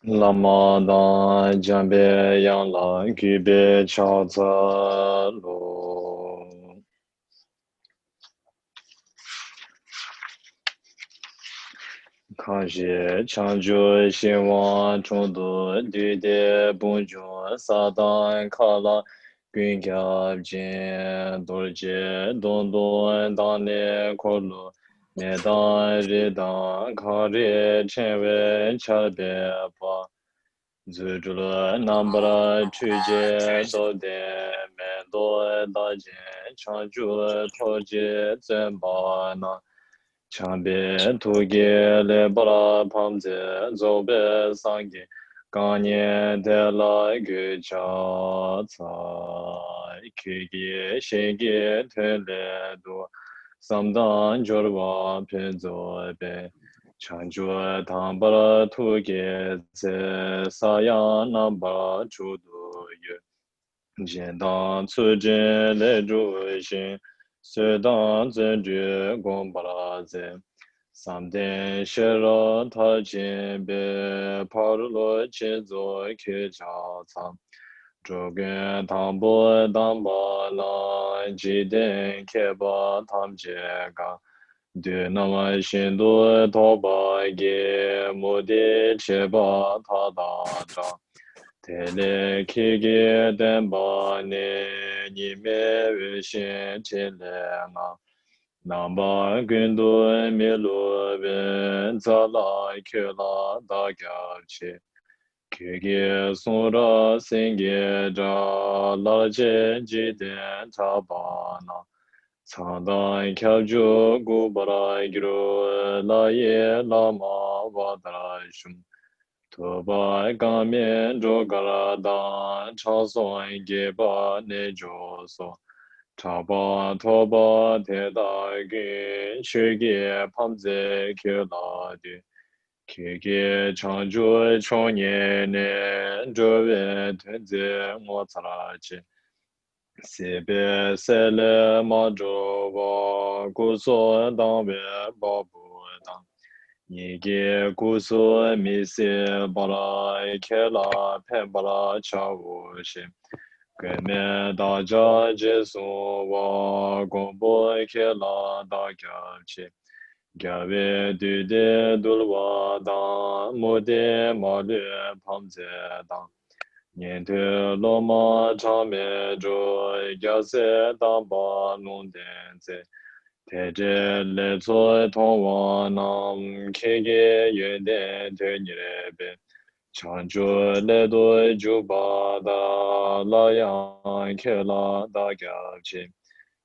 Lama dan jambe yang la gube cha za lo. Kanshi chanju xin wang chung du du de bung jun sa dan ka la gun gyab jin dor je don don dan ne ko lu me dan ri dan ka ri chen we cha be pa zu zhu le nam bra chu je do de me do da jin chanju to je zen ba na Chanbe tuge le bara pamze zobe sangi kanye de la gu cha ca kige shege tele do samdan jorwa pe zobe chanjua tambara tuge ze saya namba chudu yu 简当此间来诸行，适当真觉光巴拉在，三点学了他前边跑了去做开茶厂，这个汤波当巴拉几点开把他们这个。对，那么新多淘宝给目的去把他打仗。Tele kege denpa ne nime wishin chile nga namba gundu milu bin zala kula da gyabchi kege sura singe ja la je jiden tabana Candan kyabju gubara giru la ye lama vadrashum Toba gamen jogara dan chason geba ne joso Chaba toba teda gin shige pamze kyoladi Kige chanju chonye ne jove tenze ngotarachi Sebe sele majo wa guso danbe babu dan Nige guso misi bara kela pembara chawoshi Gome daja jesu wa gombo kela da gyabchi Gyawe dude dulwa dan mude malu pamze dan Niente loma chame jo gyase damba nundenze Teje le tso tongwa nam kege yende tenirebe Chancho le do juba da la yang ke la da gyabchi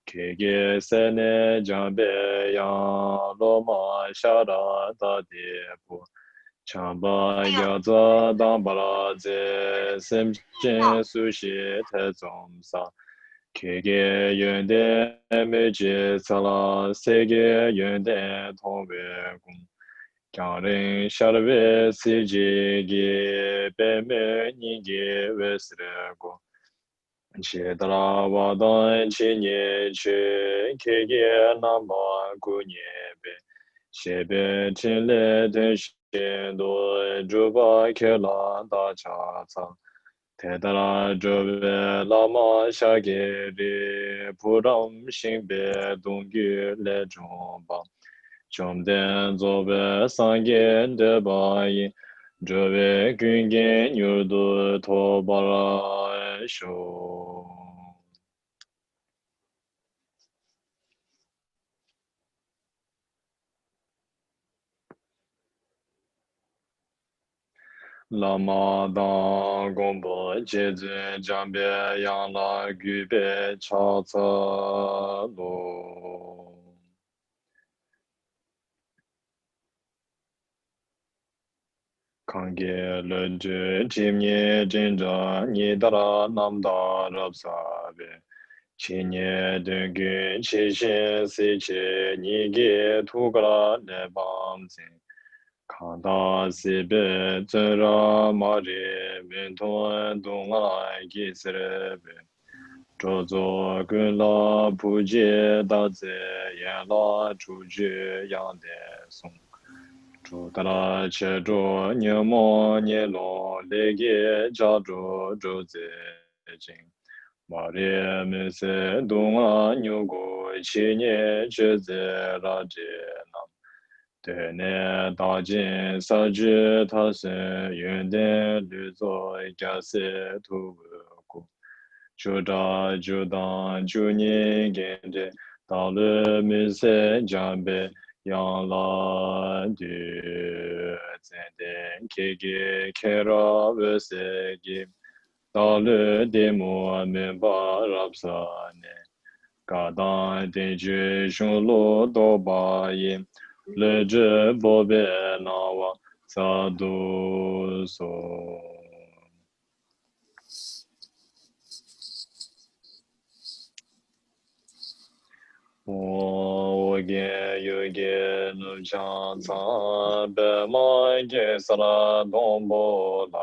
Kege sene jambe yang loma shara da depo Chamba yaza dambara ze semchen sushi te zomsa Kege yönde meji sala sege yönde tongwe gung Kyangren sharwe siji gi beme nyingi vesre go Chedara wadan chinye che kege namba kunyebe Shebe chinle ten do juba kela da cha ca Tedara jube lama shagiri puram shingbe dungyu le jomba Chomden zobe sangen de bayi Jube gungen yurdu tobara sho Lama dan gombo jeje jambe yang la gube cha ca lo Kange le je jimye jinja ni dara nam da rab sabe Chinye dungi chi shin si chi ni ge tu gra le bam zin Kanda si be zun ra ma ri min tun dung la gi sire be Zhou zo gun la pu ji da zi yan la chu ji yang de song Chu tara che zhu nye mo nye lo le ge jia zhu zhu zi jing. Ma re me se dung a nyu gu chi nye che zi ra je nam. Te ne da jin sa ji ta se yun de lu zo jia se tu gu. Chu da ju dan ju ni gen de da le me se jiang be yang la du zhen den ke ge ke ra we se ge da le de mo me ba rab sa ne ga dan de ju shun lo do ba yin le je bo be na wa sa du so. 我见有见路上苍白马见萨拉东波拉，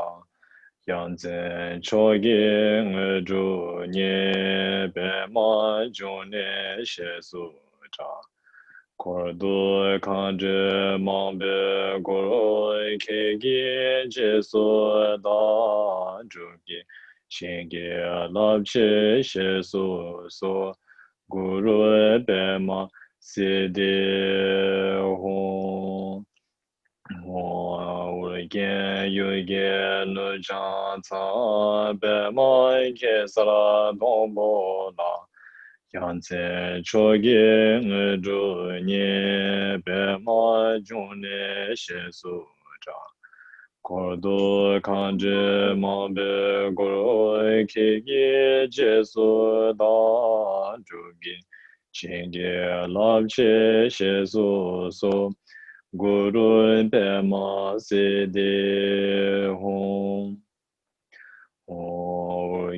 杨真朝见我主念白马中年些苏扎，可尔多看着忙白过来开见结束大主给，先给拉皮些苏苏。 Guru Bema Sidi Hong Hong Gen Yu Gen Nu Chan Ca Bema Ke Sara Dong Bo La Yang Tse Cho Ge Nge Zhu Nye Bema Jung Ne She Su Zha Kordo Kanje Mambe Goro Kegi Jesu Da Jugi Chingi Labche Shesu So Guru Pema Sede Hong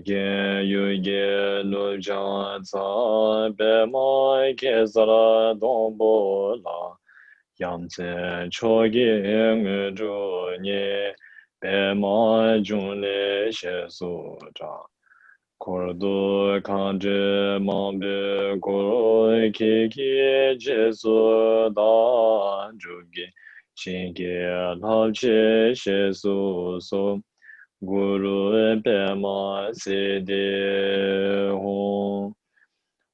Gen Yu Ge Nu Jan Ca Pema Kesara Dombo La Yang Zhen Cho Ge Nge Zhu Nye Bei Ma Jun Le Xie Su Zha Kor Du Kan Zhe Mang Bi Guru Ki Ki Je Su Da Zhu Ge Xin Ge Lao Che Xie Su So Guru Bei Ma Se De Hong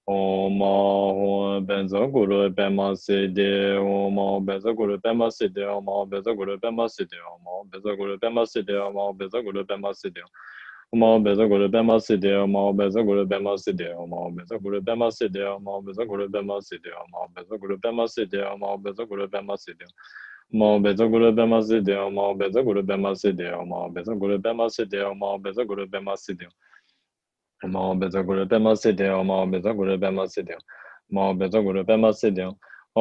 Om Hum Benzo Guru Bema Sidi Om Benzo Guru Bema Sidi Om Benzo Guru Bema Sidi Om Benzo Guru Bema Sidi Om Benzo Guru Bema Sidi Om Benzo Guru Bema Sidi Om Benzo Guru Bema Sidi Om Benzo Guru Bema Sidi Om Benzo Guru Bema Sidi Om Benzo Guru Bema Sidi Om Benzo Guru Bema Sidi Om Benzo Guru Bema Sidi Om Benzo Guru Bema Sidi Om Benzo Guru Bema Sidi Om Benzo Guru Bema Sidi Ma Beza Guru Bema Sidi Ma Beza Guru Bema Sidi Ma Beza Guru Bema Sidi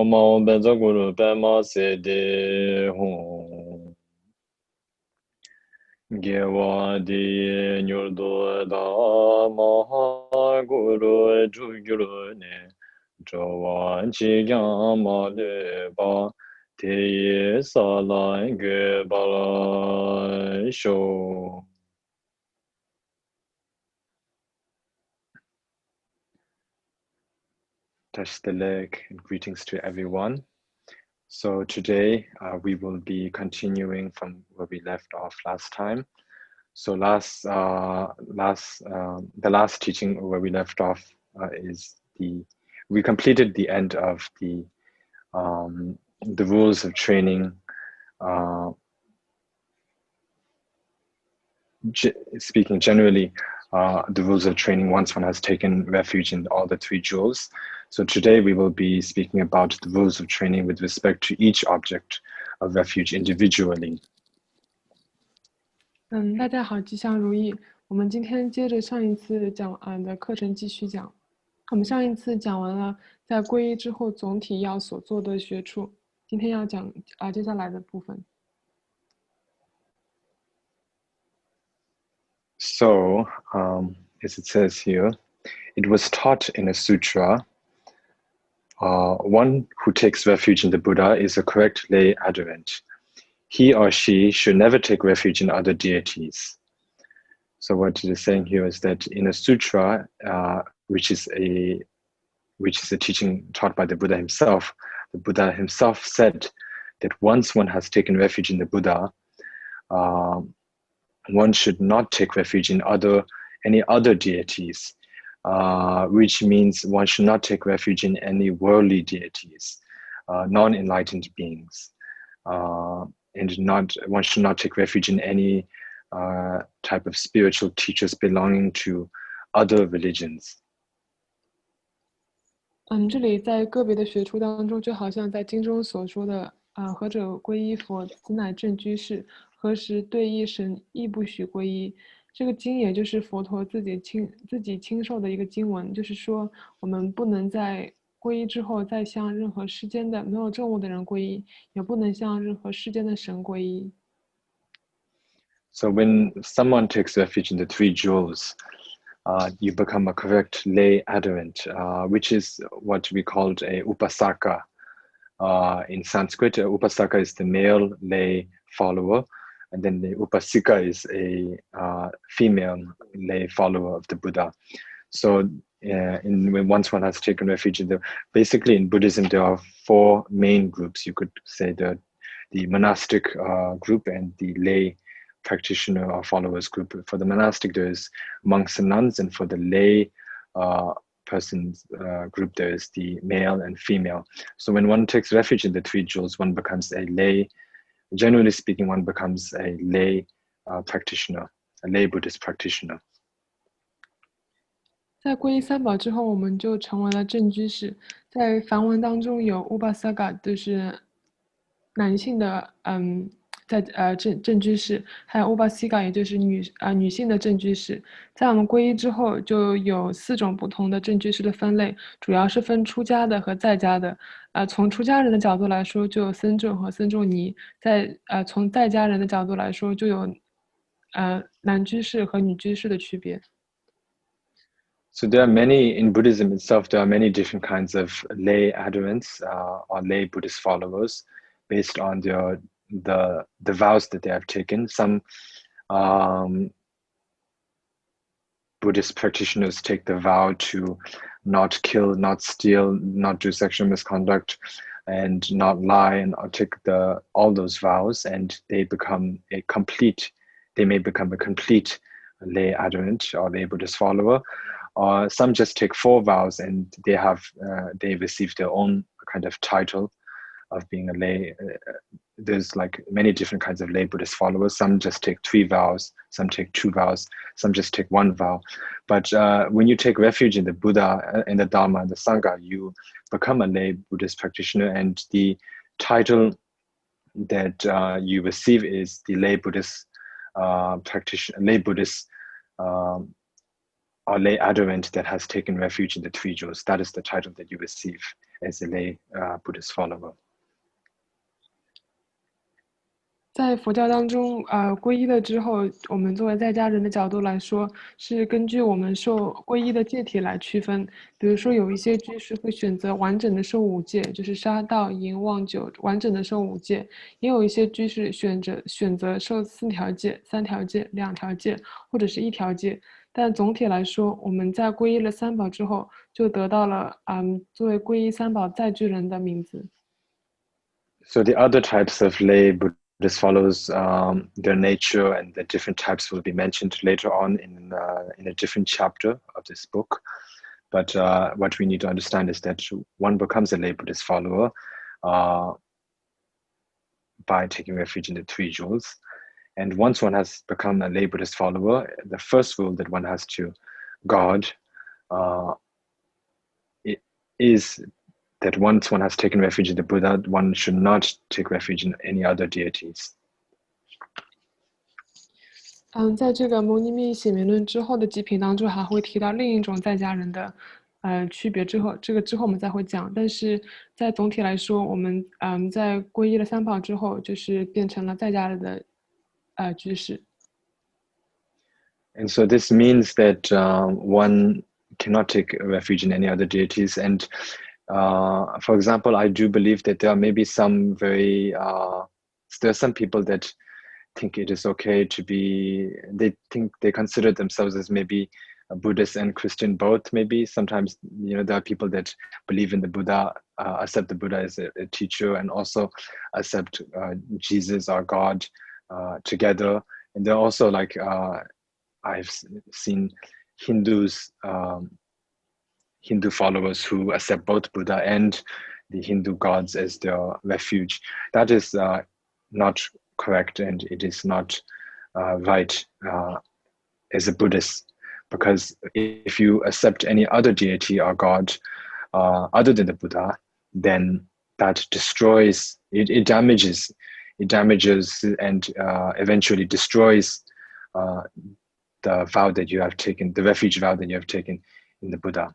Ma Beza Guru Bema Sidi Hong Gewa Di Nyurdo Da Maha Guru Juguru Ne Jawan Chi Gyam Ma Le Ba Te Ye Sa La Ge Ba La Shou. Touch the leg and greetings to everyone. So today we will be continuing from where we left off last time. So the last teaching where we left off is we completed the end of the rules of training. Speaking generally, the rules of training once one has taken refuge in all the three jewels. So today we will be speaking about the rules of training with respect to each object of refuge individually. 大家好，吉祥如意。我们今天接着上一次讲完的课程继续讲。我们上一次讲完了在皈依之后总体要所做的学处，今天要讲接下来的部分。So, as it says here, it was taught in a sutra, one who takes refuge in the Buddha is a correct lay adherent. He or she should never take refuge in other deities. So what it is saying here is that in a sutra, which is a teaching taught by the Buddha himself said that once one has taken refuge in the Buddha, one should not take refuge in any other deities, which means one should not take refuge in any worldly deities, non-enlightened beings, and one should not take refuge in any type of spiritual teachers belonging to other religions. 这里在个别的学处当中，就好像在经中所说的何者皈依佛，此乃正居士；何时对一神，亦不许皈依。这个经也就是佛陀自己亲授的一个经文，就是说我们不能在皈依之后再向任何世间的没有证悟的人皈依，也不能向任何世间的神皈依。So when someone takes refuge in the three jewels, you become a correct lay adherent, which is what we called a upasaka. In Sanskrit, upasaka is the male lay follower, and then the upasika is a female lay follower of the Buddha. So when once one has taken refuge basically in Buddhism, there are four main groups. You could say the monastic group and the lay practitioner or followers group. For the monastic, there's monks and nuns, and for the lay persons group, there is the male and female. So when one takes refuge in the three jewels, one becomes a lay. Generally speaking, one becomes a lay practitioner, a lay Buddhist practitioner. 在皈依三宝之后，我们就成为了正居士。在梵文当中有 upasaka，就是男性的正居士，还有 upasika，也就是女性的正居士。在我们皈依之后，就有4种不同的正居士的分类，主要是分出家的和在家的。从出家人的角度来说，就有僧众和僧众尼；从在家人的角度来说，就有男居士和女居士的区别。So there are many, in Buddhism itself, there are many different kinds of lay adherents or lay Buddhist followers based on the vows that they have taken. Some Buddhist practitioners take the vow to not kill, not steal, not do sexual misconduct, and not lie, and take all those vows, and they may become a complete lay adherent or lay Buddhist follower. Some just take 4 vows and they receive their own kind of title of being a lay. There's like many different kinds of lay Buddhist followers. Some just take 3 vows, some take 2 vows, some just take 1 vow. But when you take refuge in the Buddha, in the Dharma, and the Sangha, you become a lay Buddhist practitioner, and the title that you receive is the lay Buddhist practitioner, lay Buddhist or lay adherent that has taken refuge in the three jewels. That is the title that you receive as a lay Buddhist follower. 在佛教当中，皈依了之后，我们作为在家人的角度来说，是根据我们受皈依的戒体来区分。比如说，有一些居士会选择完整的受5戒，就是杀盗淫妄酒，完整的受5戒；也有一些居士选择受4条戒、3条戒、2条戒，或者是1条戒。但总体来说，我们在皈依了三宝之后，就得到了作为皈依三宝在居人的名字。So the other types of lay Buddhist follows, their nature and the different types will be mentioned later on in a different chapter of this book. But what we need to understand is that one becomes a lay Buddhist follower by taking refuge in the three jewels. And once one has become a lay Buddhist follower, the first rule that one has to guard is that once one has taken refuge in the Buddha, one should not take refuge in any other deities. 在这个牟尼密显明论之后的几品当中，还会提到另一种在家人的区别。之后我们再会讲。但是在总体来说，我们在皈依了三宝之后，就是变成了在家人的居士。And so this means that one cannot take refuge in any other deities. And for example, I do believe that there are maybe some there are some people that think it is okay to be, they consider themselves as maybe Buddhist and Christian both, maybe. Sometimes, there are people that believe in the Buddha, accept the Buddha as a teacher, and also accept Jesus or God together. And there are also like, I've seen Hindus, Hindu followers who accept both Buddha and the Hindu gods as their refuge. That is not correct, and it is not right as a Buddhist, because if you accept any other deity or god other than the Buddha, then that destroys, it damages and eventually destroys the vow that you have taken, the refuge vow that you have taken in the Buddha.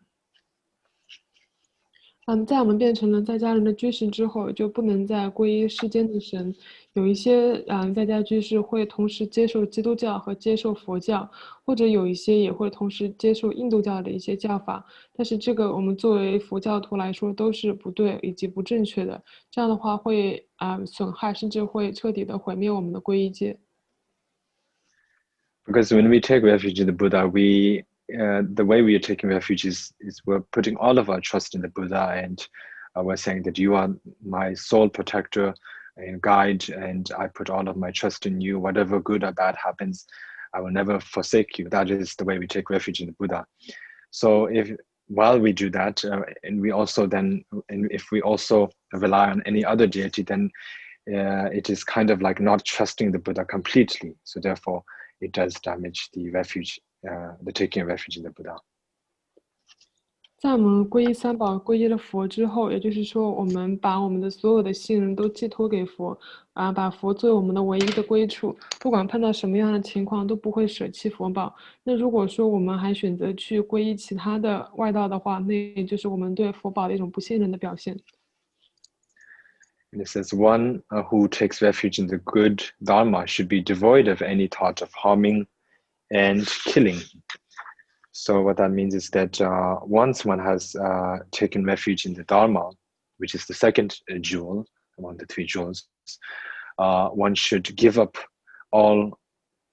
在我们变成了在家人的居士之后，就不能再皈依世间的神。有一些在家居士会同时接受基督教和接受佛教，或者有一些也会同时接受印度教的一些教法。但是这个我们作为佛教徒来说都是不对以及不正确的。这样的话会损害甚至会彻底的毁灭我们的皈依戒。Because when we take refuge in the Buddha, the way we are taking refuge is we're putting all of our trust in the Buddha, and we're saying that you are my sole protector and guide, and I put all of my trust in you. Whatever good or bad happens, I will never forsake you. That is the way we take refuge in the Buddha. So while we do that, and if we also rely on any other deity, then it is kind of like not trusting the Buddha completely. So therefore, it does damage the refuge, the taking of refuge in the Buddha. 在我们皈依三宝、皈依了佛之后，也就是说，我们把我们的所有的信任都寄托给佛，把佛作为我们的唯一的归处，不管碰到什么样的情况，都不会舍弃佛宝。那如果说我们还选择去皈依其他的外道的话，那也就是我们对佛宝的一种不信任的表现。And it says, one who takes refuge in the good Dharma should be devoid of any thought of harming and killing. So what that means is that once one has taken refuge in the Dharma, which is the second jewel among the three jewels, one should give up all,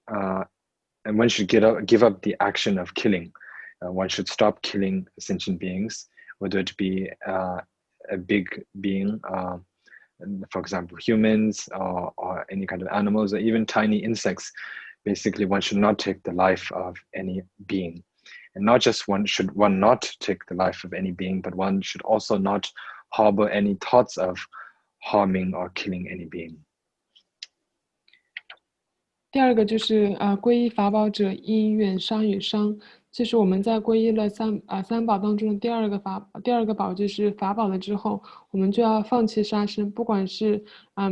and one should give up the action of killing. One should stop killing sentient beings, whether it be a big being, for example, humans or any kind of animals, or even tiny insects. Basically, one should not take the life of any being. And not just should one not take the life of any being, but one should also not harbor any thoughts of harming or killing any being. 第二个就是皈依法宝者应远伤与伤，就是我们在皈依了三宝当中的第二个宝就是法宝了之后，我们就要放弃杀生，不管是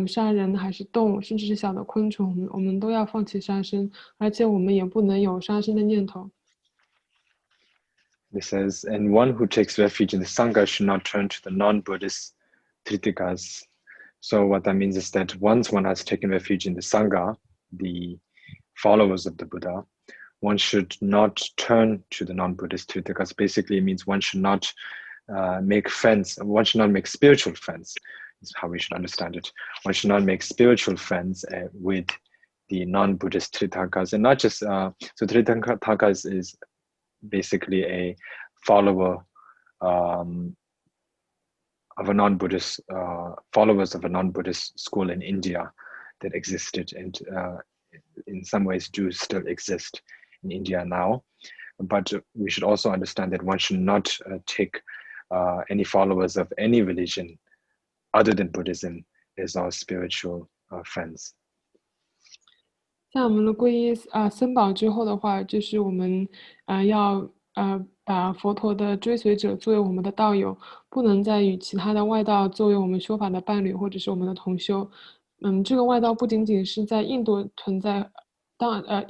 杀人还是动物，甚至是小的昆虫，我们都要放弃杀生，而且我们也不能有杀生的念头。It says, and one who takes refuge in the Sangha should not turn to the non-Buddhist Tritikas. So what that means is that once one has taken refuge in the Sangha, the followers of the Buddha, one should not turn to the non-Buddhist Tritikas. Basically, it means one should not make friends. One should not make spiritual friends. Is how we should understand it. One should not make spiritual friends with the non-Buddhist Tritakas, and not just so Tritakas is basically a follower of a non-Buddhist followers of a non-Buddhist school in India that existed and in some ways do still exist in India now. But we should also understand that one should not take any followers of any religion other than Buddhism as our spiritual friends. 在我们的皈依僧宝之后的话，就是我们要把佛陀的追随者作为我们的道友，不能再与其他的外道作为我们修法的伴侣或者是我们的同修。这个外道不仅仅是在印度存在，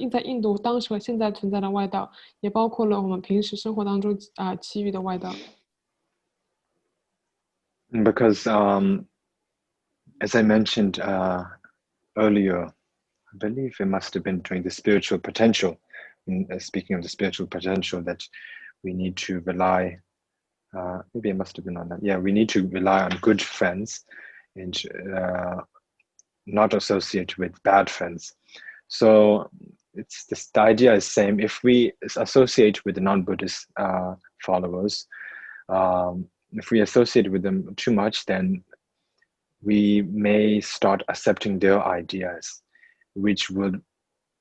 在印度当时和现在存在的外道，也包括了我们平时生活当中其余的外道。Because as I mentioned earlier, I believe it must have been during the spiritual potential, speaking of the spiritual potential, that we need to rely, maybe it must have been on that. Yeah, we need to rely on good friends and not associate with bad friends. So the idea is same. If we associate with the non-Buddhist followers, if we associate with them too much, then we may start accepting their ideas, which would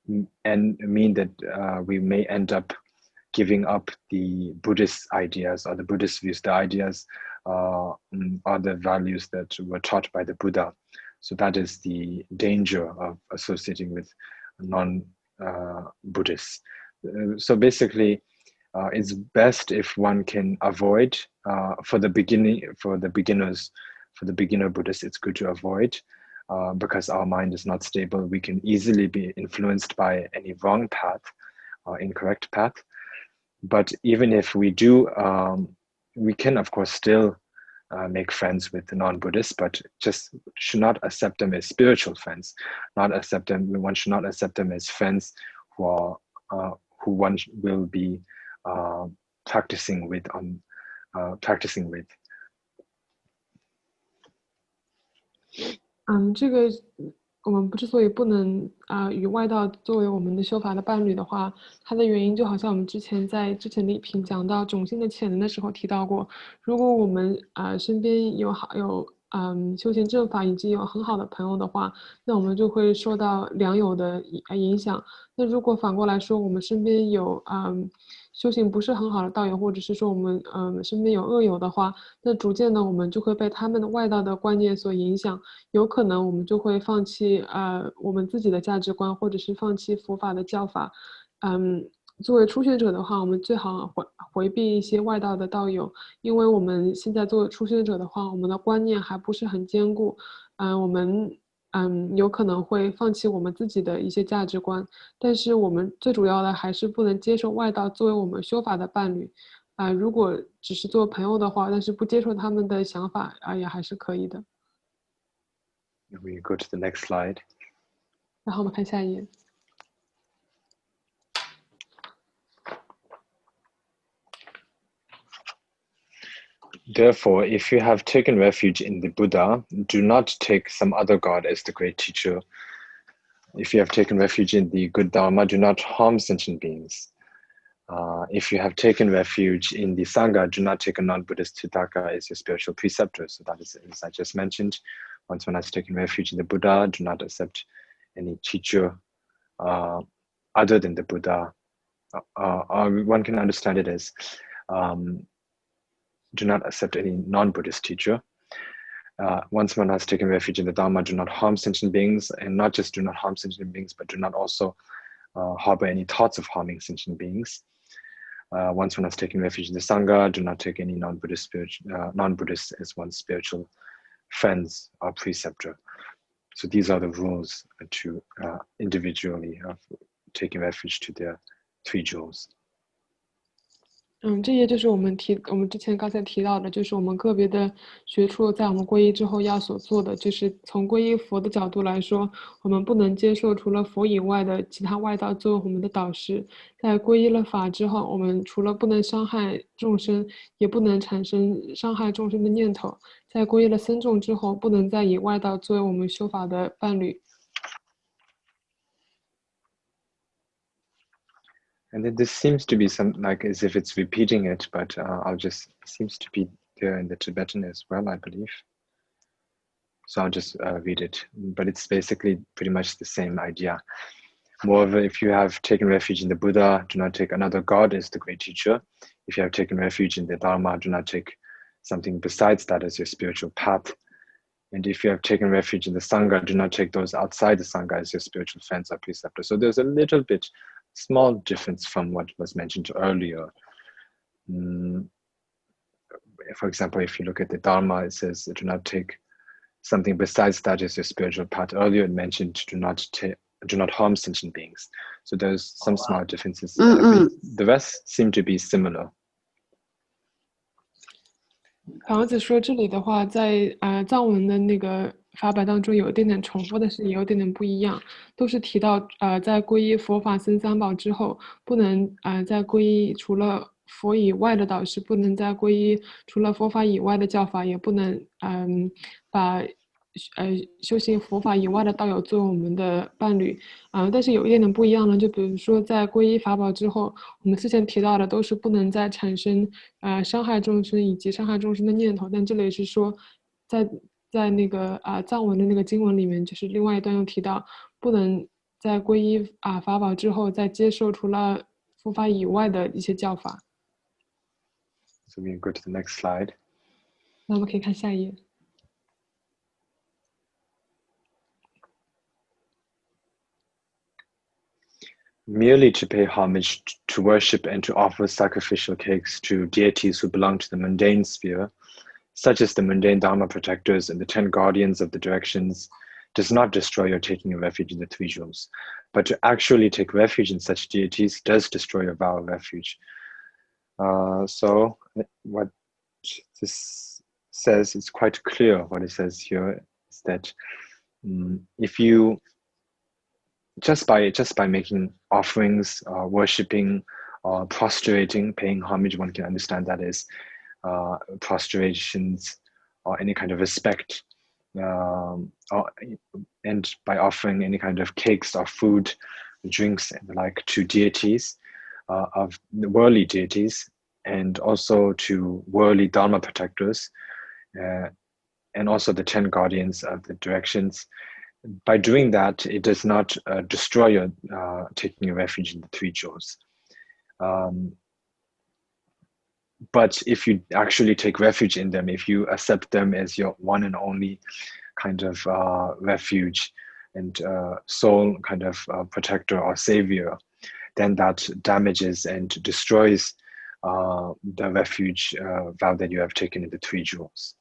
mean that we may end up giving up the Buddhist ideas or the Buddhist views, the ideas or the values that were taught by the Buddha. So that is the danger of associating with non-Buddhists. So basically, it's best if one can avoid for the beginner Buddhists. It's good to avoid because our mind is not stable. We can easily be influenced by any wrong path or incorrect path. But even if we do, we can of course still make friends with the non-Buddhists, but just should not accept them as spiritual friends. One should not accept them as friends who one will be practicing with. 这个我们之所以不能与外道作为我们的修法的伴侣的话，它的原因就好像我们在之前的一篇讲到种性的潜能的时候提到过，如果我们身边有修行正法以及有很好的朋友的话，那我们就会受到良友的影响。那如果反过来说，我们身边有修行不是很好的道友，或者是说我们身边有恶友的话，那逐渐的我们就会被他们的外道的观念所影响，有可能我们就会放弃我们自己的价值观，或者是放弃佛法的教法。作为初学者的话，我们最好回避一些外道的道友，因为我们现在作为初学者的话，我们的观念还不是很坚固，我们有可能会放弃我们自己的一些价值观，但是我们最主要的还是不能接受外道作为我们修法的伴侣。如果只是做朋友的话，但是不接受他们的想法也还是可以的。We go to the next slide. 然后我们看下一页。Therefore, if you have taken refuge in the Buddha, do not take some other God as the great teacher. If you have taken refuge in the good Dharma, do not harm sentient beings. If you have taken refuge in the Sangha, do not take a non-Buddhist Thittaka as your spiritual preceptor. So that is, as I just mentioned, once one has taken refuge in the Buddha, do not accept any teacher other than the Buddha. One can understand it as do not accept any non-Buddhist teacher. Once one has taken refuge in the Dharma, do not harm sentient beings, and not just do not harm sentient beings, but do not also harbor any thoughts of harming sentient beings. Once one has taken refuge in the Sangha, do not take any non-Buddhist as one's spiritual friends or preceptor. So these are the rules to individually of taking refuge to their 3 jewels. 这些就是我们之前刚才提到的，就是我们个别的学处在我们皈依之后要所做的，就是从皈依佛的角度来说，我们不能接受除了佛以外的其他外道作为我们的导师。在皈依了法之后，我们除了不能伤害众生，也不能产生伤害众生的念头。在皈依了僧众之后，不能再以外道作为我们修法的伴侣。And then this seems to be like as if it's repeating it, but seems to be there in the Tibetan as well, I believe. So I'll just read it, but it's basically pretty much the same idea. Moreover, if you have taken refuge in the Buddha, do not take another God as the great teacher. If you have taken refuge in the Dharma, do not take something besides that as your spiritual path. And if you have taken refuge in the Sangha, do not take those outside the Sangha as your spiritual friends or preceptors. So there's a little bit small difference from what was mentioned earlier. For example, if you look at the Dharma, it says do not take something besides that as your spiritual path. Earlier it mentioned do not harm sentient beings. So there's some small differences. The rest seem to be similar. 房子说这里的话，在藏文的那个法本当中有一点点重复，但是也有点点不一样，都是提到在皈依佛法僧三宝之后，不能在皈依除了佛以外的导师，不能在皈依除了佛法以外的教法，也不能把修行佛法以外的道友作为我们的伴侣但是有一点点不一样呢，就比如说在皈依法宝之后，我们之前提到的都是不能再产生伤害众生以及伤害众生的念头，但这里是说在那个藏文的那个经文里面，就是另外一段又提到不能在皈依法宝之后再接受除了佛法以外的一些教法。So we go to the next slide. 那我们可以看下一页。Merely to pay homage, to worship, and to offer sacrificial cakes to deities who belong to the mundane sphere, such as the mundane Dharma protectors and the 10 guardians of the directions, does not destroy your taking a refuge in the three jewels. But to actually take refuge in such deities does destroy your vow of refuge. So what this says, it's quite clear what it says here, is that if you just by making offerings, worshipping, prostrating, paying homage, one can understand that is prostrations or any kind of respect, and by offering any kind of cakes or food, drinks, and the like to deities, of the worldly deities, and also to worldly Dharma protectors, and also the 10 guardians of the directions. By doing that, it does not destroy your taking a refuge in the three jewels. But if you actually take refuge in them, if you accept them as your one and only kind of refuge and sole kind of protector or savior, then that damages and destroys the refuge vow that you have taken in the three jewels.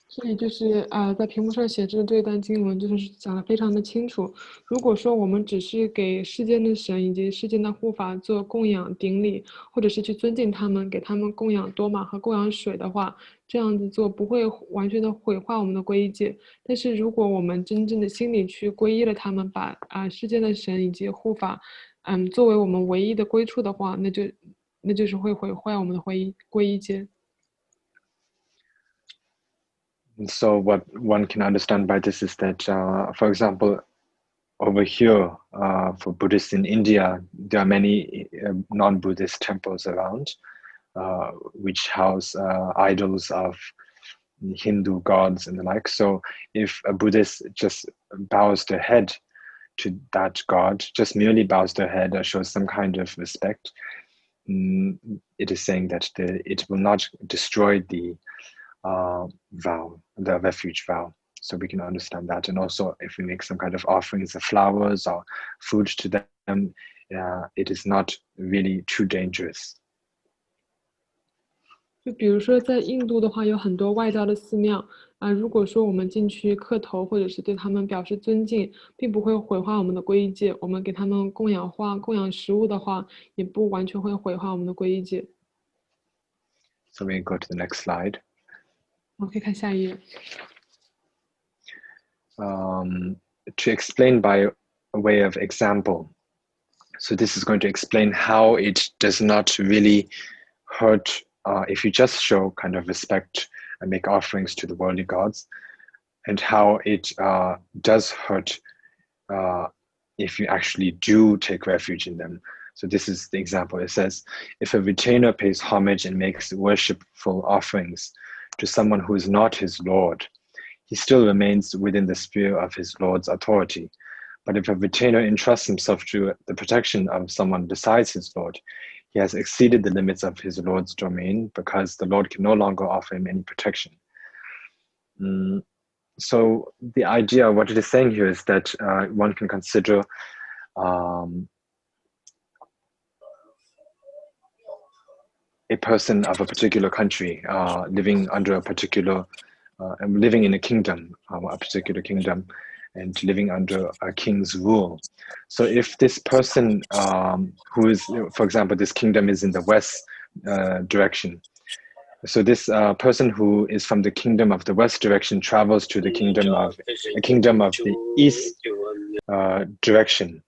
这里就是在屏幕上写着的这段经文，就是讲得非常的清楚。如果说我们只是给世间的神以及世间的护法做供养顶礼，或者是去尊敬他们，给他们供养多玛和供养水的话，这样子做不会完全的毁坏我们的皈依戒。但是如果我们真正的心里去皈依了他们，把世间的神以及护法，作为我们唯一的归处的话，那就是会毁坏我们的皈依戒。And so what one can understand by this is that, for example, over here, for Buddhists in India, there are many non-Buddhist temples around, which house idols of Hindu gods and the like. So if a Buddhist just bows their head to that god, just merely bows their head or shows some kind of respect, it is saying that it will not destroy the vow, the refuge vow. So we can understand that. And also if we make some kind of offerings of flowers or food to them, it is not really too dangerous. 就比如说在印度的话，有很多外教的寺庙如果说我们进去磕头或者是对他们表示尊敬，并不会毁坏我们的皈依戒。我们给他们供养花、供养食物的话，也不完全会毁坏我们的皈依戒。So we go to the next slide. 我们可以看下一页。To explain by way of example, so this is going to explain how it does not really hurt if you just show kind of respect and make offerings to the worldly gods, and how it does hurt if you actually do take refuge in them. So this is the example. It says, if a retainer pays homage and makes worshipful offerings to someone who is not his lord, he still remains within the sphere of his lord's authority. But if a retainer entrusts himself to the protection of someone besides his lord, he has exceeded the limits of his lord's domain because the lord can no longer offer him any protection. So the idea, what it is saying here is that one can consider a person of a particular country living under a particular, living in a kingdom, a particular kingdom, and living under a king's rule. So if this person who is, for example, this kingdom is in the west direction. So this person who is from the kingdom of the west direction travels to the kingdom of the east direction.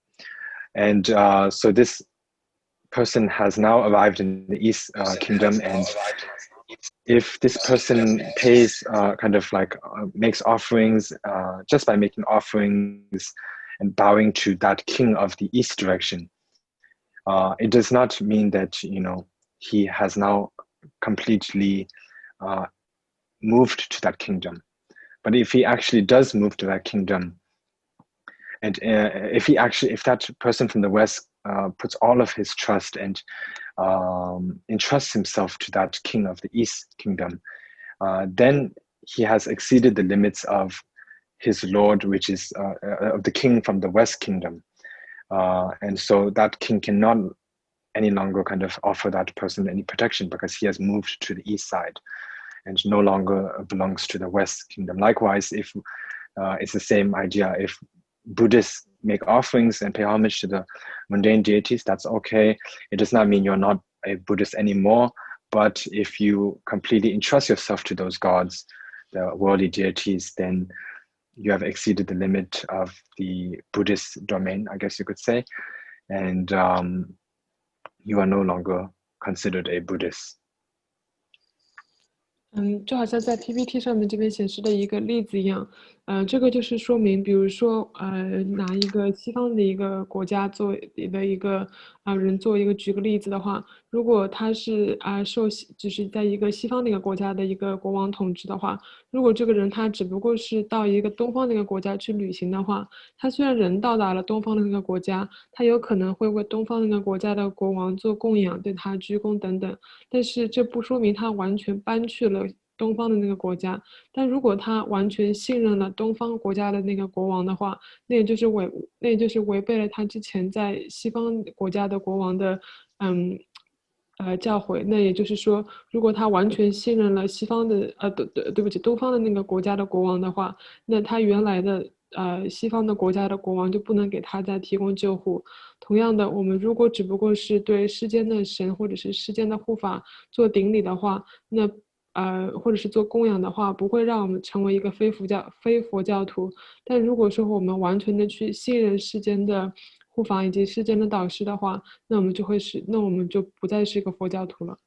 And so this person has now arrived in the east kingdom, and if this person pays kind of like makes offerings just by making offerings and bowing to that king of the east direction, it does not mean that he has now completely moved to that kingdom. But if he actually does move to that kingdom, and if that person from the west puts all of his trust and entrusts himself to that king of the east kingdom, then he has exceeded the limits of his lord, which is of the king from the west kingdom. And so that king cannot any longer kind of offer that person any protection because he has moved to the east side and no longer belongs to the west kingdom. Likewise, if it's the same idea, if Buddhists make offerings and pay homage to the mundane deities, that's okay. It does not mean you're not a Buddhist anymore, but if you completely entrust yourself to those gods, the worldly deities, then you have exceeded the limit of the Buddhist domain, I guess you could say, and you are no longer considered a Buddhist. 就好像在 PPT 上面这边显示的一个例子一样，这个就是说明，比如说，拿一个西方的一个国家作为的一个人作为一个举个例子的话，如果他是就是在一个西方那个国家的一个国王统治的话，如果这个人他只不过是到一个东方那个国家去旅行的话，他虽然人到达了东方的那个国家，他有可能会为东方那个国家的国王做供养，对他鞠躬等等，但是这不说明他完全搬去了东方的那个国家。但如果他完全信任了东方国家的那个国王的话，那也就是违背了他之前在西方国家的国王的教诲。那也就是说，如果他完全信任了西方的对不起东方的那个国家的国王的话，那他原来的西方的国家的国王就不能给他再提供救护。同样的，我们如果只不过是对世间的神或者是世间的护法做顶礼的话，那或者是做供养的话，不会让我们成为一个非佛教徒。但如果说我们完全的去信任世间的护法以及世间的导师的话，那我们就不再是一个佛教徒了。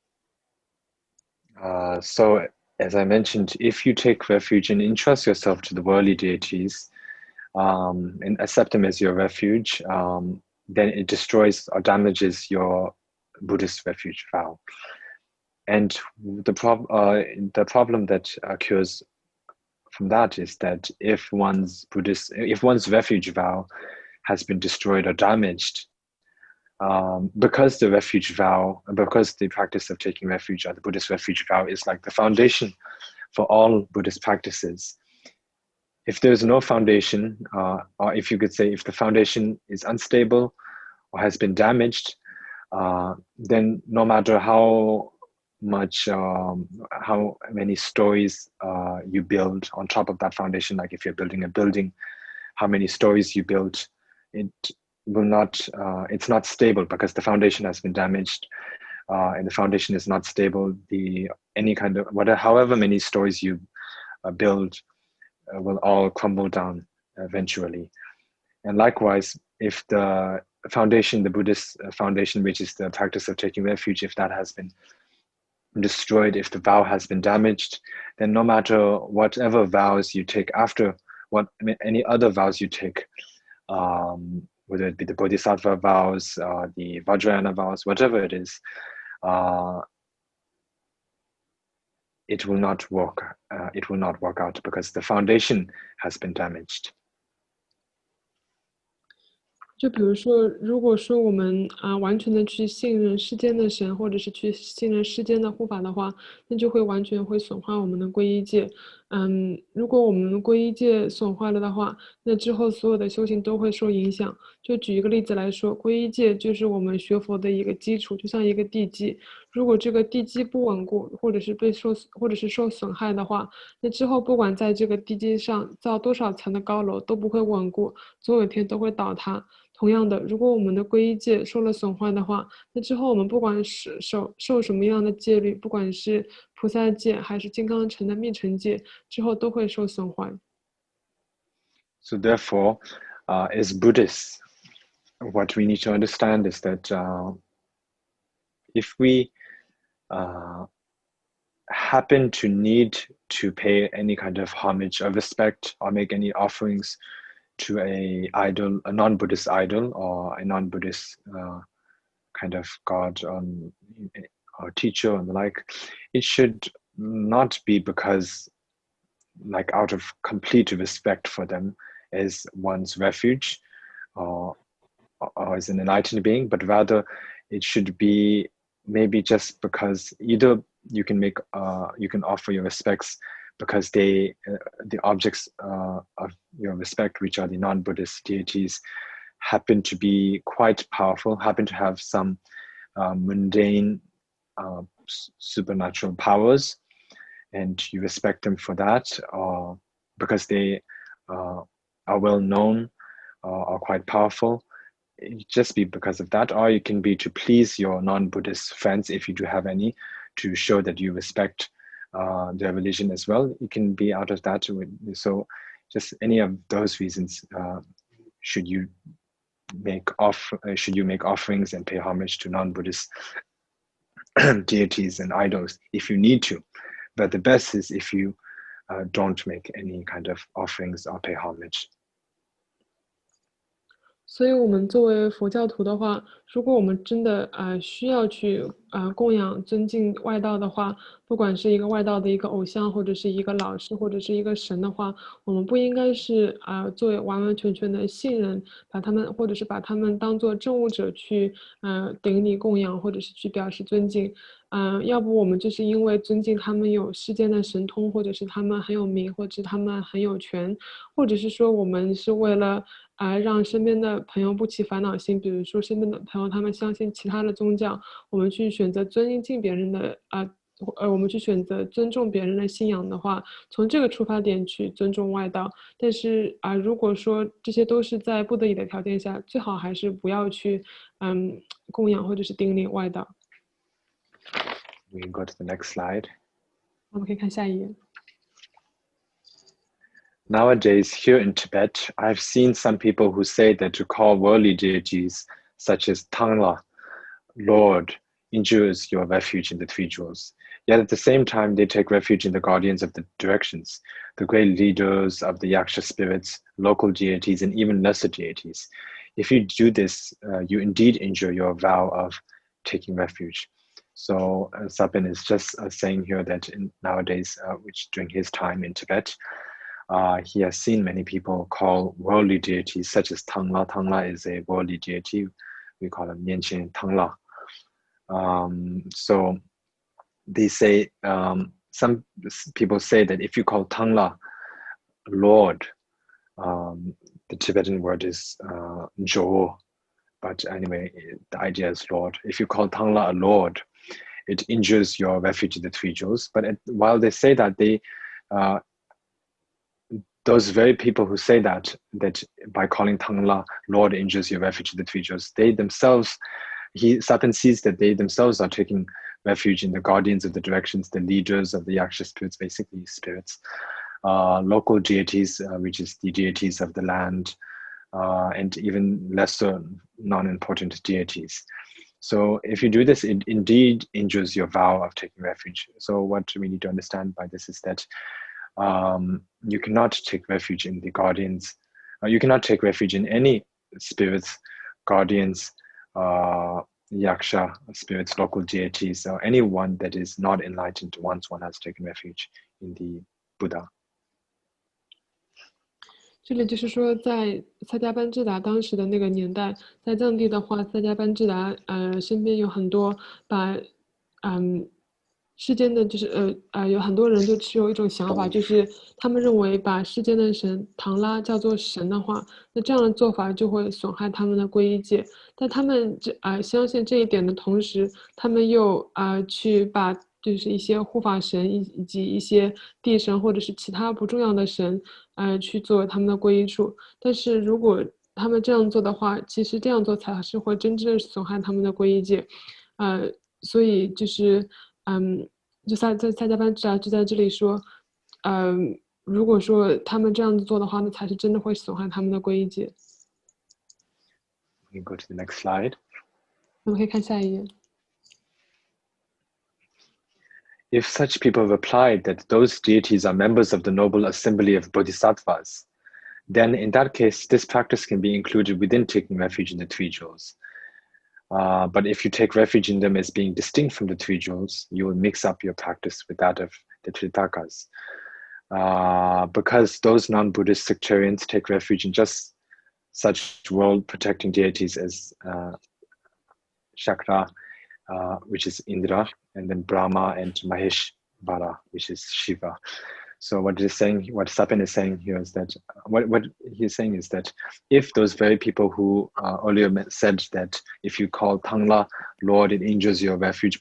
So, as I mentioned, if you take refuge and entrust yourself to the worldly deities and accept them as your refuge, then it destroys or damages your Buddhist refuge vow. And the problem that occurs from that is that if one's refuge vow has been destroyed or damaged, because the practice of taking refuge or the Buddhist refuge vow is like the foundation for all Buddhist practices. If there's no foundation, or if you could say if the foundation is unstable or has been damaged, then no matter how many stories you build on top of that foundation, like if you're building a building, how many stories you build, it's not stable because the foundation has been damaged, and the foundation is not stable. However many stories you build will all crumble down eventually. And likewise, if the Buddhist foundation, which is the practice of taking refuge, if that has been destroyed, if the vow has been damaged, then no matter whatever vows you take after, any other vows you take, whether it be the Bodhisattva vows, the Vajrayana vows, whatever it is, it will not work. It will not work out because the foundation has been damaged. 就比如说，如果说我们完全的去信任世间的神，或者是去信任世间的护法的话，那就会完全会损坏我们的皈依戒。如果我们的皈依戒损坏了的话，那之后所有的修行都会受影响。就举一个例子来说，皈依戒就是我们学佛的一个基础，就像一个地基。如果这个地基不稳固，或者是受损害的话，那之后不管在这个地基上造多少层的高楼都不会稳固，总有一天都会倒塌。同样的，如果我们的皈依戒受了损坏的话，那之后我们不管是受什么样的戒律，不管是菩萨戒还是金刚乘的密乘戒，之后都会受损坏。So therefore, as Buddhists, what we need to understand is that if we happen to need to pay any kind of homage or respect or make any offerings to a idol, a non-Buddhist idol or a non-Buddhist kind of god or teacher and the like, it should not be because like out of complete respect for them as one's refuge or as an enlightened being, but rather it should be maybe just because either you can offer your respects because the objects of your respect, which are the non-Buddhist deities, happen to be quite powerful, happen to have some mundane supernatural powers, and you respect them for that, or because they are well known or quite powerful. It just be because of that, or it can be to please your non-Buddhist friends, if you do have any, to show that you respect their religion as well. It can be out of that. So just any of those reasons, should you make offerings and pay homage to non-Buddhist deities and idols if you need to. But the best is if you don't make any kind of offerings or pay homage. 所以我们作为佛教徒的话，如果我们真的需要去供养、尊敬外道的话，不管是一个外道的一个偶像，或者是一个老师，或者是一个神的话，我们不应该是作为完完全全的信任，把他们或者是把他们当做证悟者去顶礼供养，或者是去表示尊敬。要不我们就是因为尊敬他们有世间的神通，或者是他们很有名，或者是他们很有权，或者是说我们是为了让身边的朋友不起烦恼心，比如说身边的朋友他们相信其他的宗教，我们去选择尊敬别人的我们去选择尊重别人的信仰的话，从这个出发点去尊重外道。但是如果说这些都是在不得已的条件下，最好还是不要去供养或者是顶礼外道。We can go to the next slide. 我们可以看下一页。Nowadays, here in Tibet, I've seen some people who say that to call worldly deities such as Tangla, Lord, injures your refuge in the three jewels. Yet at the same time, they take refuge in the guardians of the directions, the great leaders of the yaksha spirits, local deities, and even lesser deities. If you do this, you indeed injure your vow of taking refuge. So Sapin is just saying here that nowadays, which during his time in Tibet, he has seen many people call worldly deities such as Tangla. Tangla is a worldly deity. We call him Nianqian Tangla. So they say, some people say that if you call Tangla Lord, the Tibetan word is Jo, but anyway, the idea is Lord. If you call Tangla a Lord, it injures your refuge in the three jewels. But while they say that, those very people who say that by calling Tangla Lord injures your refuge in the three jewels, they themselves, Sapan sees that they themselves are taking refuge in the guardians of the directions, the leaders of the yaksha spirits, basically spirits, local deities, which is the deities of the land, and even lesser non-important deities. So if you do this, it indeed injures your vow of taking refuge. So what we need to understand by this is that you cannot take refuge in the guardians. You cannot take refuge in any spirits, guardians, yaksha spirits, local deities, or anyone that is not enlightened once one has taken refuge in the Buddha. 这里就是说，在萨迦班智达当时的那个年代，在藏地的话，萨迦班智达身边有很多把世间的就是有很多人就持有一种想法，就是他们认为把世间的神唐拉叫做神的话，那这样的做法就会损害他们的皈依戒。但他们相信这一点的同时，他们又去把就是一些护法神以及一些地神或者是其他不重要的神去作为他们的皈依处。但是如果他们这样做的话，其实这样做才是会真正损害他们的皈依戒。所以就是就萨迦班智达就在这里说，如果说他们这样子做的话，那才是真的会损害他们的皈依戒。We can go to the next slide. 我们可以看下一页。if such people replied that those deities are members of the noble assembly of bodhisattvas, then in that case, this practice can be included within taking refuge in the three jewels. But if you take refuge in them as being distinct from the three jewels, you will mix up your practice with that of the Tritakas. Because those non-Buddhist sectarians take refuge in just such world-protecting deities as Shakra, which is Indra, and then Brahma and Maheshvara, which is Shiva. So what Sapen is saying here is that, what he's saying is that if those very people who earlier said that if you call Tangla Lord, it injures your refuge,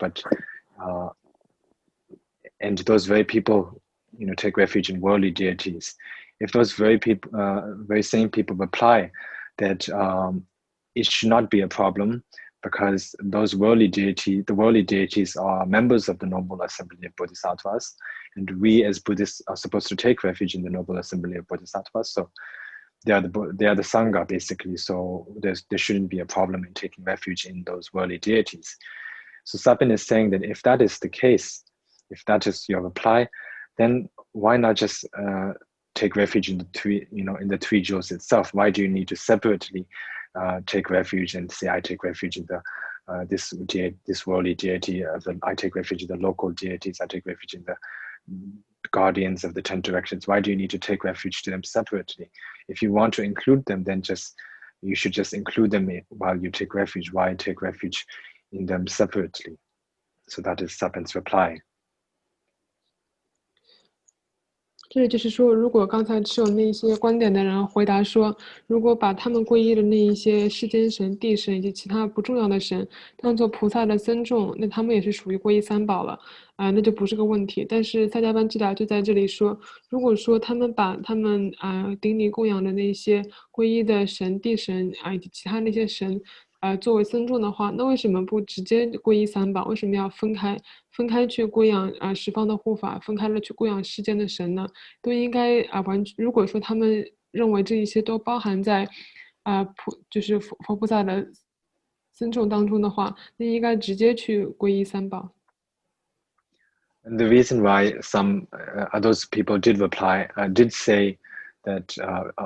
and those very people, take refuge in worldly deities, if those very same people reply that it should not be a problem, because those worldly deities are members of the noble assembly of bodhisattvas, and we as Buddhists are supposed to take refuge in the noble assembly of bodhisattvas. So they are the Sangha, basically. So there shouldn't be a problem in taking refuge in those worldly deities. So Sapen is saying that if that is the case, if that is your reply, then why not just take refuge in the three jewels itself? Why do you need to separately take refuge and say, I take refuge in the this worldly deity, I take refuge in the local deities, I take refuge in the guardians of the 10 directions? Why do you need to take refuge to them separately? If you want to include them, then you should just include them while you take refuge. Why take refuge in them separately? So that is Sapen's reply. 这里就是说，如果刚才持有那些观点的人回答说，如果把他们皈依的那一些世间神、地神以及其他不重要的神当做菩萨的僧众，那他们也是属于皈依三宝了，那就不是个问题。但是萨迦班智达就在这里说，如果说他们把他们顶礼供养的那些皈依的神、地神以及其他那些神，作为僧众的话，那为什么不直接皈依三宝？为什么要分开去供养十方的护法，分开了去供养世间的神呢？都应该如果说他们认为这一些都包含在就是佛菩萨的僧众当中的话，那应该直接去皈依三宝。And the reason why some those people did say that,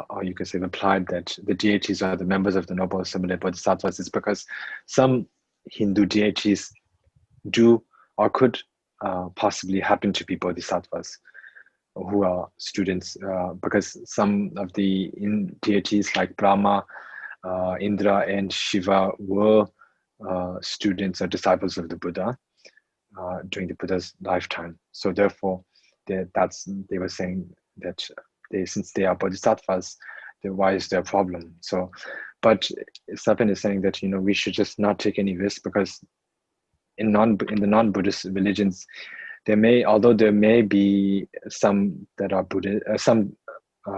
or you could say replied that the deities are the members of the noble assembly of bodhisattvas, is because some Hindu deities do or could possibly happen to be bodhisattvas who are students, because some of the deities like Brahma, Indra, and Shiva were students or disciples of the Buddha during the Buddha's lifetime. So therefore, they were saying that since they are bodhisattvas, then why is there a problem? So, but Sapen is saying that we should just not take any risk, because in the non-Buddhist religions, although there may be some that are some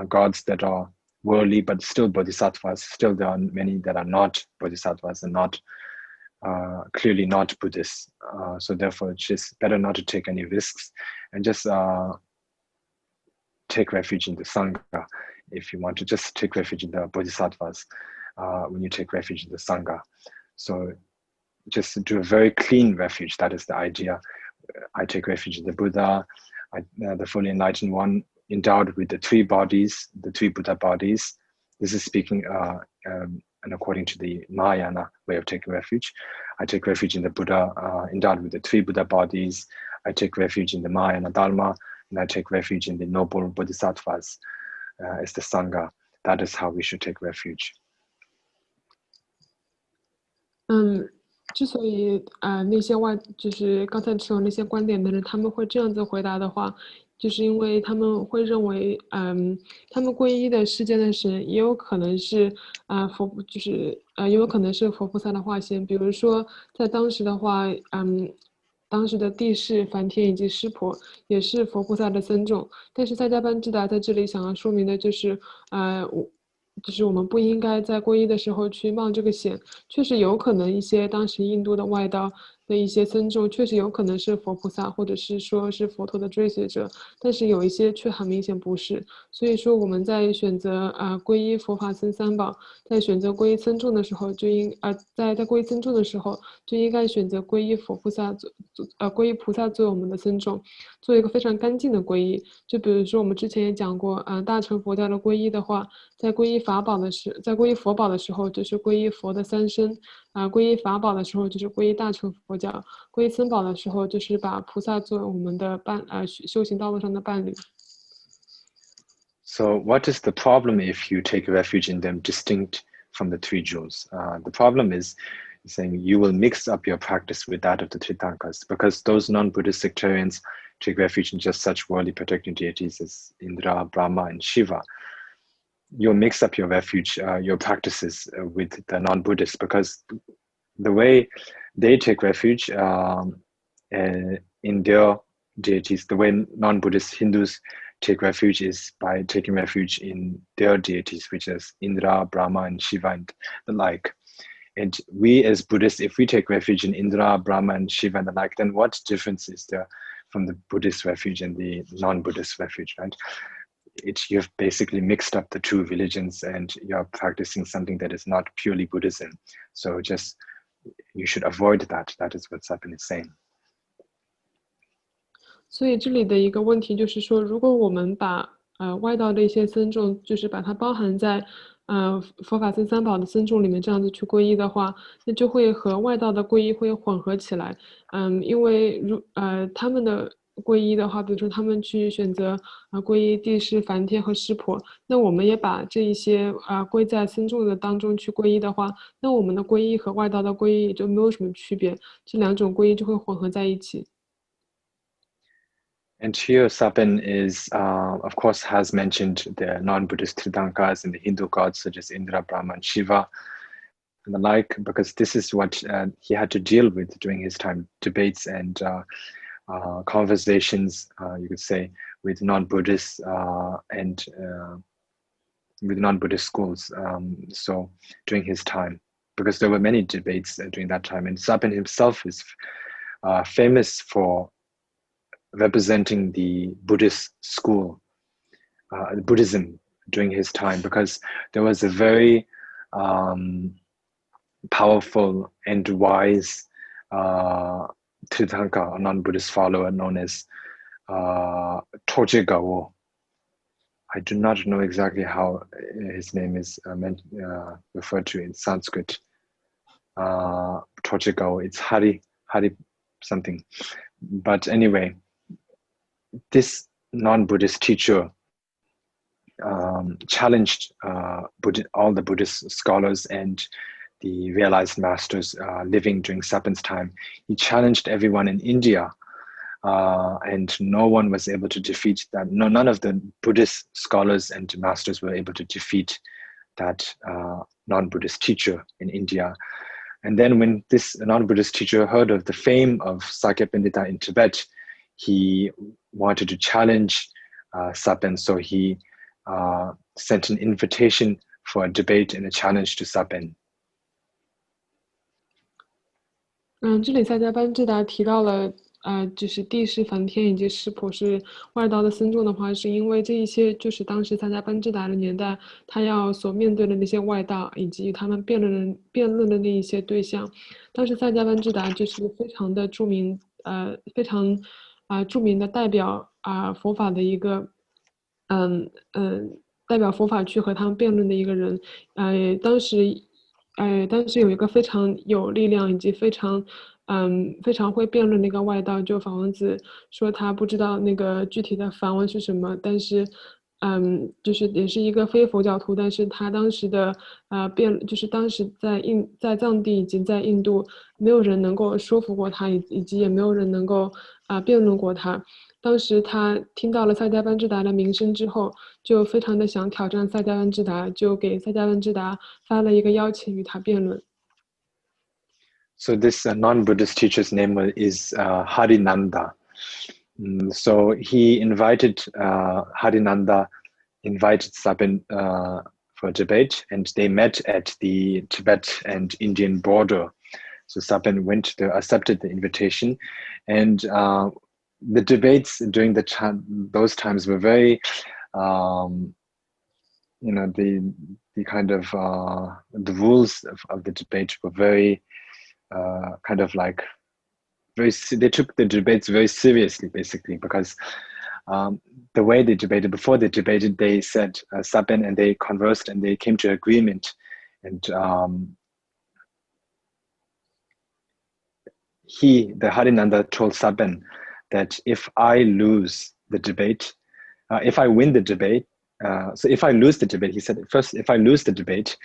gods that are worldly but still bodhisattvas, still there are many that are not bodhisattvas and not clearly not Buddhists. So therefore, it's just better not to take any risks and just take refuge in the Sangha. If you want to just take refuge in the bodhisattvas, when you take refuge in the Sangha. So just do a very clean refuge. That is the idea. I take refuge in the Buddha, the fully enlightened one, endowed with the three bodies, the three Buddha bodies. This is speaking and according to the Mahayana way of taking refuge. I take refuge in the Buddha, endowed with the three Buddha bodies. I take refuge in the Mahayana Dharma, and I take refuge in the noble bodhisattvas as the Sangha. That is how we should take refuge. 之所以那些就是刚才持有那些观点的人，他们会这样子回答的话，就是因为他们会认为，他们皈依的世间的神也有可能是也有可能是佛菩萨的化身。比如说，在当时的话，当时的帝释、梵天以及湿婆也是佛菩萨的僧众。但是萨迦班智达在这里想要说明的就是，就是我们不应该在皈依的时候去冒这个险。确实有可能一些当时印度的外道，的一些僧众，确实有可能是佛菩萨，或者是说是佛陀的追随者，但是有一些却很明显不是。所以说我们在选择皈依佛法僧三宝，在选择皈依僧众的时候，在皈依僧众的时候，就应该选择皈依佛菩萨皈依菩萨作为我们的僧众，做一个非常干净的皈依。就比如说我们之前也讲过，大乘佛教的皈依的话，在皈依佛宝的时候，就是皈依佛的三身；皈依法宝的时候，就是皈依大乘佛教；皈依僧宝的时候，就是把菩萨作为我们的修行道路上的伴侣。So what is the problem if you take refuge in them distinct from the three jewels? The problem is saying you will mix up your practice with that of the Tritankas, because those non-Buddhist sectarians take refuge in just such worldly protecting deities as Indra, Brahma, and Shiva. You'll mix up your refuge, your practices with the non-Buddhists, because the way they take refuge in their deities, the way non-Buddhist Hindus take refuge is by taking refuge in their deities, which is Indra, Brahma, and Shiva, and the like. And we as Buddhists, if we take refuge in Indra, Brahma, and Shiva, and the like, then what difference is there from the Buddhist refuge and the non-Buddhist refuge, right? You've basically mixed up the two religions, and you're practicing something that is not purely Buddhism. So you should avoid that. That is what Sapin is saying. 所以这里的一个问题就是说，如果我们把外道的一些僧众，就是把它包含在佛法僧三宝的僧众里面，这样子去皈依的话，那就会和外道的皈依会混合起来。因为他们的皈依的话，比如说他们去选择皈依帝释、梵天和湿婆，那我们也把这一些归在僧众的当中去皈依的话，那我们的皈依和外道的皈依也就没有什么区别，这两种皈依就会混合在一起。And here Sapin of course, has mentioned the non-Buddhist Tritankas and the Hindu gods such as Indra, Brahma, and Shiva, and the like, because this is what he had to deal with during his time, debates and conversations, you could say, with non-Buddhists and with non-Buddhist schools. So during his time, because there were many debates during that time, and Sapin himself is famous for representing the Buddhist school, Buddhism during his time, because there was a very powerful and wise Tritanka, a non-Buddhist follower known as Toje Gawo. I do not know exactly how his name is referred to in Sanskrit. Toje Gawo, it's Hari something. But anyway, this non-Buddhist teacher challenged all the Buddhist scholars and the realized masters living during Sapin's time. He challenged everyone in India, and no one was able to defeat that. No, none of the Buddhist scholars and masters were able to defeat that non-Buddhist teacher in India. And then when this non-Buddhist teacher heard of the fame of Sakya Pandita in Tibet, he wanted to challenge Sapin, so he sent an invitation for a debate and a challenge to Sapin. 这里萨迦班智达提到了，就是帝释、梵天以及湿婆是外道的僧众的话，是因为这一些就是当时萨迦班智达的年代，他要所面对的那些外道，以及他们辩论的那一些对象。当时萨迦班智达就是非常的著名，非常著名的代表佛法的一个，代表佛法去和他们辩论的一个人。当时有一个非常有力量以及非常会辩论的一个外道，就法王子说他不知道那个具体的梵文是什么，但是就是也是一个非佛教徒，但是他当时的就是当时在藏地以及在印度，没有人能够说服过他，以及也没有人能够辩论过他。当时他听到了萨迦班智达的名声之后，就非常的想挑战萨迦班智达，就给萨迦班智达发了一个邀请与他辩论。So this non-Buddhist teacher's name is Harinanda. So he invited Harinanda, invited Sapin for a debate, and they met at the Tibet and Indian border. So Saben accepted the invitation, and the debates during those times were very, the kind of the rules of the debate were very kind of like they took the debates very seriously, basically, because the way they debated, before they debated, they said Saben, and they conversed and they came to agreement. And the Harinanda told Saben that if I lose the debate, if I win the debate, so if I lose the debate, he said, first, if I lose the debate,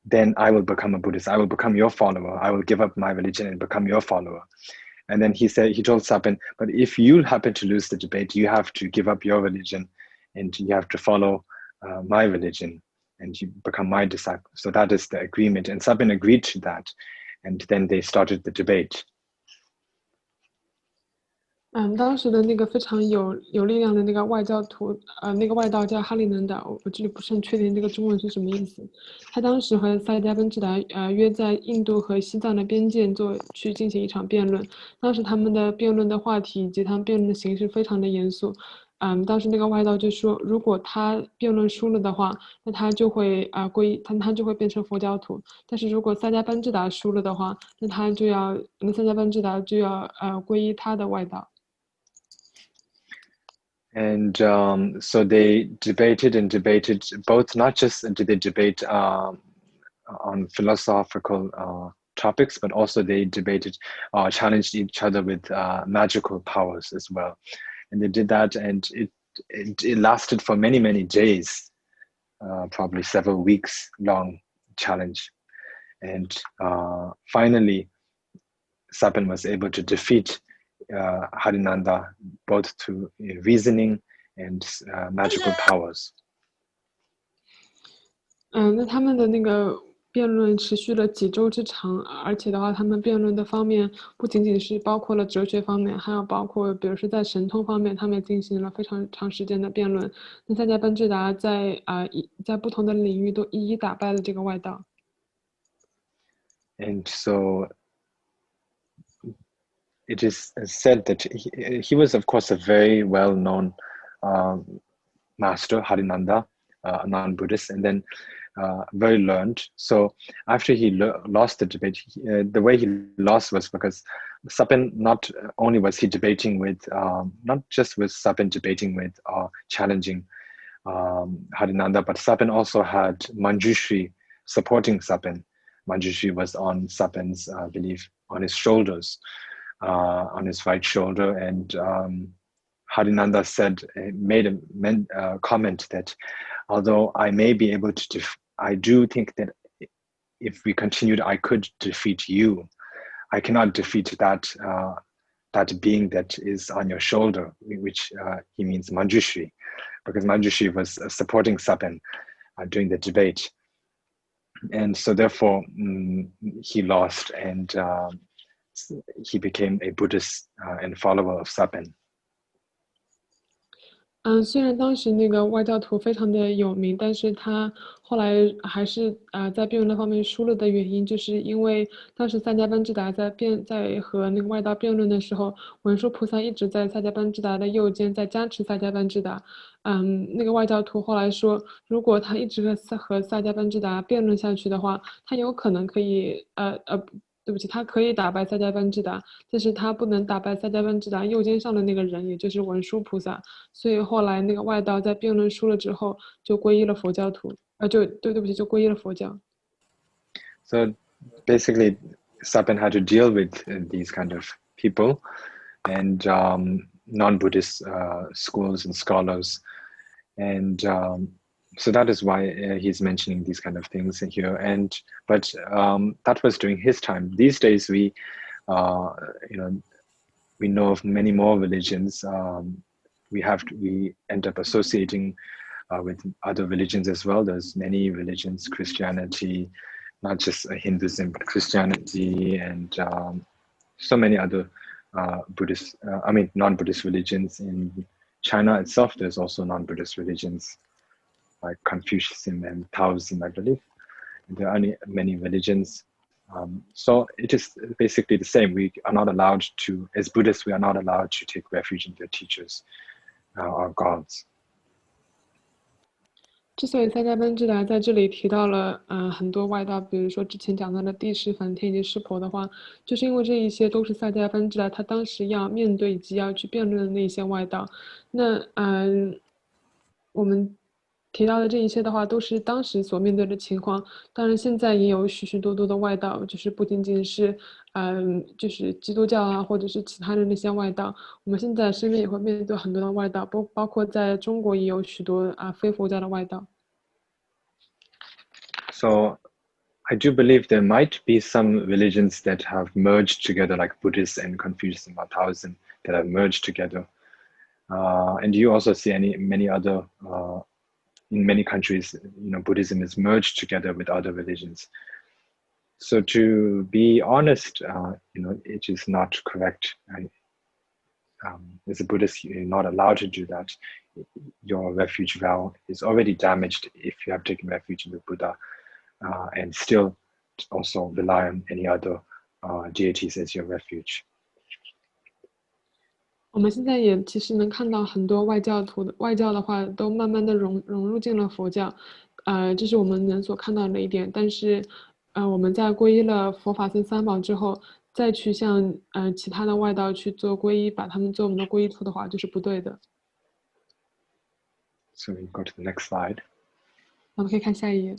then I will become a Buddhist. I will become your follower. I will give up my religion and become your follower. And then he told Saben, but if you happen to lose the debate, you have to give up your religion and you have to follow my religion and you become my disciple. So that is the agreement. And Saben agreed to that. And then they started the debate. 当时的那个非常有力量的那个外教徒，那个外道叫哈利能达，我这里不是很确定这个中文是什么意思。他当时和萨迦奔智达约在印度和西藏的边界去进行一场辩论。当时他们的辩论的话题以及他们辩论的形式非常的严肃。当时那个外道就说，如果他辩论输了的话，那他就会他就会变成佛教徒。但是如果萨迦奔智达输了的话，那萨迦奔智达就要皈依他的外道。And so they debated and debated, both not just did they debate on philosophical topics, but also they debated, challenged each other with magical powers as well. And they did that, and it lasted for many, many days, probably several weeks long challenge. And finally, Saben was able to defeat Harinanda, both through reasoning and magical powers. 那他们的那个辩论持续了几周之长，而且的话，他们辩论的方面不仅仅是包括了哲学方面，还有包括比如说在神通方面，他们也进行了非常长时间的辩论。那萨迦奔智达在不同的领域都一一打败了这个外道。And so it is said that he was, of course, a very well-known master, Harinanda, a non-Buddhist, and then very learned. So after he lost the debate, the way he lost was because Saben, not only was he debating with, not just with Saben debating with challenging Harinanda, but Saben also had Manjushri supporting Saben. Manjushri was on Saben's belief, on his shoulders, on his right shoulder, and Harinanda made a comment that although I may be able to, I do think that if we continued, I could defeat you. I cannot defeat that being that is on your shoulder, which he means Manjushri, because Manjushri was supporting Saben during the debate. And so therefore, he lost, and he became a Buddhist and follower of Saben. 虽然当时那个外教徒非常的有名，但是他后来还是在辩论那方面输了的原因，就是因为当时萨迦奔智达在和那个外道辩论的时候，文殊菩萨一直在萨迦奔智达的右肩在加持萨迦奔智达。那个外教徒后来说，如果他一直和萨迦奔智达辩论下去的话，他有可能可以对不起，他可以打败萨迦奔智达，但是他不能打败萨迦奔智达右肩上的那个人，也就是文殊菩萨。所以后来那个外道在辩论输了之后，就皈依了佛教徒，对不起，就皈依了佛教。So basically, Saben had to deal with these kind of people and non-Buddhist schools and scholars, and so that is why he's mentioning these kind of things here. But that was during his time. These days, we know of many more religions. We end up associating with other religions as well. There's many religions, Christianity, not just Hinduism, but Christianity, and so many other non-Buddhist religions. In China itself, there's also non-Buddhist religions like Confucianism and Taoism, I believe. And there are many religions So it is basically the same. We are not allowed to, as Buddhists, we are not allowed to take refuge in their teachers or gods. 之所以萨迦班智达在这里提到了很多外道，比如说之前讲到的帝释、梵天以及湿婆的话，就是因为这一些都是萨迦班智达他当时要面对以及要去辩论的那些外道。那我们提到的这一切的话，都是当时所面对的情况。当然，现在也有许许多多的外道，就是不仅仅是就是基督教啊，或者是其他的那些外道。我们现在身边也会面对很多的外道，包括在中国也有许多非佛教的外道。So I do believe there might be some religions that have merged together, like Buddhists and Confucius and Taoism, that have merged together. And you also see many other, in many countries, Buddhism is merged together with other religions. So to be honest, it is not correct. As a Buddhist, you're not allowed to do that. Your refuge vow is already damaged if you have taken refuge in the Buddha and still also rely on any other deities as your refuge. 我们现在也其实能看到很多外教的话，都慢慢的融入进了佛教，这是我们能所看到的一点。但是，我们在皈依了佛法僧三宝之后，再去向其他的外道去做皈依，把他们做我们的皈依处的话，就是不对的。So we go to the next slide. 我们可以看下一页。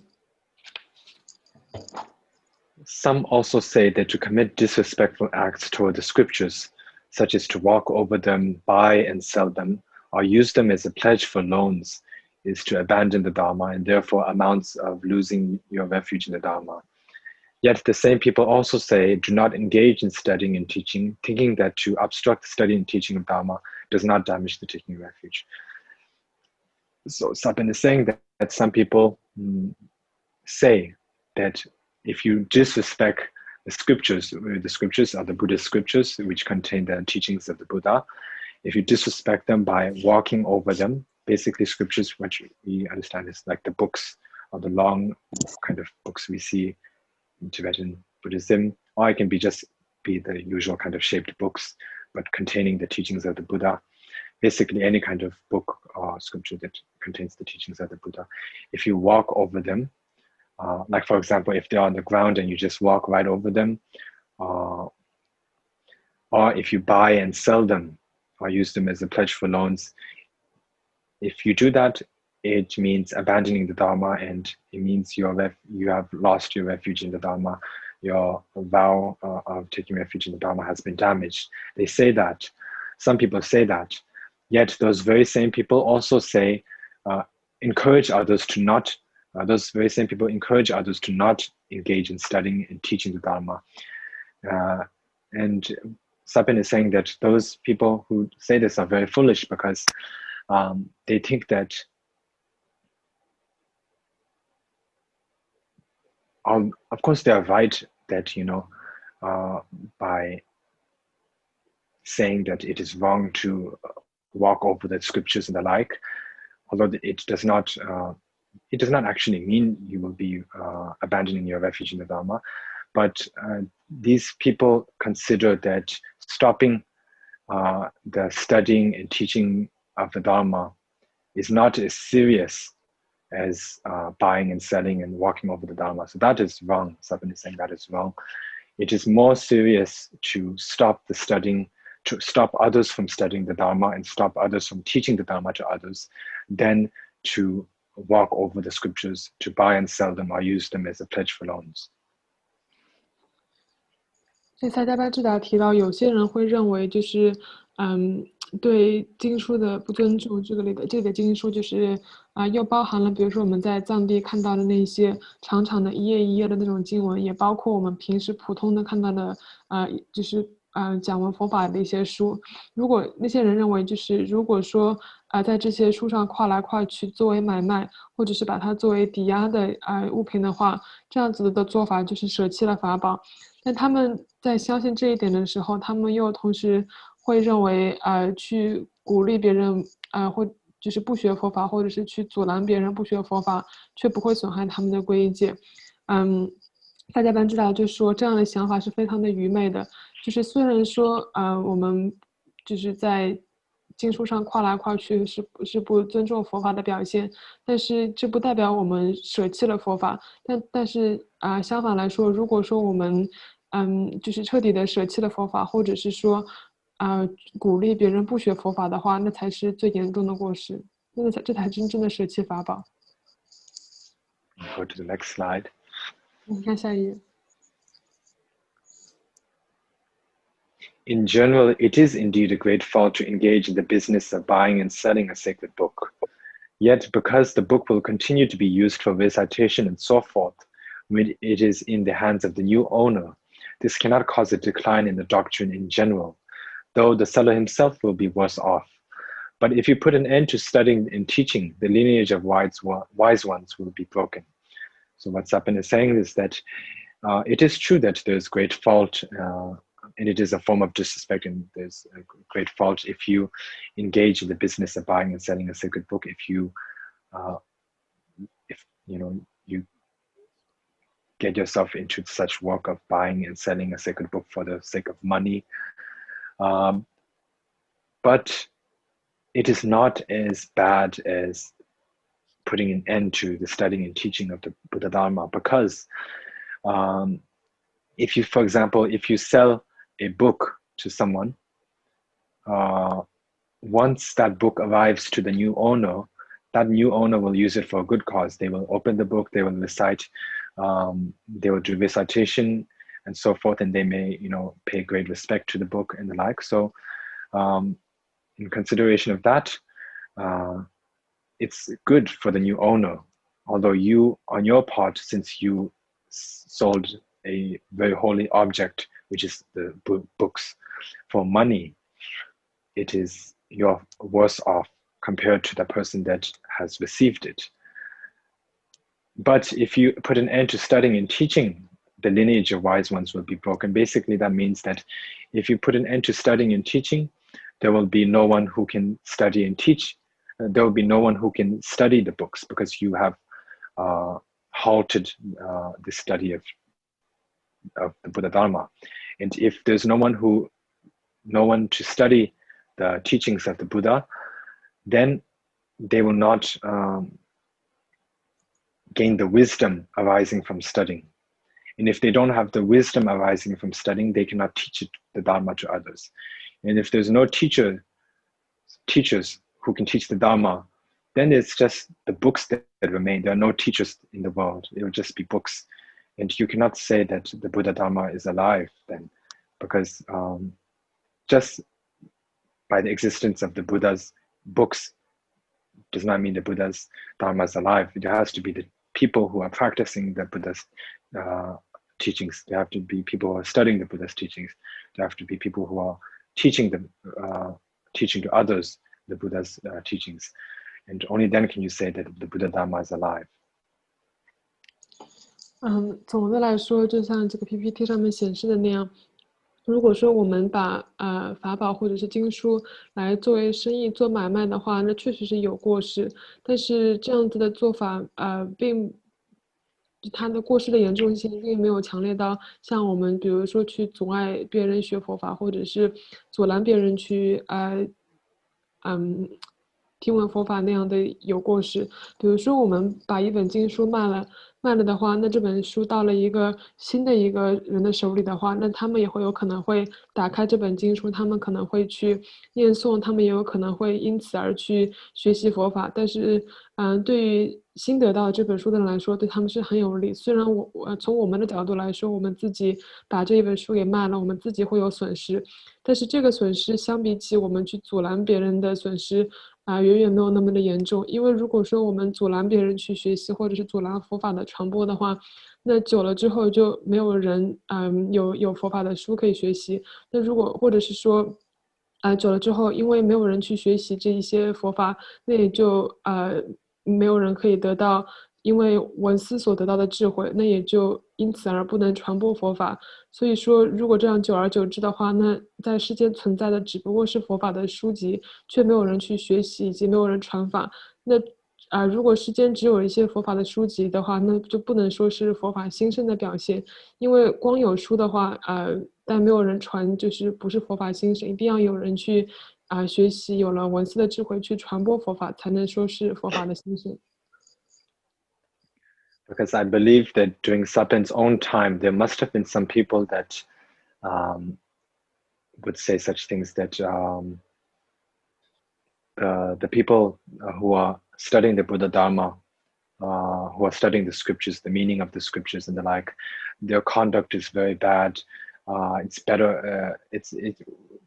Some also say that to commit disrespectful acts toward the scriptures, such as to walk over them, buy and sell them, or use them as a pledge for loans, is to abandon the Dharma and therefore amounts of losing your refuge in the Dharma. Yet the same people also say, do not engage in studying and teaching, thinking that to obstruct the study and teaching of Dharma does not damage the taking refuge. So Sapan is saying that some people say that if you disrespect the scriptures are the Buddhist scriptures, which contain the teachings of the Buddha, if you disrespect them by walking over them, basically scriptures, which we understand is like the books or the long kind of books we see in Tibetan Buddhism, or it can be the usual kind of shaped books, but containing the teachings of the Buddha. Basically any kind of book or scripture that contains the teachings of the Buddha. If you walk over them, like for example, if they're on the ground and you just walk right over them, or if you buy and sell them or use them as a pledge for loans, if you do that, it means abandoning the Dharma, and it means you have lost your refuge in the Dharma. Your vow of taking refuge in the Dharma has been damaged. They say that. Some people say that. Yet those very same people also say, encourage others to not, those very same people encourage others to not engage in studying and teaching the Dharma. And Sapan is saying that those people who say this are very foolish because they think that of course they are right that, by saying that it is wrong to walk over the scriptures and the like, although it does not actually mean you will be abandoning your refuge in the Dharma. But these people consider that stopping the studying and teaching of the Dharma is not as serious as buying and selling and walking over the Dharma. So that is wrong. Sapan is saying that is wrong. It is more serious to stop the studying, to stop others from studying the Dharma and stop others from teaching the Dharma to others than to walk over the scriptures, to buy and sell them or use them as a pledge for loans. 所以萨迦班智达提到，有些人会认为就是，对经书的不尊重，这里的经书就是又包含了，比如说我们在藏地看到的那些长长的一页一页的那种经文，也包括我们平时普通的看到的，就是讲文佛法的一些书。如果那些人认为，就是如果说在这些书上跨来跨去作为买卖，或者是把它作为抵押的物品的话，这样子的做法就是舍弃了法宝。但他们在相信这一点的时候，他们又同时会认为，去鼓励别人，或就是不学佛法，或者是去阻拦别人不学佛法，却不会损害他们的皈依戒。大家班知道，就说这样的想法是非常的愚昧的。就是虽然说，我们就是在经书上跨来跨去是不尊重佛法的表现，但是这不代表我们舍弃了佛法。但是相反来说，如果说我们就是彻底的舍弃了佛法，或者是说鼓励别人不学佛法的话，那才是最严重的过失。这才真正的舍弃法宝。Go to the next slide. 你看下一页。In general, it is indeed a great fault to engage in the business of buying and selling a sacred book. Yet, because the book will continue to be used for recitation and so forth, when it is in the hands of the new owner, this cannot cause a decline in the doctrine in general, though the seller himself will be worse off. But if you put an end to studying and teaching, the lineage of wise ones will be broken. So what Sapan is saying is that it is true that there's great fault, and it is a form of disrespect, and there's a great fault if you engage in the business of buying and selling a sacred book. If you you get yourself into such work of buying and selling a sacred book for the sake of money, but it is not as bad as putting an end to the studying and teaching of the Buddha Dharma, because if you, for example, if you sell a book to someone, once that book arrives to the new owner, that new owner will use it for a good cause. They will open the book, they will recite, they will do recitation and so forth, and they may, pay great respect to the book and the like. So in consideration of that, it's good for the new owner. Although you, on your part, since you sold a very holy object, which is the books, for money, you're worse off compared to the person that has received it. But if you put an end to studying and teaching, the lineage of wise ones will be broken. Basically, that means that if you put an end to studying and teaching, there will be no one who can study and teach. There will be no one who can study the books, because you have halted the study of the Buddha Dharma. And if there's no one to study the teachings of the Buddha, then they will not gain the wisdom arising from studying. And if they don't have the wisdom arising from studying, they cannot teach the Dharma to others. And if there's no teachers who can teach the Dharma, then it's just the books that remain. There are no teachers in the world. It will just be books. And you cannot say that the Buddha Dharma is alive then, because just by the existence of the Buddha's books does not mean the Buddha's Dharma is alive. It has to be the people who are practicing the Buddha's teachings. There have to be people who are studying the Buddha's teachings. There have to be people who are teaching to others the Buddha's teachings. And only then can you say that the Buddha Dharma is alive. 总的来说，就像这个 PPT 上面显示的那样，如果说我们把法宝或者是经书来作为生意做买卖的话，那确实是有过失。但是这样子的做法，它的过失的严重性并没有强烈到像我们比如说去阻碍别人学佛法，或者是阻拦别人去听闻佛法那样的有过失。比如说我们把一本经书卖了的话，那这本书到了一个新的一个人的手里的话，那他们也会有可能会打开这本经书，他们可能会去念诵，他们也有可能会因此而去学习佛法。但是对于新得到这本书的人来说，对他们是很有利。虽然从我们的角度来说，我们自己把这一本书给卖了，我们自己会有损失，但是这个损失相比起我们去阻拦别人的损失远远没有那么的严重。因为如果说我们阻拦别人去学习，或者是阻拦佛法的传播的话，那久了之后就没有人有佛法的书可以学习。那如果或者是说久了之后，因为没有人去学习这一些佛法，那也就没有人可以得到因为文思所得到的智慧，那也就因此而不能传播佛法。所以说，如果这样久而久之的话，那在世间存在的只不过是佛法的书籍，却没有人去学习，以及没有人传法。那如果世间只有一些佛法的书籍的话，那就不能说是佛法兴盛的表现，因为光有书的话，但没有人传，就是不是佛法兴盛，一定要有人去学习，有了文字的智慧去传播佛法，才能说是佛法的兴盛。Because I believe that during Satan's own time, there must have been some people that would say such things that the people who are studying the Buddha Dharma, who are studying the scriptures, the meaning of the scriptures and the like, their conduct is very bad. It's better.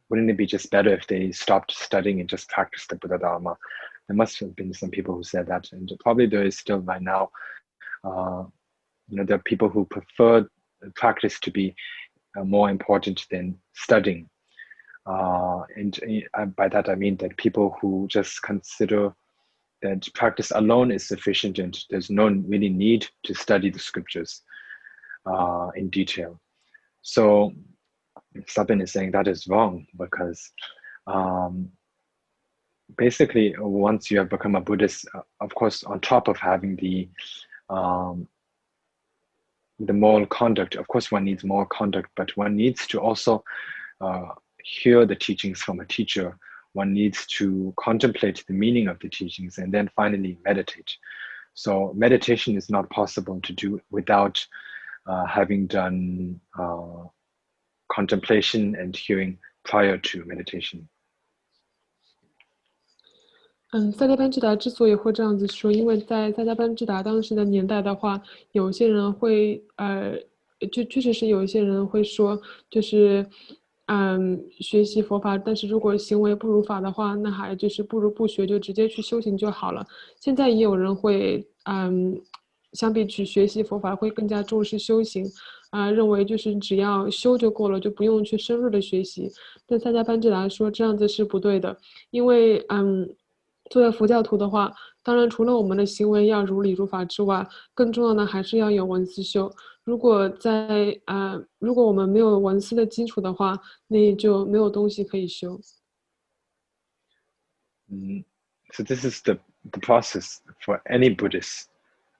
Wouldn't it be just better if they stopped studying and just practiced the Buddha Dharma? There must have been some people who said that, and probably there is still right now. There are people who prefer practice to be more important than studying. And by that I mean that people who just consider that practice alone is sufficient and there's no really need to study the scriptures in detail. So Sabin is saying that is wrong because basically once you have become a Buddhist, of course, on top of having the moral conduct, of course one needs moral conduct, but one needs to also hear the teachings from a teacher. One needs to contemplate the meaning of the teachings and then finally meditate. So meditation is not possible to do without having done contemplation and hearing prior to meditation. 萨迦班智达之所以会这样子说，因为在萨迦班智达当时的年代的话，有些人会就确实是有一些人会说，就是学习佛法，但是如果行为不如法的话，那还就是不如不学，就直接去修行就好了。现在也有人会相比去学习佛法，会更加重视修行，认为就是只要修就够了，就不用去深入的学习。但萨迦班智达说这样子是不对的，因为作为佛教徒的话，当然除了我们的行为要如理如法之外，更重要的还是要有文思修。如果我们没有文思的基础的话，那就没有东西可以修。So this is the process for any Buddhist.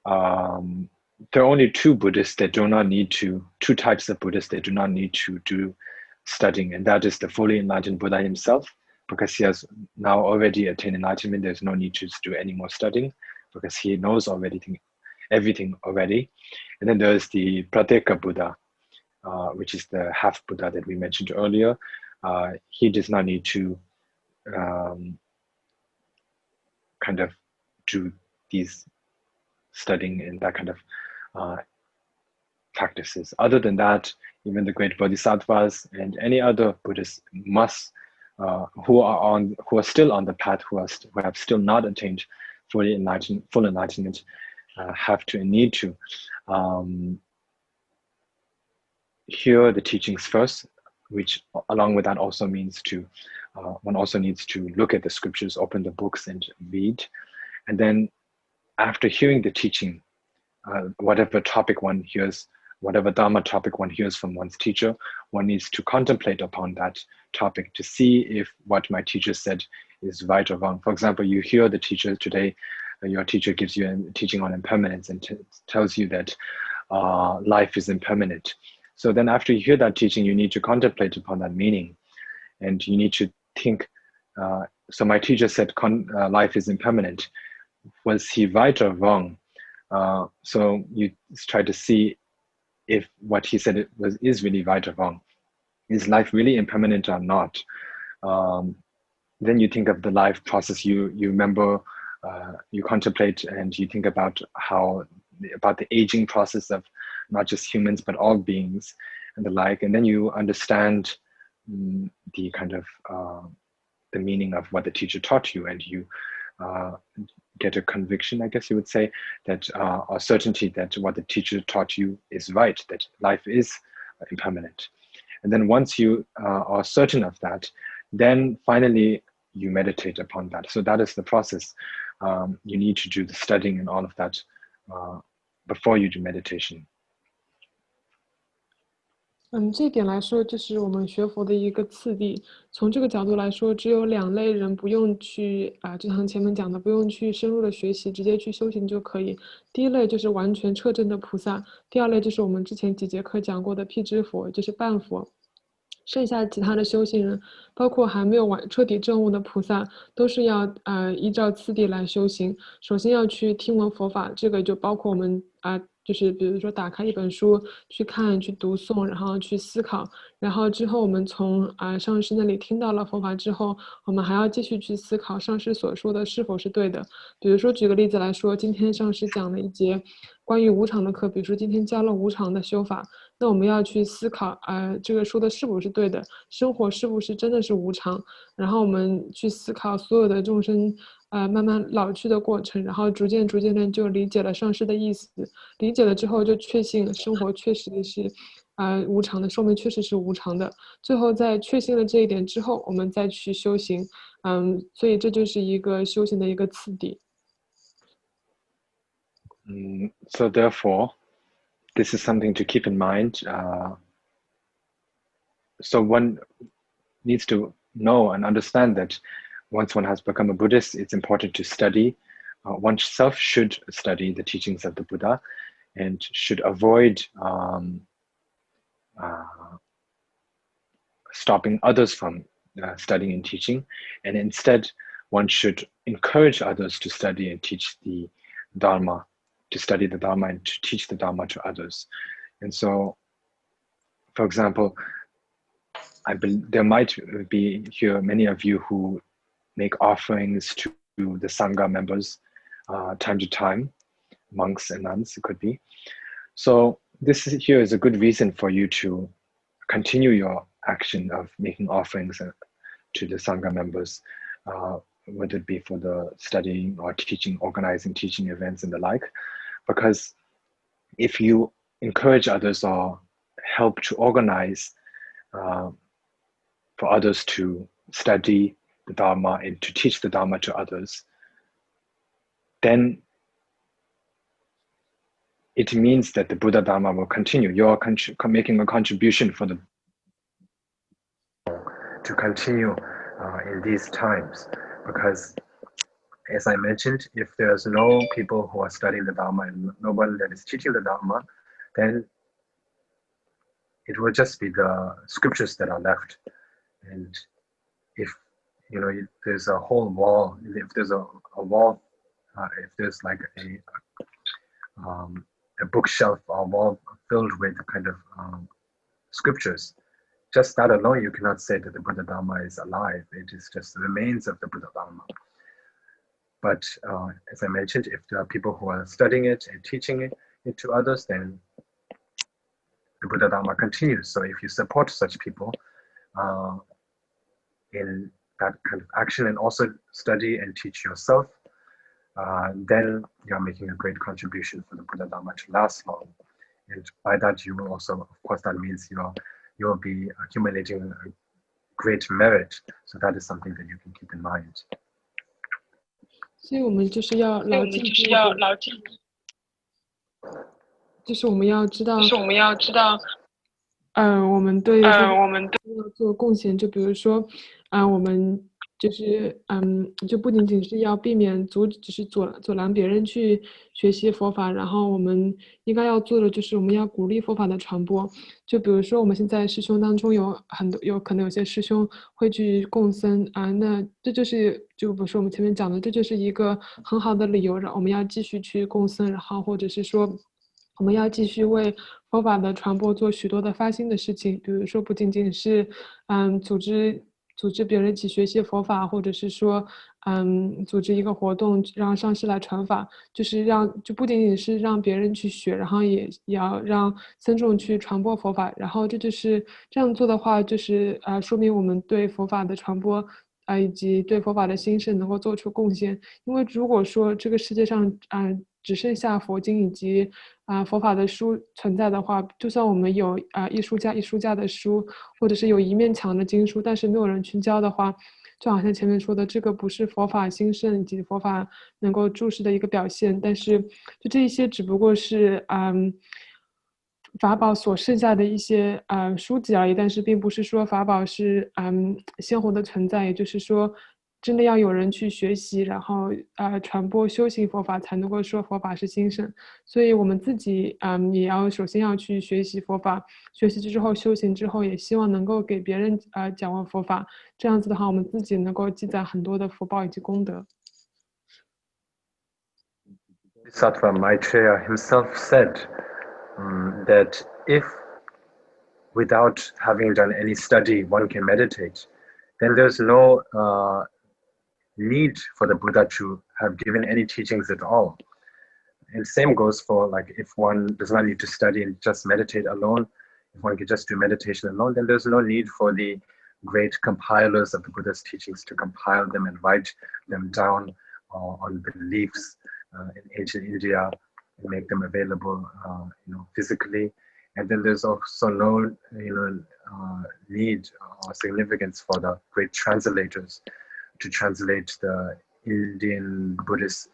There are only two Buddhists that do not need to, two types of Buddhists that do not need to do studying, and that is the fully enlightened Buddha himself, because he has now already attained enlightenment. There's no need to do any more studying because he knows everything already. And then there's the Pratyeka Buddha, which is the half Buddha that we mentioned earlier. He does not need to kind of do these studying and that kind of practices. Other than that, even the great bodhisattvas and any other Buddhists must, who are still on the path, who have still not attained full enlightenment, have to and need to hear the teachings first, which along with that also means one also needs to look at the scriptures, open the books and read. And then after hearing the teaching, whatever topic one hears, whatever Dharma topic one hears from one's teacher, one needs to contemplate upon that topic to see if what my teacher said is right or wrong. For example, you hear the teacher today, your teacher gives you a teaching on impermanence and tells you that life is impermanent. So then after you hear that teaching, you need to contemplate upon that meaning. And you need to think, so my teacher said life is impermanent. Was he right or wrong? So you try to see if what he said is really right or wrong. Is life really impermanent or not? Then you think of the life process. You remember, you contemplate and you think about the aging process of not just humans but all beings and the like, and then you understand the kind of the meaning of what the teacher taught you, and you get a conviction, I guess you would say, that or certainty that what the teacher taught you is right, that life is impermanent. And then once you are certain of that, then finally you meditate upon that. So that is the process. You need to do the studying and all of that before you do meditation. 这一点来说，就是我们学佛的一个次第。从这个角度来说，只有两类人不用去就像前面讲的，不用去深入的学习，直接去修行就可以。第一类就是完全彻证的菩萨，第二类就是我们之前几节课讲过的辟支佛，就是半佛。剩下其他的修行人，包括还没有彻底证悟的菩萨，都是要依照次第来修行。首先要去听闻佛法，这个就包括我们就是比如说打开一本书去看、去读诵，然后去思考，然后之后我们从上师那里听到了佛法之后，我们还要继续去思考上师所说的是否是对的。比如说举个例子来说，今天上师讲了一节关于无常的课，比如说今天教了无常的修法。那我们要去思考，这个说的是不是对的？生活是不是真的是无常？然后我们去思考所有的众生，慢慢老去的过程，然后逐渐的就理解了上师的意思，理解了之后就确信生活确实是，无常的，寿命确实是无常的。最后在确信了这一点之后，我们再去修行，所以这就是一个修行的一个次第。So therefore, this is something to keep in mind. So one needs to know and understand that once one has become a Buddhist, it's important to study. Oneself should study the teachings of the Buddha and should avoid stopping others from studying and teaching. And instead, one should encourage others to study and teach the Dharma, to study the Dharma and to teach the Dharma to others. And so, for example, there might be here many of you who make offerings to the Sangha members time to time, monks and nuns, it could be. So here is a good reason for you to continue your action of making offerings to the Sangha members, whether it be for the studying or teaching, organizing teaching events and the like. Because if you encourage others or help to organize for others to study the Dharma and to teach the Dharma to others, then it means that the Buddha Dharma will continue. You're making a contribution for the to continue in these times, because as I mentioned, if there's no people who are studying the Dharma and no one that is teaching the Dharma, then it will just be the scriptures that are left. And if there's a whole wall, if there's a wall, if there's like a bookshelf or wall filled with kind of scriptures, just that alone, you cannot say that the Buddha Dharma is alive. It is just the remains of the Buddha Dharma. But as I mentioned, if there are people who are studying it and teaching it to others, then the Buddha Dharma continues. So if you support such people in that kind of action and also study and teach yourself, then you're making a great contribution for the Buddha Dharma to last long. And by that, you will also, of course, that means you'll be accumulating a great merit. So that is something that you can keep in mind. 所以我们就是要牢记，就是我们要知道，我们对要做贡献，就比如说，我们就是就不仅仅是要避免就是阻拦别人去学习佛法，然后我们应该要做的就是我们要鼓励佛法的传播。就比如说我们现在师兄当中有可能有些师兄会去供僧那这就比如说我们前面讲的，这就是一个很好的理由，让我们要继续去供僧，然后或者是说我们要继续为佛法的传播做许多的发心的事情，比如说不仅仅是组织别人一起学习佛法，或者是说组织一个活动让上师来传法，就不仅仅是让别人去学，然后也要让僧众去传播佛法，然后这样做的话，就是说明我们对佛法的传播以及对佛法的兴盛能够做出贡献。因为如果说这个世界上只剩下佛经以及佛法的书存在的话，就算我们有一书架的书，或者是有一面墙的经书，但是没有人去教的话，就好像前面说的，这个不是佛法兴盛以及佛法能够注释的一个表现，但是就这一些只不过是法宝所剩下的一些书籍而已，但是并不是说法宝是鲜活的存在，也就是说，真的要有人去学习，然后传播修行佛法，才能够说佛法是兴盛。所以我们自己也要首先要去学习佛法，学习之后修行之后，也希望能够给别人讲完佛法，这样子的话，我们自己能够积攒很多的福报以及功德。Sattva Maitreya himself said that if without having done any study one can meditate, then there's no need for the Buddha to have given any teachings at all. And same goes for like if one does not need to study and just meditate alone, if one can just do meditation alone, then there's no need for the great compilers of the Buddha's teachings to compile them and write them down on beliefs in ancient India and make them available, physically. And then there's also no, need or significance for the great translators to translate the Indian Buddhist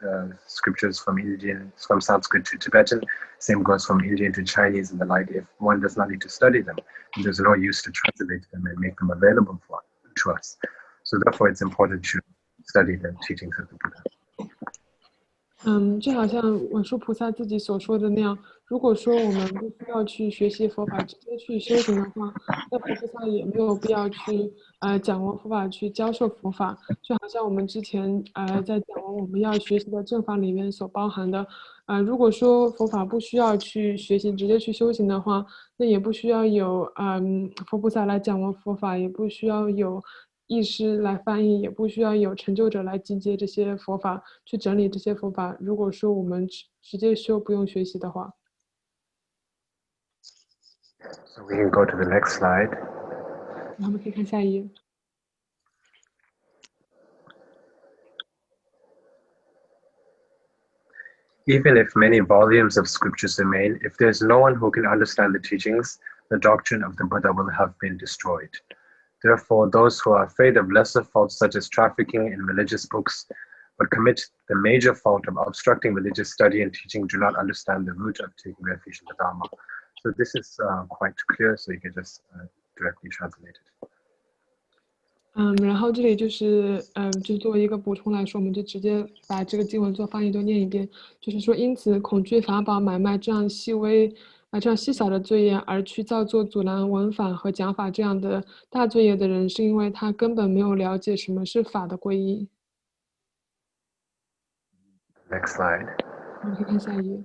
scriptures from Sanskrit to Tibetan. Same goes from Indian to Chinese and the like. If one does not need to study them, there's no use to translate them and make them available to us. So therefore, it's important to study the teachings of the Buddha. 就好像文殊菩萨自己所说的那样，如果说我们不需要去学习佛法，直接去修行的话，那佛菩萨也没有必要去讲完佛法去教授佛法。就好像我们之前在讲完我们要学习的正法里面所包含的，如果说佛法不需要去学习，直接去修行的话，那也不需要有佛菩萨来讲完佛法，也不需要有译师来翻译，也不需要有成就者来集结这些佛法，去整理这些佛法。如果说我们直接修不用学习的话， So we can go to the next slide. 我们可以看下一页。Even if many volumes of scriptures remain, if there's no one who can understand the teachings, the doctrine of the Buddha will have been destroyed. Therefore, those who are afraid of lesser faults such as trafficking in religious books, but commit the major fault of obstructing religious study and teaching, do not understand the root of taking refuge in the Dharma. So this is quite clear, so you can just directly translate it. 然后这里就是就作为一个补充来说，我们就直接把这个经文做翻译都念一遍。就是说，因此恐惧法宝买卖这样这样细小的罪业，而去造作阻拦闻法和讲法这样的大罪业的人，是因为他根本没有了解什么是法的皈依。Next slide. 我们可以看下一页。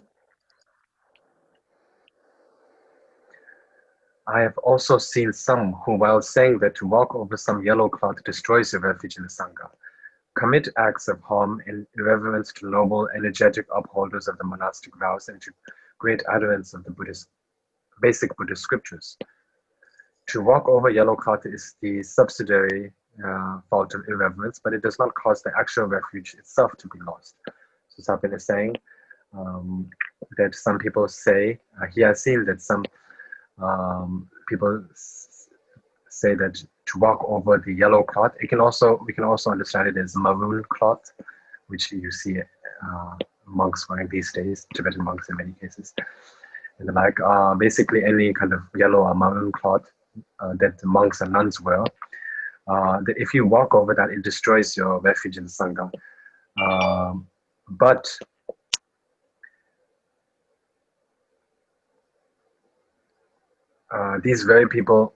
I have also seen some who, while saying that to walk over some yellow cloth destroys your refuge in the Sangha, commit acts of harm in irreverence to noble, energetic upholders of the monastic vows and to great adherents of the basic Buddhist scriptures. To walk over yellow cloth is the subsidiary fault of irreverence, but it does not cause the actual refuge itself to be lost. So Sapin is saying that some people say, he has seen that some people say that to walk over the yellow cloth, we can also understand it as maroon cloth, which you see monks wearing these days, Tibetan monks in many cases. And like basically any kind of yellow or maroon cloth that the monks and nuns wear, that if you walk over that, it destroys your refuge in the Sangha. But these very people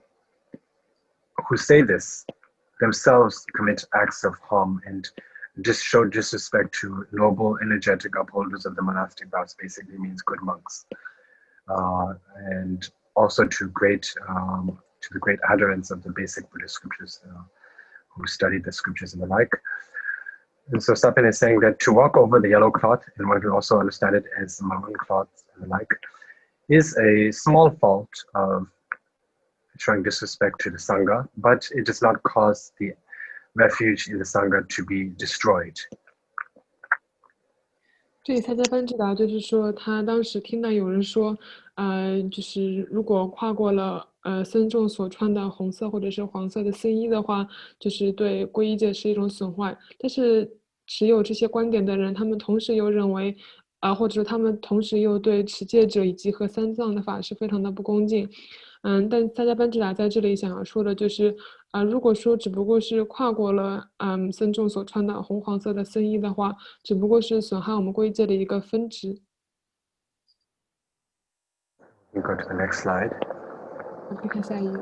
who say this themselves commit acts of harm and just show disrespect to noble, energetic upholders of the monastic vows, basically means good monks, and also to the great adherents of the basic Buddhist scriptures, who study the scriptures and the like. And so Sapin is saying that to walk over the yellow cloth, and one can also understand it as maroon cloth and the like, is a small fault of showing disrespect to the Sangha, but it does not cause the refuge in the Sangha to be destroyed. 这里他在班智达就是说，他当时听到有人说，就是如果跨过了僧众所穿的红色或者是黄色的僧衣的话，就是对皈依戒是一种损坏。但是持有这些观点的人，他们同时又认为，或者说他们同时又对持戒者以及和三藏的法师非常的不恭敬。但萨迦班智达在这里想要说的就是，如果说只不过是跨过了僧众所穿的红黄色的僧衣的话，只不过是损害我们皈依戒的一个分支。We go to the next slide. 我可以看下一页。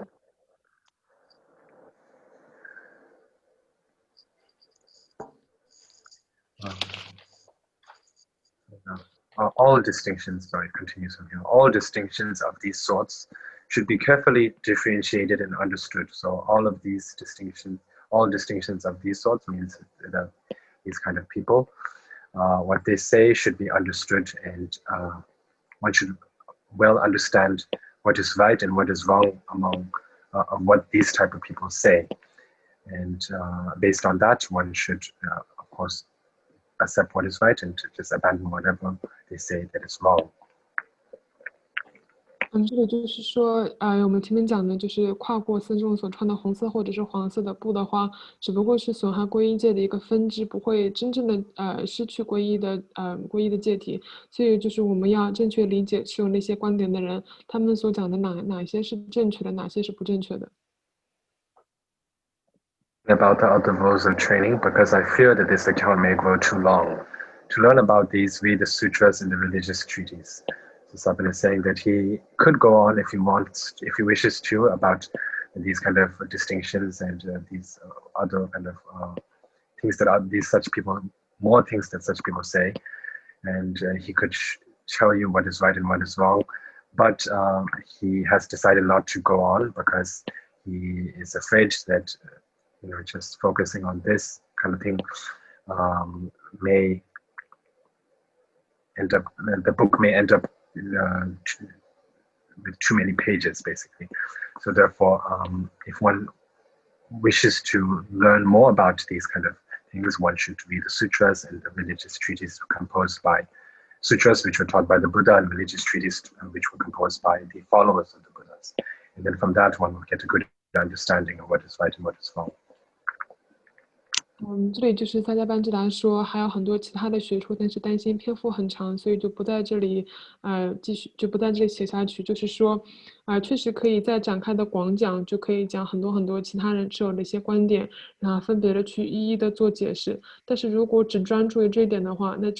All distinctions, sorry, it continues from here. All distinctions of these sorts should be carefully differentiated and understood. So all of these distinctions, all distinctions of these sorts means that these kind of people, what they say should be understood, and one should well understand what is right and what is wrong among what these type of people say. And based on that, one should, of course, accept what is right and just abandon whatever they say that is wrong. 这里就是说，我们前面讲的就是跨过僧众所穿的红色或者是黄色的布的话，只不过是损害皈依戒的一个分支，不会真正的失去皈依的戒体。所以就是我们要正确理解持有那些观点的人，他们所讲的哪些是正确的，哪些是不正确的。About the other rules of training, because I fear that this account may grow too long. To learn about these, read the sutras and the religious treaties. So Sabin is saying that he could go on if he wishes to, about these kind of distinctions and these other kind of things that more things that such people say, and he could tell you what is right and what is wrong, but he has decided not to go on because he is afraid that just focusing on this kind of thing may end up, the book may end up with too many pages, basically. So therefore, if one wishes to learn more about these kind of things, one should read the sutras and the religious treatises composed by sutras which were taught by the Buddha, and religious treatises which were composed by the followers of the Buddhas. And then from that, one will get a good understanding of what is right and what is wrong. 这里就是萨迦班智达说还有很多其他的学处，但是担心篇幅很长，所以就不在这里继续，就不在这里写下去。就是说，确实可以再展开的广讲，就可以讲很多其他人持有的一些观点，然后分别的去一一的做解释。但是如果只专注于这一点的话，那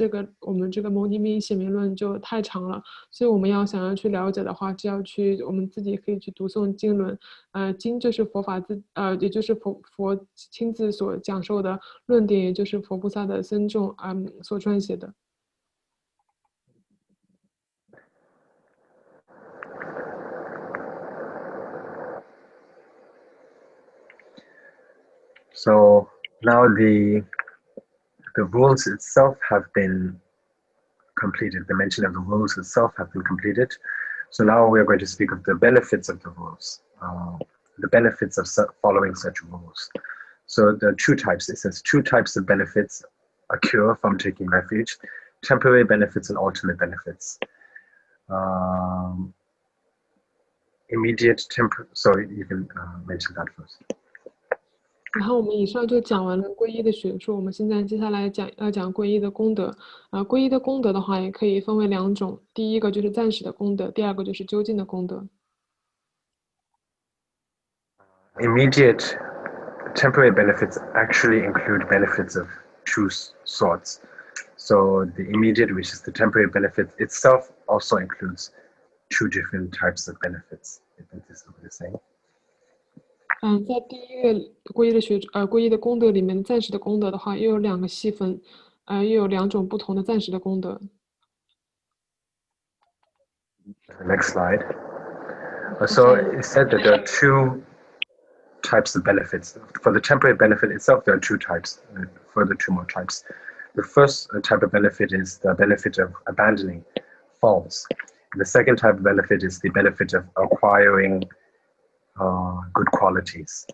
我们这个牟尼密显明论就太长了。所以我们想要去了解的话，就要去我们自己可以去读诵经论。经就是佛法也就是佛亲自所讲授的论点，也就是佛菩萨的僧众所撰写的。So now the rules itself have been completed. The mention of the rules itself have been completed. So now we are going to speak of the benefits of the rules, the benefits of following such rules. So there are two types. It says two types of benefits occur from taking refuge: temporary benefits and ultimate benefits. Immediate sorry, you can mention that first. 然后我们以上就讲完了皈依的学处，我们接下来要讲皈依的功德。皈依的功德的话，也可以分为两种，第一个就是暂时的功德，第二个就是究竟的功德。Immediate temporary benefits actually include benefits of two sorts. So the immediate, which is the temporary benefit itself, also includes two different types of benefits. I think this is what it's saying. 在第一个皈依的功德里面，暂时的功德的话，又有两个细分，又有两种不同的暂时的功德。Next slide. So it said that there are two types of benefits. For the temporary benefit itself, there are two types, further two more types. The first type of benefit is the benefit of abandoning faults. The second type of benefit is the benefit of acquiring good qualities.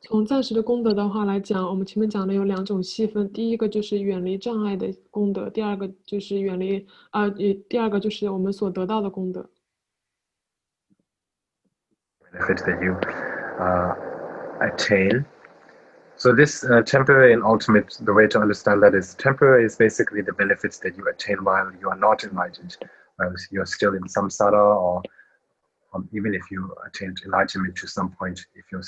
从暂时的功德的话来讲，我们前面讲的有两种细分，第一个就是远离障碍的功德，第二个就是第二个就是我们所得到的功德。Benefit that you attain. So this temporary and ultimate, the way to understand that is temporary is basically the benefits that you attain while you are not enlightened, while you're still in samsara, or even if you attained enlightenment to some point, if you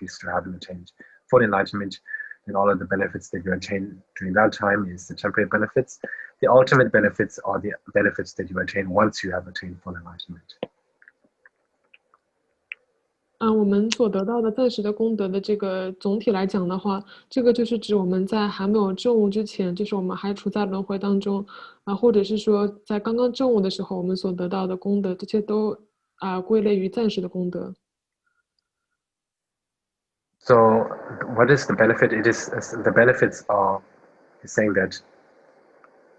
still haven't attained full enlightenment, then all of the benefits that you attain during that time is the temporary benefits. The ultimate benefits are the benefits that you attain once you have attained full enlightenment. 我们所得到的暂时的功德的这个总体来讲的话，这个就是指我们在还没有证悟之前，就是我们还处在轮回当中，或者是说在刚刚证悟的时候，我们所得到的功德，这些都归类于暂时的功德。So, what is the benefit? It is the benefits are saying that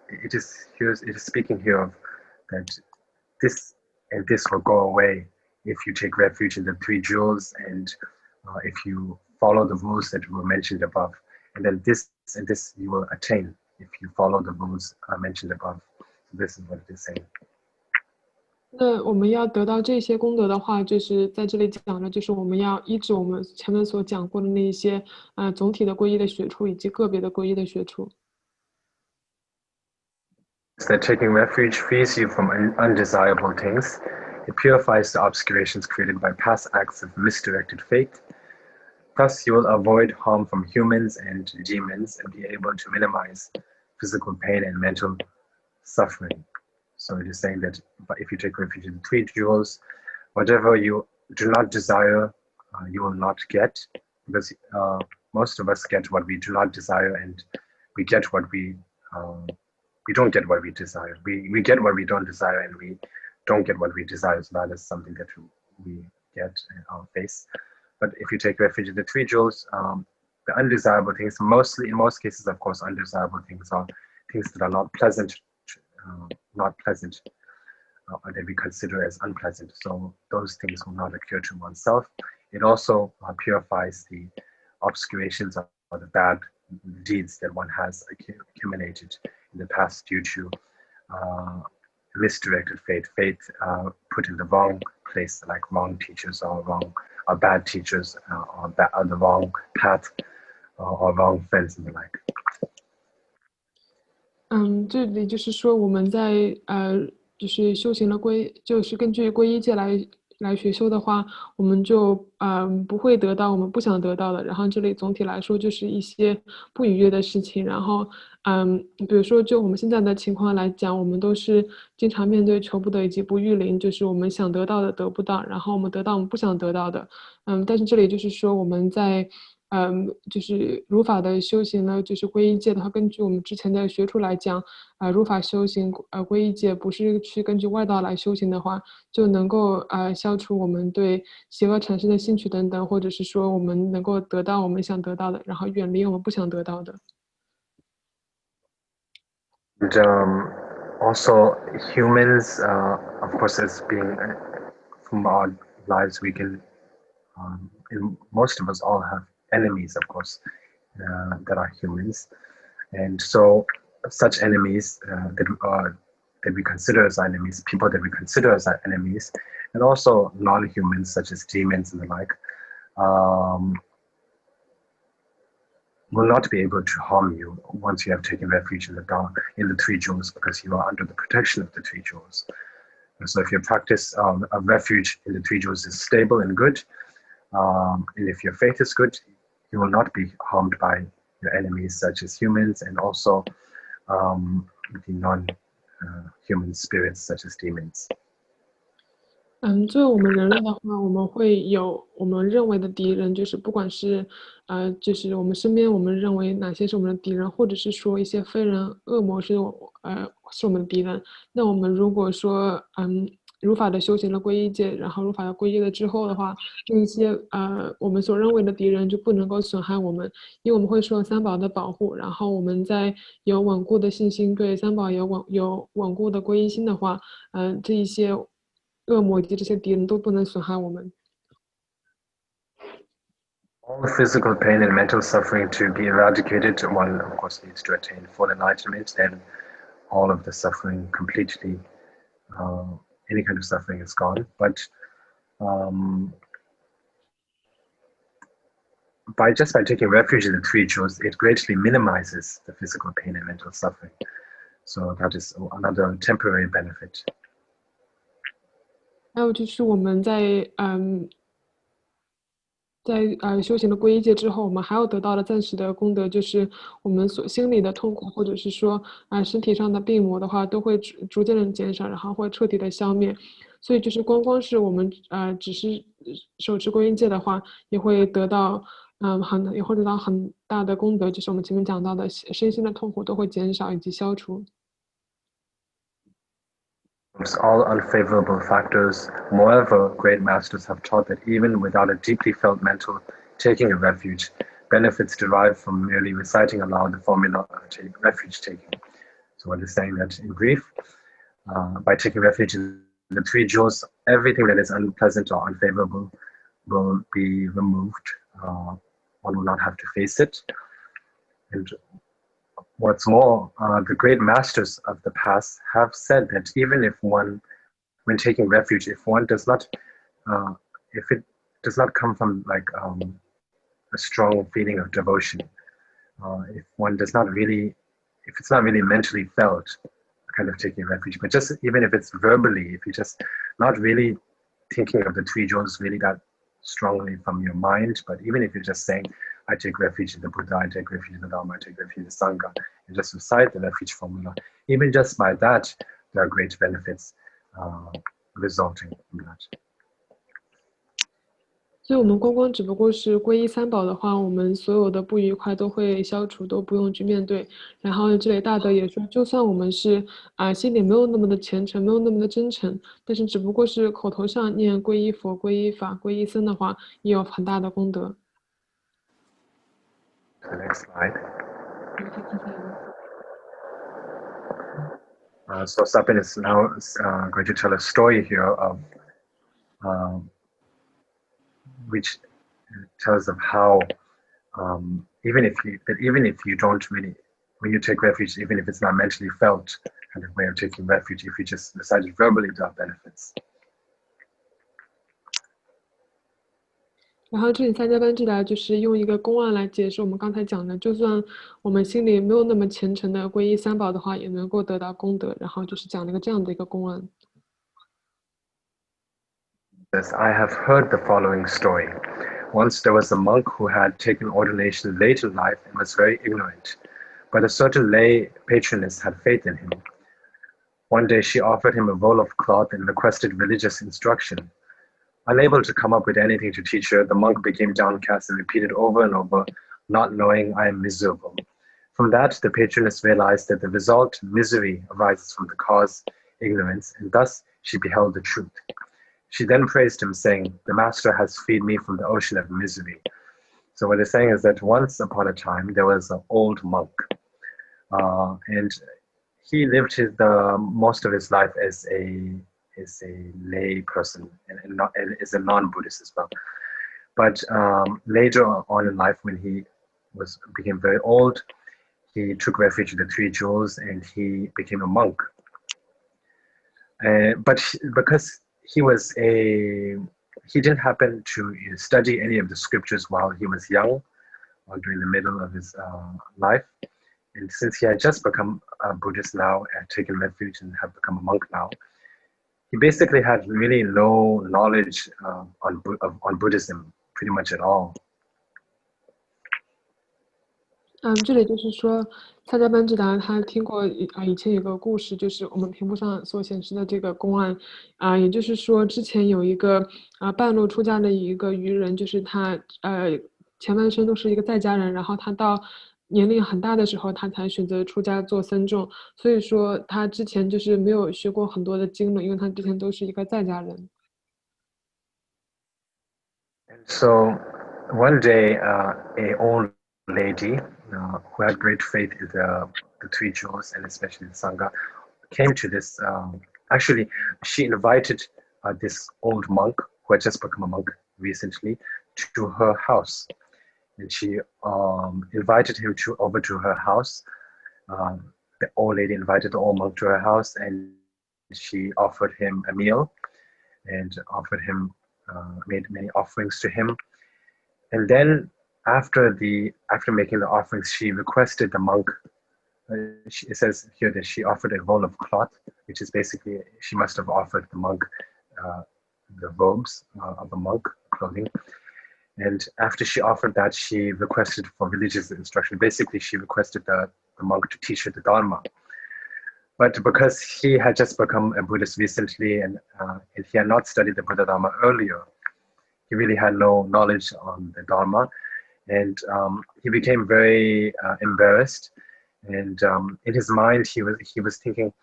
it is speaking here of that this and this will go away if you take refuge in the three jewels, and if you follow the rules that were mentioned above, and then this and this you will attain if you follow the rules mentioned above. So this is what it is saying. 那我们要得到这些功德的话，就是在这里讲的，就是我们要依止我们前面所讲过的那些总体的皈依的学处以及个别的皈依的学处。So that taking refuge frees you from undesirable things. It purifies the obscurations created by past acts of misdirected faith. Thus, you will avoid harm from humans and demons and be able to minimize physical pain and mental suffering. So it is saying that if you take refuge in the three jewels, whatever you do not desire, you will not get, because most of us get what we do not desire, and we get what we don't get what we desire. We get what we don't desire, and we don't get what we desire. So that is something that we get in our face. But if you take refuge in the three jewels, the undesirable things, in most cases, of course, undesirable things are things that are not pleasant, or that we consider as unpleasant. So those things will not occur to oneself. It also purifies the obscurations or the bad deeds that one has accumulated in the past due to misdirected faith put in the wrong place, like wrong teachers or bad teachers or the wrong path or wrong friends and the like. 这里就是说我们在就是修行了就是根据皈依戒来学修的话，我们就不会得到我们不想得到的。然后这里总体来说就是一些不愉悦的事情。然后比如说就我们现在的情况来讲，我们都是经常面对求不得以及不遇临，就是我们想得到的得不到，然后我们得到我们不想得到的。但是这里就是说我们在就是如法的修行呢，就是皈依戒的话，根据我们之前的学处来讲，如法修行皈依戒不是去根据外道来修行的话，就能够消除我们对邪恶产生的兴趣等等，或者是说我们能够得到我们想得到的，然后远离我们不想得到的。And also humans, of course, as being from our lives, we can, most of us all have enemies, of course, that are humans, and so such enemies that we consider as enemies, people that we consider as our enemies, and also non-humans such as demons and the like, will not be able to harm you once you have taken refuge in the three jewels, because you are under the protection of the three jewels. So if your practice of refuge in the three jewels is stable and good, and if your faith is good, you will not be harmed by your enemies such as humans, and also the non-human spirits such as demons. 作为我们人类的话，我们会有我们认为的敌人，就是不管是就是我们身边我们认为哪些是我们的敌人，或者是说一些非人恶魔是我们的敌人。那我们如果说如法的修行了皈依戒，然后如法的皈依了之后的话，那一些我们所认为的敌人就不能够损害我们，因为我们会受三宝的保护，然后我们在有稳固的信心，对三宝有稳固的皈依心的话，这一些恶魔以及这些敌人都不能损害我们。All physical pain and mental suffering to be eradicated, one of course needs to attain full enlightenment, and all of the suffering completely, any kind of suffering is gone. But by taking refuge in the three jewels, it greatly minimizes the physical pain and mental suffering. So that is another temporary benefit. 还有就是我们修行的皈依戒之后，我们还要得到的暂时的功德，就是我们所心里的痛苦，或者是说身体上的病魔的话，都会逐渐的减少，然后会彻底的消灭。所以就是光是我们只是手持皈依戒的话，也会得到很大的功德，就是我们前面讲到的身心的痛苦都会减少以及消除。All unfavorable factors. Moreover, great masters have taught that even without a deeply felt mental taking of refuge, benefits derived from merely reciting aloud the formula of refuge taking. So what is saying that in brief, by taking refuge in the three jewels, everything that is unpleasant or unfavorable will be removed. One will not have to face it. And what's more, the great masters of the past have said that even if one, when taking refuge, if one does not, if it does not come from like a strong feeling of devotion, if one does not really, if it's not really mentally felt, kind of taking refuge, but just even if it's verbally, if you're just not really thinking of the three jewels really that strongly from your mind, but even if you're just saying, I take refuge in the Buddha, I take refuge in the Dharma, I take refuge in the Sangha, and just recite the refuge formula, even just by that, there are great benefits resulting from that. 所以我们光只不过是皈依三宝的话，我们所有的不愉快都会消除，都不用去面对。然后这里大德也说，就算我们是心里没有那么的虔诚，没有那么的真诚，但是只不过是口头上念皈依佛、皈依法、皈依僧的话，也有很大的功德。The next slide. So Sapin is now going to tell a story here of which tells of how even if you don't really, when you take refuge, even if it's not mentally felt, kind of way of taking refuge, if you just recite it verbally, there are benefits. 然后这里三家班智达就是用一个公案来解释我们刚才讲的，就算我们心里没有那么虔诚的皈依三宝的话，也能够得到功德。然后就是讲了一个这样的一个公案。Yes, I have heard the following story. Once there was a monk who had taken ordination late in life and was very ignorant, but a certain lay patroness had faith in him. One day she offered him a roll of cloth and requested religious instruction. Unable to come up with anything to teach her, the monk became downcast and repeated over and over, not knowing, I am miserable. From that, the patroness realized that the result, misery, arises from the cause, ignorance, and thus she beheld the truth. She then praised him, saying, the master has freed me from the ocean of misery. So what they're saying is that once upon a time, there was an old monk, and he lived most of his life as a lay person and is a non-Buddhist as well. But later on in life, when he became very old, he took refuge in the three jewels and he became a monk. But because he didn't happen to study any of the scriptures while he was young, or during the middle of his life. And since he had just become a Buddhist now and taken refuge and have become a monk now, he basically had really no knowledge on Buddhism, pretty much at all. 这里就是说，萨迦班智达他听过以前有个故事，就是我们屏幕上所显示的这个公案，也就是说之前有一个半路出家的一个渔人，就是他前半生都是一个在家人，然后他到年龄很大的时候，他才选择出家做僧众，所以说他之前就是没有学过很多的经论，因为他之前都是一个在家人。So one day, a old lady who had great faith in the three jewels and especially the Sangha came to this. Actually, she invited this old monk who had just become a monk recently to her house, and she invited him over to her house. The old lady invited the old monk to her house, and she offered him a meal and offered him made many offerings to him. And then after making the offerings, she requested the monk. It says here that she offered a roll of cloth, which is basically she must have offered the monk the robes of the monk clothing. And after she offered that, she requested for religious instruction. Basically, she requested the monk to teach her the Dharma. But because he had just become a Buddhist recently and he had not studied the Buddha Dharma earlier, he really had no knowledge on the Dharma. And he became very embarrassed. And in his mind, he was thinking,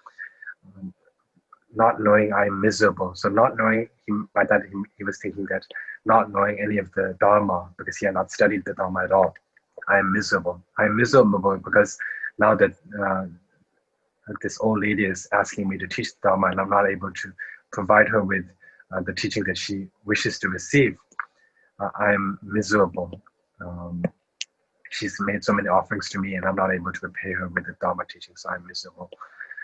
not knowing I'm miserable. So not knowing, by that he was thinking that not knowing any of the Dharma, because he had not studied the Dharma at all, I am miserable. I'm miserable because now that this old lady is asking me to teach the Dharma and I'm not able to provide her with the teaching that she wishes to receive, I'm miserable. She's made so many offerings to me and I'm not able to repay her with the Dharma teaching, so I'm miserable.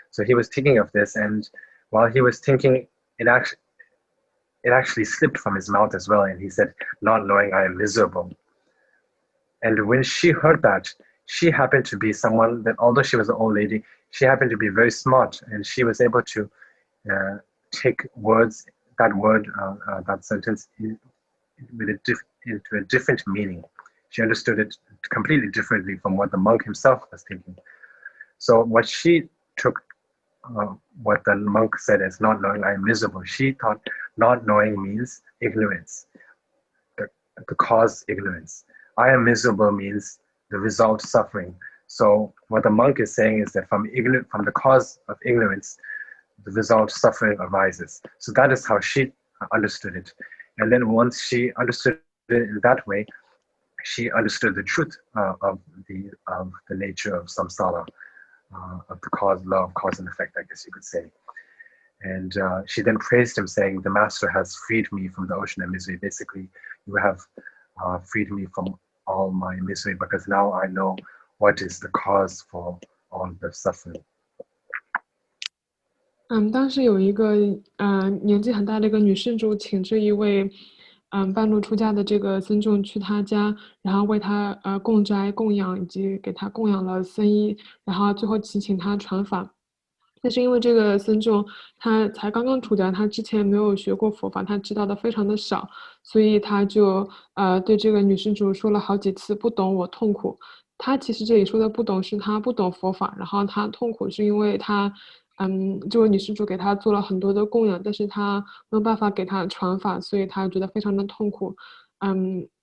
So he was thinking of this, and while he was thinking, it actually slipped from his mouth as well, and he said, not knowing I am miserable. And when she heard that, she happened to be someone that, although she was an old lady, she happened to be very smart, and she was able to take that sentence into a different meaning. She understood it completely differently from what the monk himself was thinking. So what she took, what the monk said as not knowing I am miserable, she thought not knowing means ignorance, the cause ignorance. I am miserable means the result suffering. So what the monk is saying is that from the cause of ignorance, the result suffering arises. So that is how she understood it. And then once she understood it in that way, she understood the truth of the nature of samsara, of the cause, law of cause and effect, I guess you could say. And she then praised him, saying, the master has freed me from the ocean of misery. Basically, you have freed me from all my misery, because now I know what is the cause for all the suffering. 当时有一个年纪很大的一个女施主，请这一位半路出家的这个僧众去他家，然后为他供斋供养，以及给他供养了僧衣，然后最后祈请他传法。但是因为这个僧众他才刚刚出家，他之前没有学过佛法，他知道的非常的少，所以他就对这个女施主说了好几次不懂我痛苦。他其实这里说的不懂是他不懂佛法，然后他痛苦是因为他这位女施主给他做了很多的供养，但是他没有办法给他传法，所以他觉得非常的痛苦。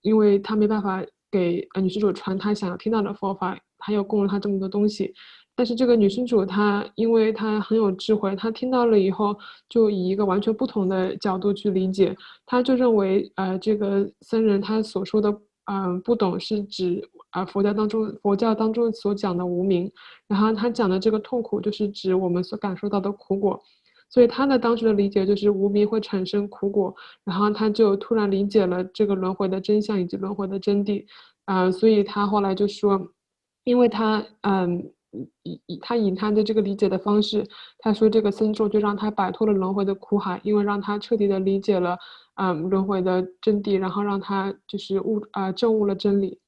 因为他没办法给女施主传他想要听到的佛法，他又供了他这么多东西。但是这个女施主她因为她很有智慧，她听到了以后就以一个完全不同的角度去理解，她就认为这个僧人他所说的不懂是指佛教当中所讲的无明，然后他讲的这个痛苦就是指我们所感受到的苦果。所以他的当时的理解就是无明会产生苦果，然后他就突然理解了这个轮回的真相以及轮回的真谛。所以他后来就说，因为他以他的这个理解的方式，他说这个僧众就让他摆脱了轮回的苦海，因为让他彻底的理解了轮回的真谛，然后让他就是证悟了真理。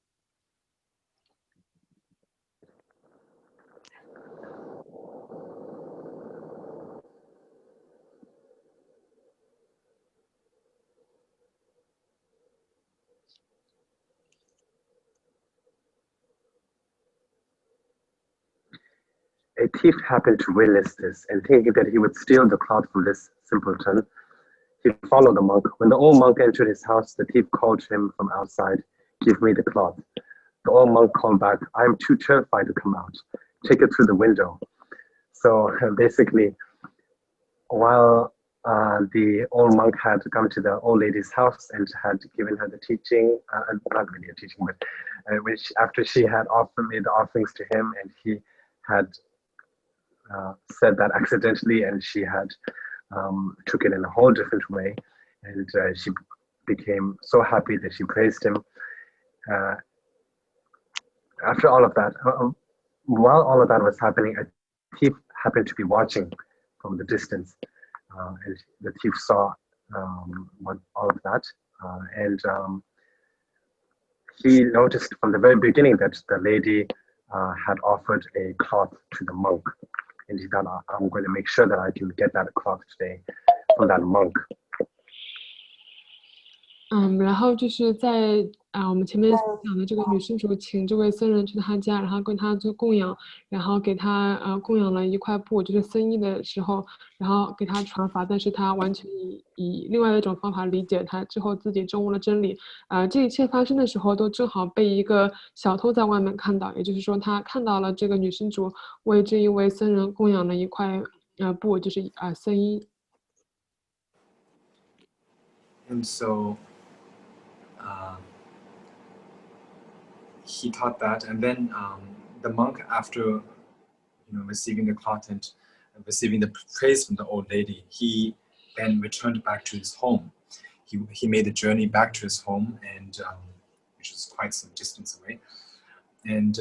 A thief happened to witness this, and thinking that he would steal the cloth from this simpleton, he followed the monk. When the old monk entered his house, the thief called to him from outside, "Give me the cloth." The old monk called back, "I am too terrified to come out. Take it through the window." So basically, while the old monk had come to the old lady's house and had given her the teaching, not really a teaching, but after she had made the offerings to him, and he had said that accidentally, and she had took it in a whole different way, and she became so happy that she praised him. After all of that, while all of that was happening, a thief happened to be watching from the distance, and the thief saw all of that, and he noticed from the very beginning that the lady had offered a cloth to the monk. And he thought, I'm going to make sure that I can get that cloth today from that monk. 然后就是在我们前面所讲的这个女施主请这位僧人去他家，然后跟他做供养，然后给他供养了一块布，就是僧衣的时候，然后给他传法，但是他完全以另外的一种方法理解他，之后自己证悟了真理。这一切发生的时候，都正好被一个小偷在外面看到，也就是说他看到了这个女施主为这一位僧人供养了一块布，就是僧衣。And so he thought that, and then the monk, after receiving the cloth and receiving the praise from the old lady, he then returned back to his home. He made the journey back to his home, and which was quite some distance away. And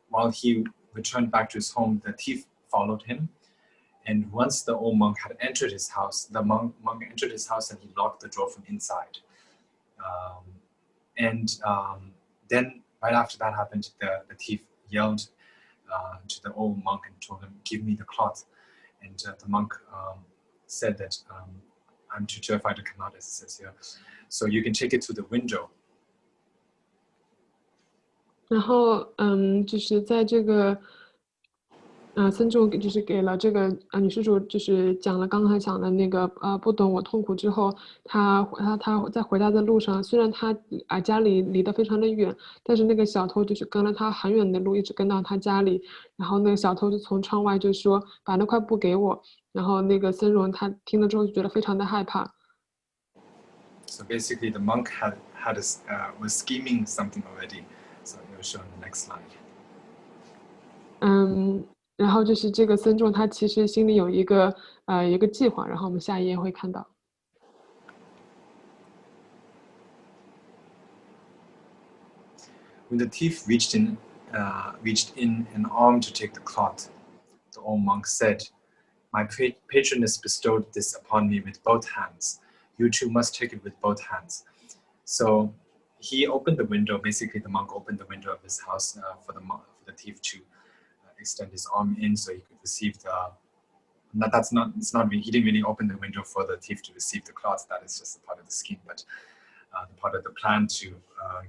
while he returned back to his home, the thief followed him. And once the old monk had entered his house, the monk entered his house and he locked the door from inside. Then right after that happened, the thief yelled to the old monk and told him, "Give me the cloth." And the monk said that, "I'm too terrified to come out," as it says here. So you can take it to the window. 然后就是在这个僧众就是给了这个女施主，就是讲了刚才讲的那个不懂我痛苦之后，他在回家的路上，虽然他家里离得非常的远，但是那个小偷就是跟了他很远的路，一直跟到他家里，然后那个小偷就从窗外就说把那块布给我，然后那个僧众他听了之后就觉得非常的害怕。So basically, the monk was scheming something already. So it will show in the next slide. 然后就是这个僧众他其实心里有一个计划，然后我们下一页会看到。When the thief reached in an arm to take the cloth, the old monk said, "My patroness bestowed this upon me with both hands. You too must take it with both hands." So he opened the window. Basically, the monk opened the window of his house for the thief to extend his arm in so he could receive he didn't really open the window for the thief to receive the cloth. That is just a part of the scheme, but the part of the plan to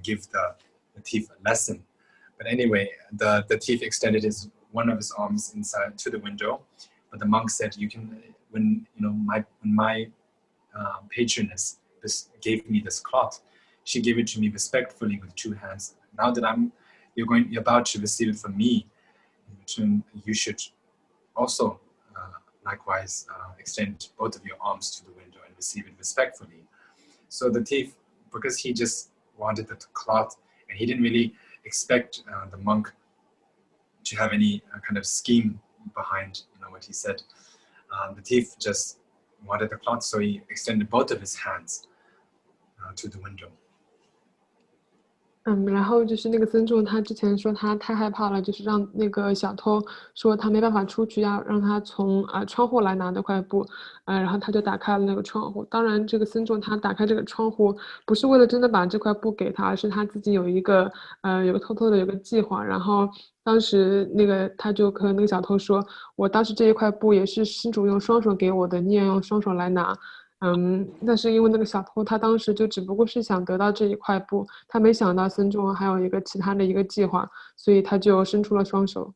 give the thief a lesson. But anyway, the thief extended one of his arms inside to the window, but the monk said, when my patroness gave me this cloth, she gave it to me respectfully with two hands. Now that you're about to receive it from me, in return, you should also likewise extend both of your arms to the window and receive it respectfully. So the thief, because he just wanted the cloth and he didn't really expect the monk to have any kind of scheme behind what he said, the thief just wanted the cloth, so he extended both of his hands to the window. 然后就是那个僧众，他之前说他太害怕了，就是让那个小偷说他没办法出去，要让他从窗户来拿那块布，然后他就打开了那个窗户。当然，这个僧众他打开这个窗户不是为了真的把这块布给他，而是他自己有一个偷偷的有个计划。然后当时他就和那个小偷说，我当时这一块布也是施主用双手给我的，你也用双手来拿。但是因为那个小偷他当时就只不过是想得到这一块布，他没想到僧众还有一个其他的一个计划，所以他就伸出了双手。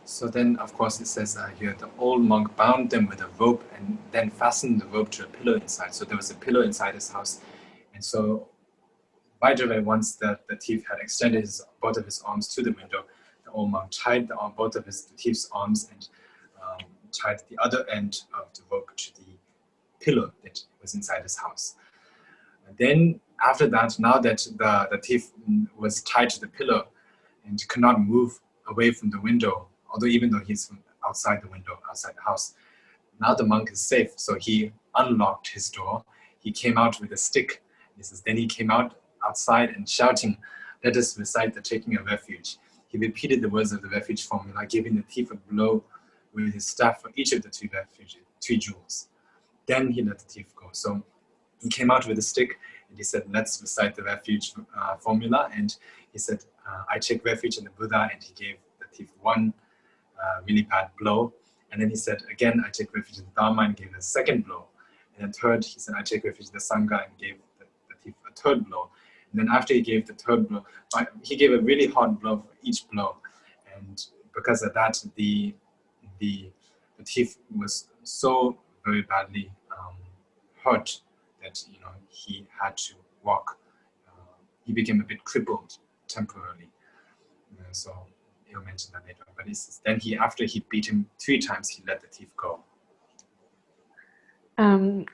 So then, of course, it says here, the old monk bound them with a rope and then fastened the rope to a pillar inside. So there was a pillar inside his house. And so right away, once the thief had extended both of his arms to the window, the old monk tied both of the thief's arms and tied the other end of the rope to the pillar that was inside his house. And then after that, now that the thief was tied to the pillar and could not move away from the window, although even though he's from outside the window, outside the house, now the monk is safe. So he unlocked his door. He came out with a stick. He says, then he came out outside and shouting, "Let us recite the taking of refuge." He repeated the words of the refuge formula, giving the thief a blow with his staff for each of the three jewels. Then he let the thief go. So he came out with a stick and he said, let's recite the refuge formula. And he said, I take refuge in the Buddha, and he gave the thief one really bad blow. And then he said, again, I take refuge in the Dharma, and gave the second blow. And then third, he said, I take refuge in the Sangha, and gave the thief a third blow. And then after he gave the third blow, he gave a really hard blow for each blow. And because of that, the thief was so very badly hurt that he had to walk. He became a bit crippled temporarily. So he'll mention that later. But then after he beat him 3 times, he let the thief go.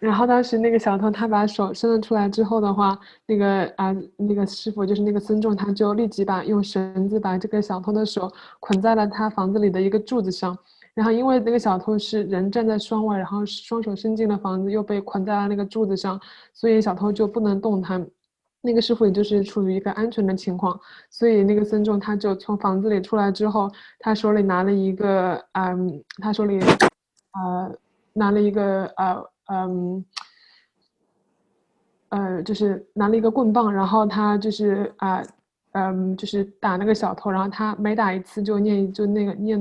然后当时那个小偷他把手伸了出来之后的话，那个师傅就是那个僧众，他就立即用绳子把这个小偷的手捆在了他房子里的一个柱子上。然后因为那个小偷是人站在窗外，然后双手伸进了房子，又被捆在了那个柱子上，所以小偷就不能动弹。那个师傅也就是处于一个安全的情况，所以那个僧众他就从房子里出来之后，他手里拿了一个就是拿了一个棍棒，然后他就是就是打那个小偷，然后他每打一次就念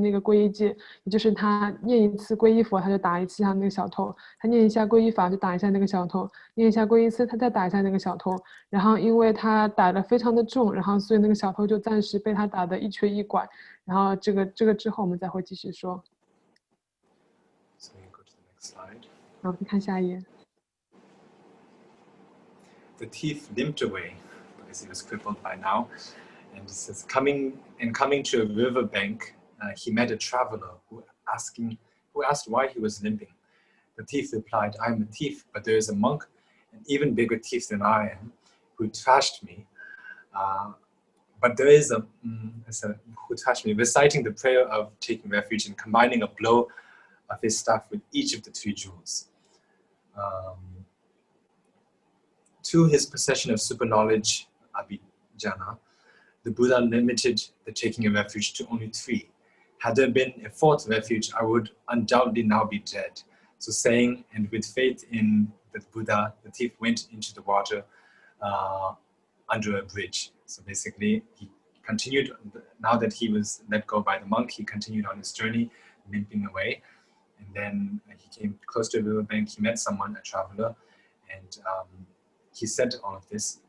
那个皈依戒，也就是他念一次皈依佛，他就打一下那个小偷；他念一下皈依法，就打一下那个小偷；念一下皈依寺，他再打一下那个小偷。然后因为他打得非常的重，然后所以那个小偷就暂时被他打得一瘸一拐。然后这个之后我们再会继续说。So you go to the next slide. 然后看下一页。The thief limped away because he was crippled by now, and it says, coming to a river bank, he met a traveler who asked why he was limping. The thief replied, I am a thief, but there is a monk, an even bigger thief than I am, who trashed me. But there is who trashed me, reciting the prayer of taking refuge and combining a blow of his staff with each of the 3 jewels. To his possession of super knowledge, abhijnana, the Buddha limited the taking of refuge to only 3. Had there been a 4th refuge, I would undoubtedly now be dead. So saying, and with faith in the Buddha, the thief went into the water under a bridge. So basically, he continued, now that he was let go by the monk, he continued on his journey, limping away. And then he came close to a riverbank, he met someone, a traveler, and he said all of this,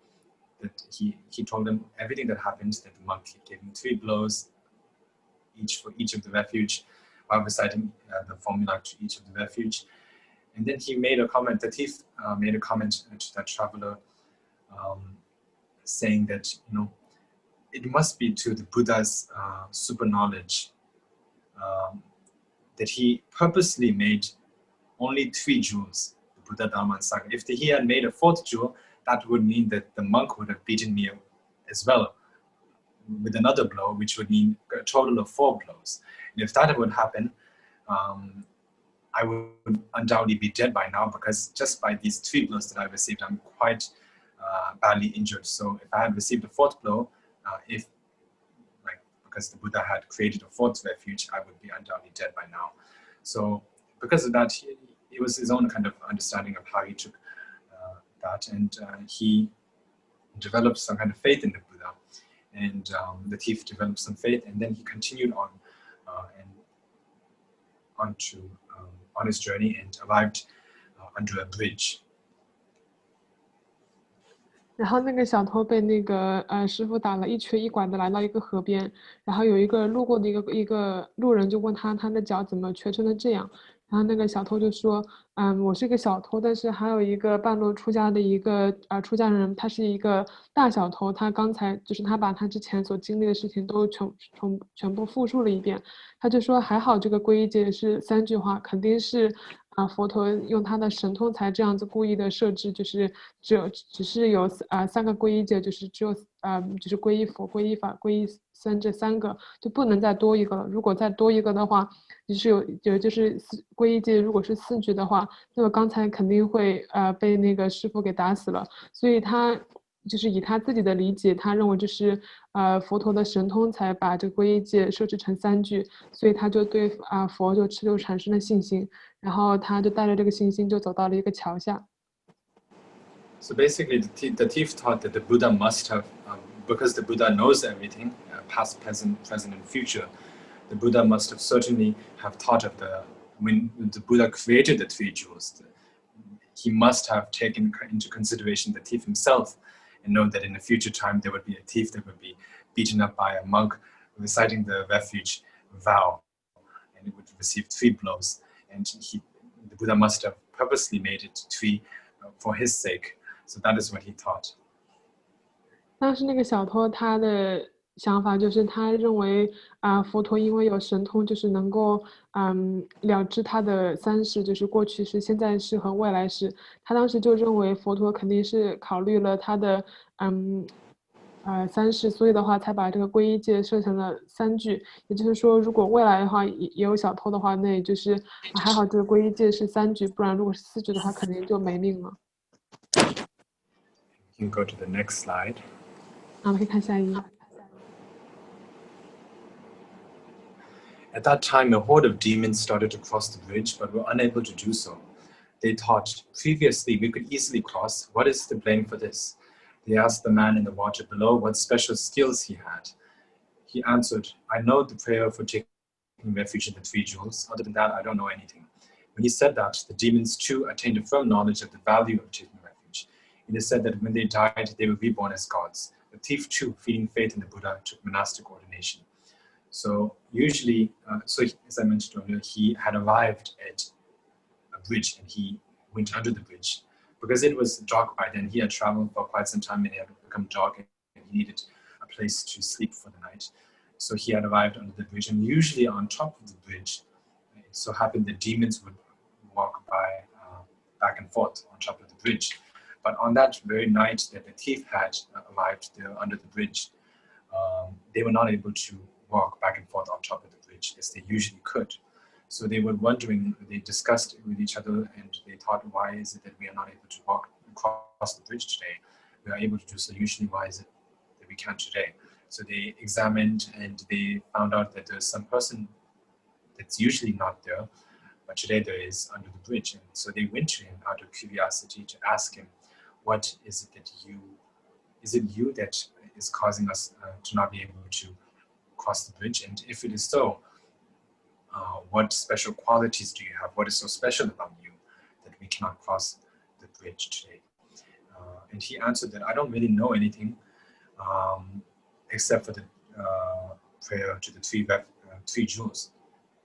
that he told him everything that happened, that the monk gave him 3 blows for each of the refuge, while reciting the formula to each of the refuge. And then he made a comment, the thief made a comment to that traveler, saying that, it must be to the Buddha's super knowledge that he purposely made only 3 jewels, the Buddha, Dharma, and Sangha. If he had made a 4th jewel, that would mean that the monk would have beaten me as well with another blow, which would mean a total of 4 blows. And if that would happen, I would undoubtedly be dead by now, because just by these 3 blows that I received, I'm quite badly injured. So if I had received a 4th blow, because the Buddha had created a 4th refuge, I would be undoubtedly dead by now. So because of that, it was his own kind of understanding of how he took that, and he developed some kind of faith in the Buddha, and the thief developed some faith, and then he continued on on his journey and arrived under a bridge. 然后那个小偷被那个师傅打了一瘸一拐的来到一个河边，然后有一个路过的一个路人就问他的脚怎么瘸成了这样，然后那个小偷就说，我是一个小偷，但是还有一个半路出家的一个出家人，他是一个大小偷，他刚才就是他把他之前所经历的事情都全部复述了一遍，他就说还好这个皈依戒是3句话，肯定是佛陀用他的神通才这样子故意的设置，就是只是有3个皈依戒，就是只有就是皈依佛、皈依法、皈依僧这3个，就不能再多一个了。如果再多一个的话，就是皈依戒如果是4句的话，那么刚才肯定会被那个师父给打死了。所以他就是以他自己的理解，他认为这是佛陀的神通才把这个皈依戒设置成3句，所以他就对佛就产生了信心，然后他就带着这个信心就走到了一个桥下。So basically, the thief thought that the Buddha must have, because the Buddha knows everything, past, present, and future, the Buddha must have certainly have thought of when the Buddha created the three jewels, he must have taken into consideration the thief himself and know that in a future time there would be a thief that would be beaten up by a monk reciting the refuge vow, and it would receive 3 blows. And the Buddha must have purposely made it 3 for his sake. So that is what he thought. 当时那个小偷他的想法就是他认为佛陀因为有神通，就是能够了知他的3世，就是过去世、现在世和未来世。他当时就认为佛陀肯定是考虑了他的3世，所以的话才把这个皈依戒设成了3句。也就是说，如果未来的话也有小偷的话，那也就是还好这个皈依戒是3句，不然如果是4句的话，肯定就没命了。You can go to the next slide. 我们可以看下一页。At that time, a horde of demons started to cross the bridge, but were unable to do so. They thought, previously we could easily cross. What is the blame for this? They asked the man in the water below what special skills he had. He answered, I know the prayer for taking refuge in the 3 jewels. Other than that, I don't know anything. When he said that, the demons too attained a firm knowledge of the value of taking refuge. It is said that when they died, they were reborn as gods. The thief too, feeling faith in the Buddha, took monastic ordination. So usually, as I mentioned earlier, he had arrived at a bridge and he went under the bridge. Because it was dark by then, he had traveled for quite some time and it had become dark and he needed a place to sleep for the night. So he had arrived under the bridge, and usually on top of the bridge, it so happened that demons would walk by back and forth on top of the bridge. But on that very night that the thief had arrived there under the bridge, they were not able to walk back and forth on top of the bridge as they usually could. So they were wondering, they discussed it with each other, and they thought, why is it that we are not able to walk across the bridge today? We are able to do so usually, why is it that we can't today? So they examined and they found out that there's some person that's usually not there, but today there is under the bridge. And so they went to him out of curiosity to ask him, what is it that is it you that is causing us to not be able to cross the bridge? And if it is so, what special qualities do you have? What is so special about you that we cannot cross the bridge today? And he answered that I don't really know anything except for the prayer to the 3 jewels.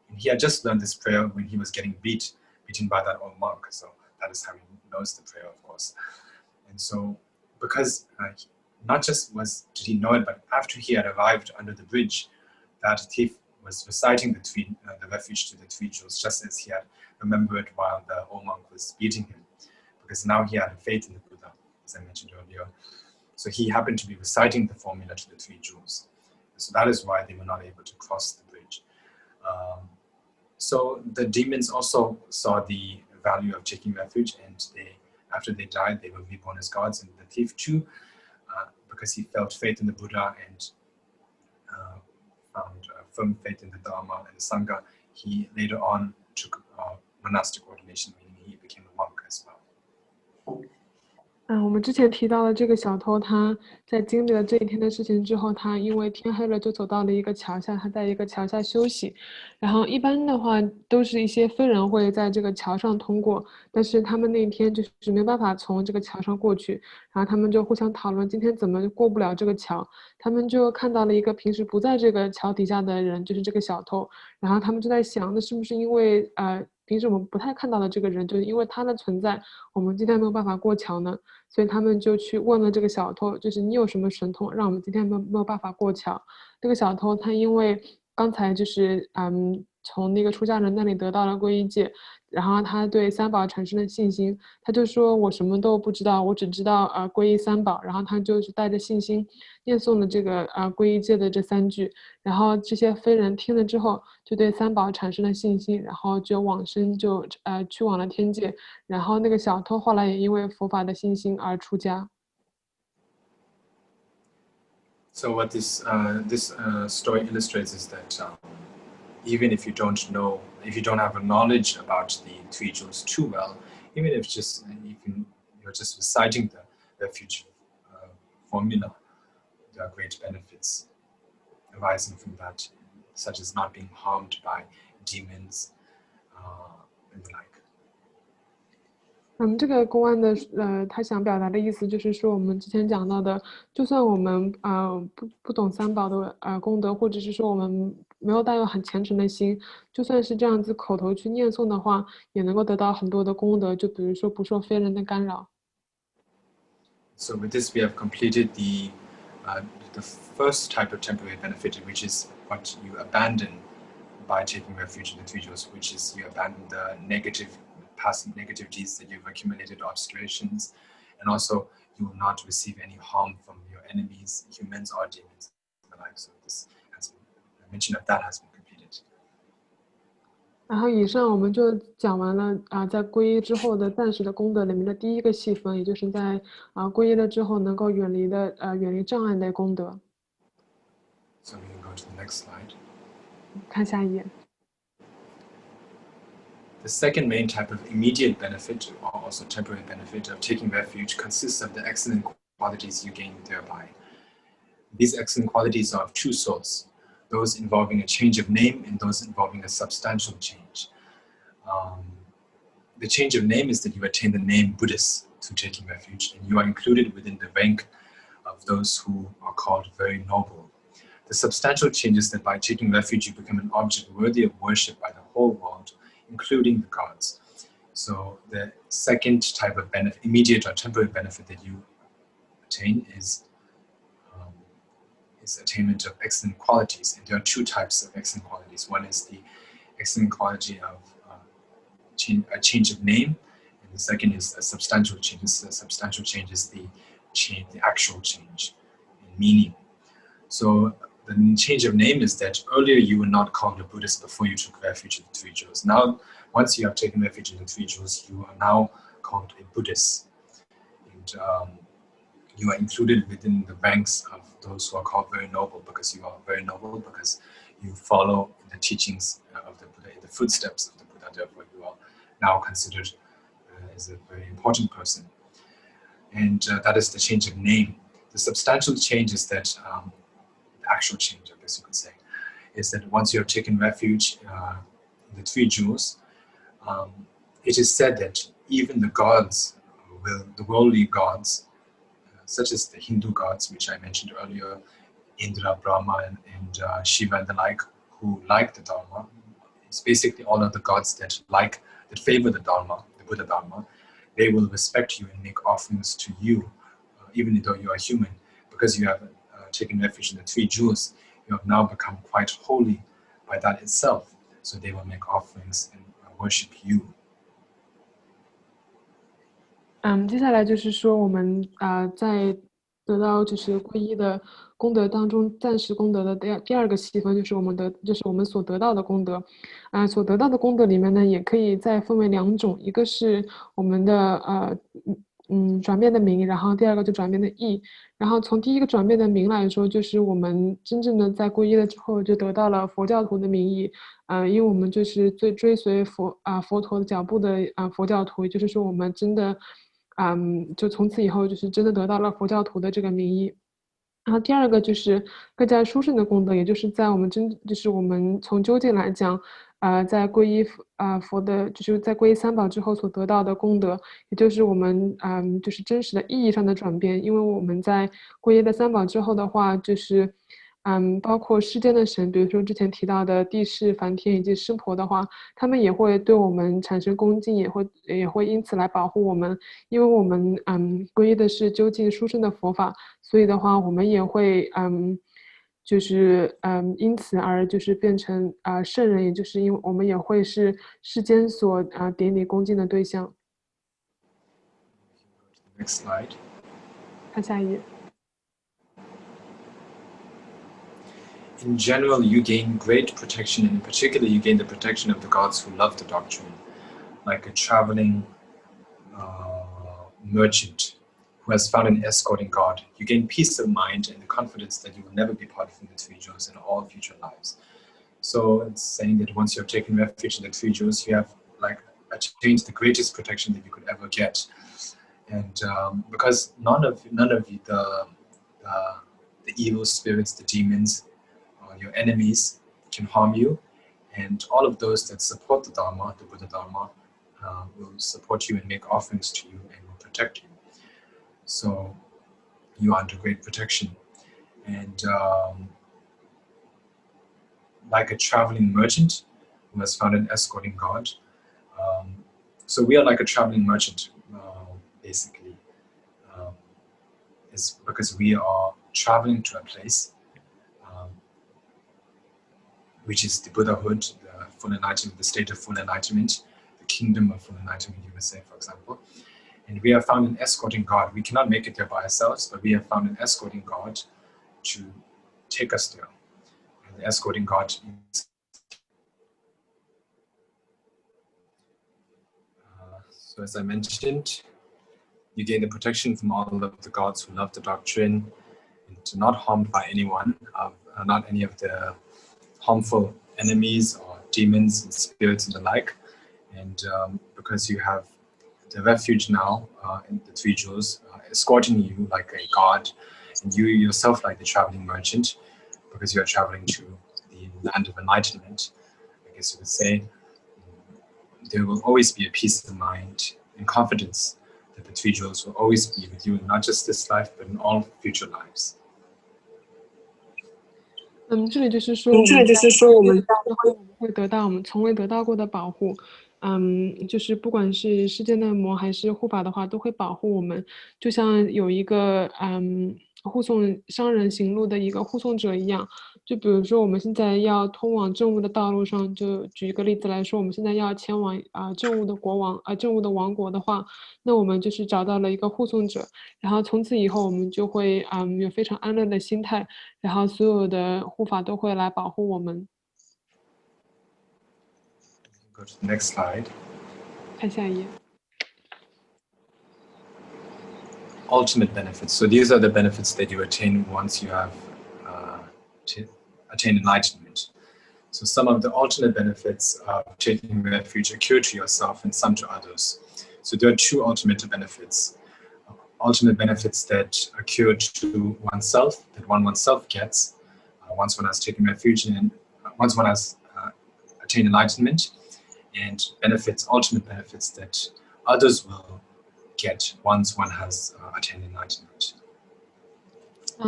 And he had just learned this prayer when he was getting beaten by that old monk. So that is how he knows the prayer, of course. And so because not just did he know it, but after he had arrived under the bridge, that thief was reciting the refuge to the 3 jewels, just as he had remembered while the old monk was beating him, because now he had faith in the Buddha, as I mentioned earlier. So he happened to be reciting the formula to the 3 jewels. So that is why they were not able to cross the bridge. So the demons also saw the value of taking refuge, and after they died, they were reborn as gods. And the thief too, because he felt faith in the Buddha and found firm faith in the Dharma and the Sangha, he later on took monastic ordination, meaning he became a monk as well. 我们之前提到的这个小偷，他在经历了这一天的事情之后，他因为天黑了就走到了一个桥下，他在一个桥下休息。然后一般的话都是一些非人会在这个桥上通过，但是他们那天就是没办法从这个桥上过去，然后他们就互相讨论今天怎么过不了这个桥。他们就看到了一个平时不在这个桥底下的人，就是这个小偷。然后他们就在想，那是不是因为平时我们不太看到的这个人，就是因为他的存在，我们今天没有办法过桥呢？所以他们就去问了这个小偷，就是你有什么神通，让我们今天没有办法过桥？这个小偷他因为刚才就是从那个出家人那里得到了皈依戒，然后他对3宝产生了信心，他就说我什么都不知道，我只知道皈依3宝，然后他就是带着信心念诵了这个皈依戒的这3句，然后这些非人听了之后就对3宝产生了信心，然后就往生，就去往了天界，然后那个小偷后来也因为佛法的信心而出家。So what this story illustrates is that even if you don't have a knowledge about the 3 jewels too well, even if you're just reciting refuge formula. There are great benefits arising from that, such as not being harmed by demons and the like. 这个公案的他想表达的意思就是说，我们之前讲到的，就算我们不懂三宝的功德，或者是说我们没有带有很虔诚的心，就算是这样子口头去念诵的话，也能够得到很多的功德，就比如说不受非人的干扰。So with this, we have completed the first type of temporary benefit, which is what you abandon by taking refuge in the three jewels, which is you abandon the past negative deeds that you've accumulated, obscurations, and also you will not receive any harm from your enemies, humans or demons, and the like. So this mention of that has been completed. 然后以上我们就讲完了在皈依之后的暂时的功德里面的第一个细分，也就是在皈依了之后能够远离障碍的功德。So we can go to the next slide. 看下一页。The second main type of immediate benefit, or also temporary benefit, of taking refuge consists of the excellent qualities you gain thereby. These excellent qualities are of two sorts, those involving a change of name and those involving a substantial change. The change of name is that you attain the name Buddhist through taking refuge, and you are included within the rank of those who are called very noble. The substantial change is that by taking refuge, you become an object worthy of worship by the whole world, including the gods. So the second type of benefit, immediate or temporary benefit that you attain is attainment of excellent qualities. And there are two types of excellent qualities. One is the excellent quality of a change of name, and the second is a substantial change. The substantial change is the actual change in meaning. So the change of name is that earlier you were not called a Buddhist before you took refuge in the three jewels. Now, once you have taken refuge in the three jewels, you are now called a Buddhist. And you are included within the ranks of those who are called very noble, because you are very noble, because you follow the teachings of the Buddha, in the footsteps of the Buddha. Therefore, you are now considered as a very important person. And that is the change of name. The substantial change is that, the actual change, I guess you could say, is that once you have taken refuge in the three jewels, it is said that even the gods, the worldly gods, such as the Hindu gods, which I mentioned earlier, Indra, Brahma, and Shiva and the like, who like the Dharma, it's basically all of the gods that favor the Dharma, the Buddha Dharma, they will respect you and make offerings to you, even though you are human, because you have taken refuge in the three jewels. You have now become quite holy by that itself. So they will make offerings and worship you. 接下来就是说我们在得到就是皈依的功德当中，暂时功德的第二个细分就是我们所得到的功德。所得到的功德里面呢，也可以再分为两种，一个是我们的转变的名，然后第二个就转变的义。然后从第一个转变的名来说，就是我们真正的在皈依了之后，就得到了佛教徒的名义。因为我们就是追随佛陀的脚步的佛教徒，也就是说我们真的就从此以后就是真的得到了佛教徒的这个名义。然后第二个就是更加殊胜的功德，也就是在我们就是我们从究竟来讲，在皈依佛的，就是在皈依三宝之后所得到的功德，也就是我们就是真实的意义上的转变。因为我们在皈依了三宝之后的话，就是包括世间的神，比如说之前提到的地势、梵天以及湿婆的话，他们也会对我们产生恭敬，也会因此来保护我们。因为我们皈依的是究竟殊胜的佛法，所以的话我们也会就是因此而就是变成圣人，也就是因为我们也会是世间所典礼恭敬的对象。 Next slide. 看下一页。 In general, you gain great protection, and in particular, you gain the protection of the gods who love the doctrine, like a traveling merchant who has found an escorting God. You gain peace of mind and the confidence that you will never be parted from the three jewels in all future lives. So it's saying that once you have taken refuge in the three jewels, you have attained the greatest protection that you could ever get. And because none of the evil spirits, the demons, or your enemies can harm you, and all of those that support the Dharma, the Buddha Dharma, will support you and make offerings to you and will protect you. So you are under great protection. And like a traveling merchant who has found an escorting God. So we are like a traveling merchant, basically. It's because we are traveling to a place which is the Buddhahood, the full enlightenment, the state of full enlightenment, the kingdom of full enlightenment, you would say, for example. And we have found an escorting God. We cannot make it there by ourselves, but we have found an escorting God to take us there. And the escorting God is so as I mentioned, you gain the protection from all of the gods who love the doctrine and not harmed by anyone, not any of the harmful enemies or demons and spirits and the like. And because you have the refuge now in the three jewels escorting you like a god, and you yourself like the traveling merchant, because you are traveling to the land of enlightenment, I guess you would say, there will always be a peace of mind and confidence that the three jewels will always be with you in not just this life, but in all future lives. 这里就是说，我们会得到我们从未得到过的保护。就是不管是世间的魔还是护法的话，都会保护我们，就像有一个护送商人行路的一个护送者一样。就比如说我们现在要通往正悟的道路上，就举一个例子来说，我们现在要前往正悟的国王正悟的王国的话，那我们就是找到了一个护送者，然后从此以后我们就会有非常安乐的心态，然后所有的护法都会来保护我们。Go to the next slide. 看下一页。Ultimate benefits. So these are the benefits that you attain once you have attained enlightenment. So some of the ultimate benefits of taking refuge accrue to yourself and some to others. So there are two ultimate benefits. Ultimate benefits that accrue to oneself, that oneself gets once one has taken refuge and once one has attained enlightenment, and ultimate benefits that others will get once one has attained enlightenment.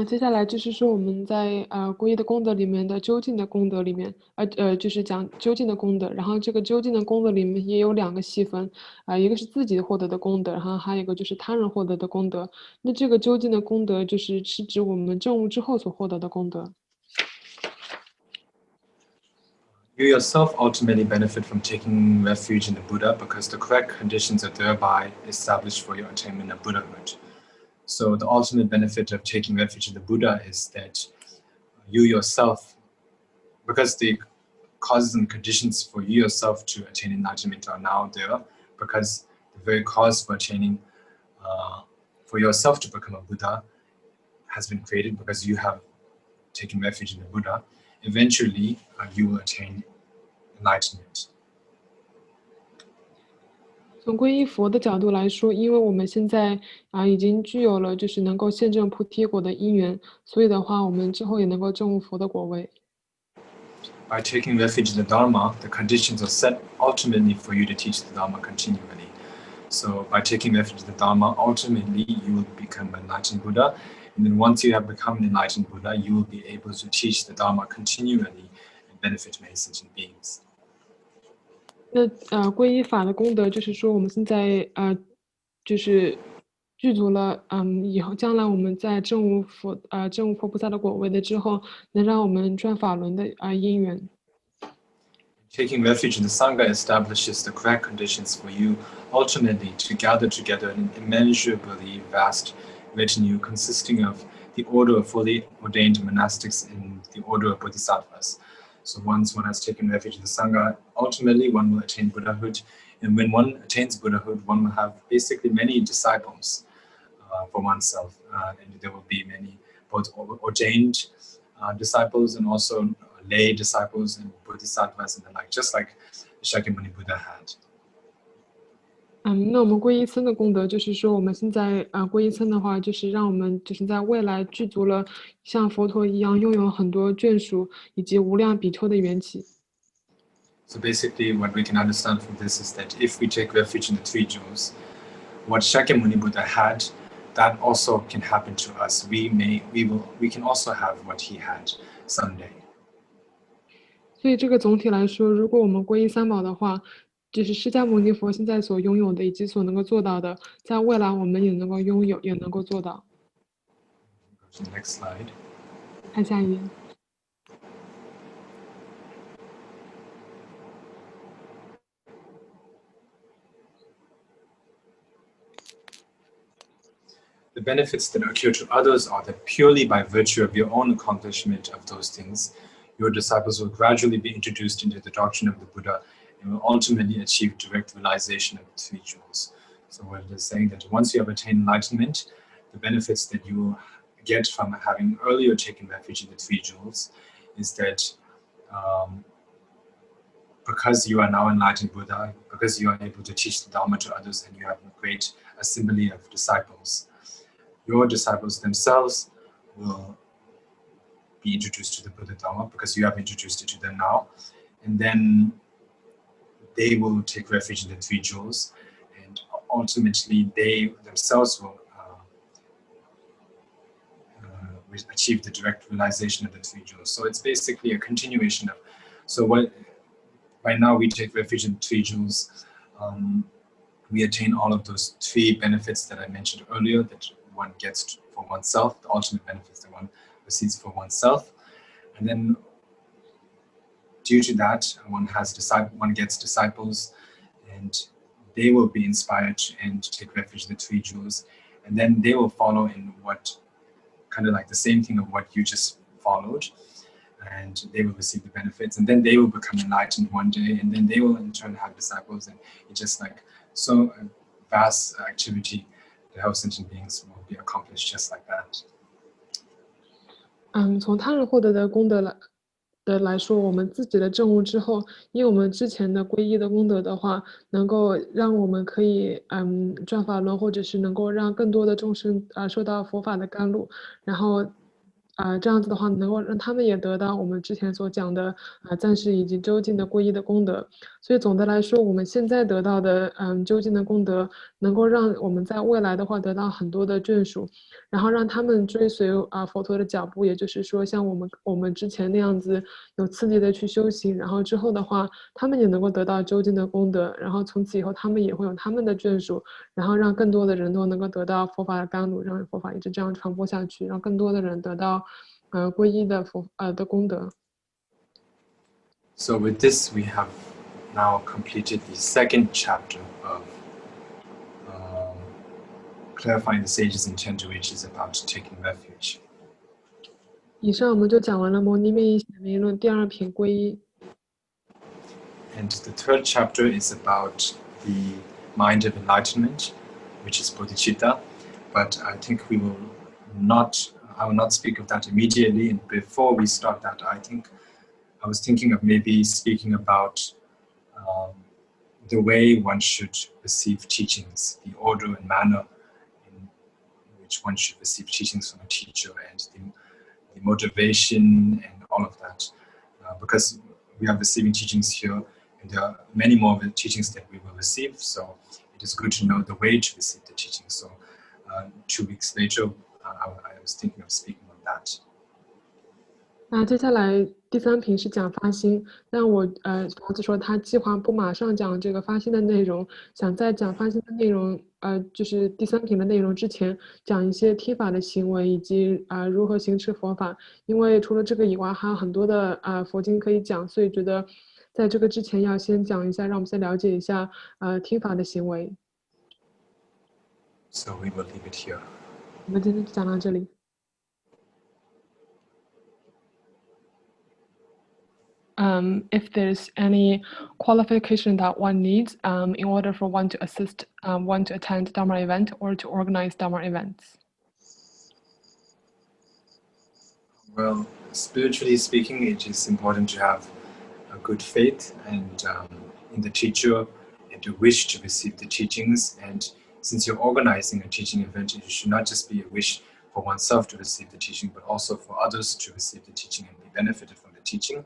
接下来就是说我们在皈依的功德里面的究竟的功德里面，就是讲究竟的功德。然后这个究竟的功德里面也有两个细分，一个是自己获得的功德，然后还有一个就是他人获得的功德。那这个究竟的功德是指我们证悟之后所获得的功德。You yourself ultimately benefit from taking refuge in the Buddha because the correct conditions are thereby established for your attainment of Buddhahood. So the ultimate benefit of taking refuge in the Buddha is that you yourself, because the causes and conditions for you yourself to attain enlightenment are now there, because the very cause for attaining, for yourself to become a Buddha has been created because you have taken refuge in the Buddha. Eventually, you will attain enlightenment. 从皈依佛的角度来说，因为我们现在已经具有了就是能够现证菩提果的因缘，所以的话，我们之后也能够证悟佛的果位。By taking refuge in the Dharma, the conditions are set ultimately for you to teach the Dharma continually. So by taking refuge in the Dharma, ultimately you will become an enlightened Buddha. And then once you have become an enlightened Buddha, you will be able to teach the Dharma continually and benefit many sentient beings. 那皈依法的功德就是说，我们现在就是具足了以后将来我们在证悟佛菩萨的果位的之后，能让我们转法轮的因缘。Taking refuge in the Sangha establishes the correct conditions for you ultimately to gather together an immeasurably vast retinue consisting of the order of fully ordained monastics and the order of bodhisattvas. So once one has taken refuge in the Sangha, ultimately one will attain Buddhahood. And when one attains Buddhahood, one will have basically many disciples for oneself. And there will be many both ordained disciples and also lay disciples and bodhisattvas and the like, just like Shakyamuni Buddha had. 那我们皈依僧的功德，就是说我们现在皈依僧的话，就是让我们就是在未来具足了像佛陀一样拥有很多眷属以及无量比丘的缘起。So basically, what we can understand from this is that if we take refuge in the three jewels, what Shakyamuni Buddha had, that also can happen to us. We can also have what he had someday. 所以这个总体来说，如果我们皈依三宝的话，就是释迦牟尼佛现在所拥有的以及所能够做到的，在未来我们也能够拥有，也能够做到。Go to the next slide. 看下一页。The benefits that occur to others are that purely by virtue of your own accomplishment of those things, your disciples will gradually be introduced into the doctrine of the Buddha and will ultimately achieve direct realization of the three jewels. So what it is saying that once you have attained enlightenment, the benefits that you get from having earlier taken refuge in the three jewels is that because you are now enlightened Buddha, because you are able to teach the Dharma to others and you have a great assembly of disciples, your disciples themselves will be introduced to the Buddha Dharma because you have introduced it to them now. And then they will take refuge in the three jewels. And ultimately, they themselves will achieve the direct realization of the three jewels. So it's basically a continuation of, so what, by now we take refuge in three jewels. We attain all of those three benefits that I mentioned earlier that one gets for oneself, the ultimate benefits that one receives for oneself. And then due to that, one gets disciples and they will be inspired and take refuge in the three jewels. And then they will follow in what, kind of like the same thing of what you just followed. And they will receive the benefits. And then they will become enlightened one day. And then they will in turn have disciples. And it's just like so vast activity to help sentient beings will be accomplished just like that. 从他人获得的功德来说，我们自己的证悟之后，因为我们之前的皈依的功德的话，能够让我们可以转法轮，或者是能够让更多的众生受到佛法的甘露，然后这样子的话，能够让他们也得到我们之前所讲的暂时以及究竟的皈依的功德。所以总的来说，我们现在得到的究竟的功德，能够让我们在未来的话得到很多的眷属，然后让他们追随佛陀的脚步，也就是说像我们之前那样子有次第的去修行，然后之后的话，他们也能够得到究竟的功德，然后从此以后他们也会有他们的眷属，然后让更多的人都能够得到佛法的甘露，让佛法一直这样传播下去，让更多的人得到皈依的的功德。So with this, we have now completed the second chapter of clarifying the sage's intent, which is about taking refuge. 以上我们就讲完了牟尼密意显明论第二品皈依。And the third chapter is about the mind of enlightenment, which is bodhicitta. But I think I will not speak of that immediately. And before we start that, I was thinking of maybe speaking about the way one should receive teachings, the order and manner in which one should receive teachings from a teacher, and the motivation and all of that. Because we are receiving teachings here, and there are many more teachings that we will receive. So it is good to know the way to receive the teachings. So 2 weeks later, I was thinking of speaking on that. 那接下来第三品是讲发心，但我房子说他计划不马上讲这个发心的内容，想在讲发心的内容，就是第三品的内容之前，讲一些听法的行为以及如何行持佛法，因为除了这个以外，还有很多的佛经可以讲，所以觉得在这个之前要先讲一下，让我们先了解一下听法的行为。So we will leave it here. 我们今天就讲到这里。If there's any qualification that one needs in order for one to assist one to attend Dharma event or to organize Dharma events. Well, spiritually speaking, it is important to have a good faith and in the teacher and the wish to receive the teachings. And since you're organizing a teaching event, it should not just be a wish for oneself to receive the teaching, but also for others to receive the teaching and be benefited from the teaching.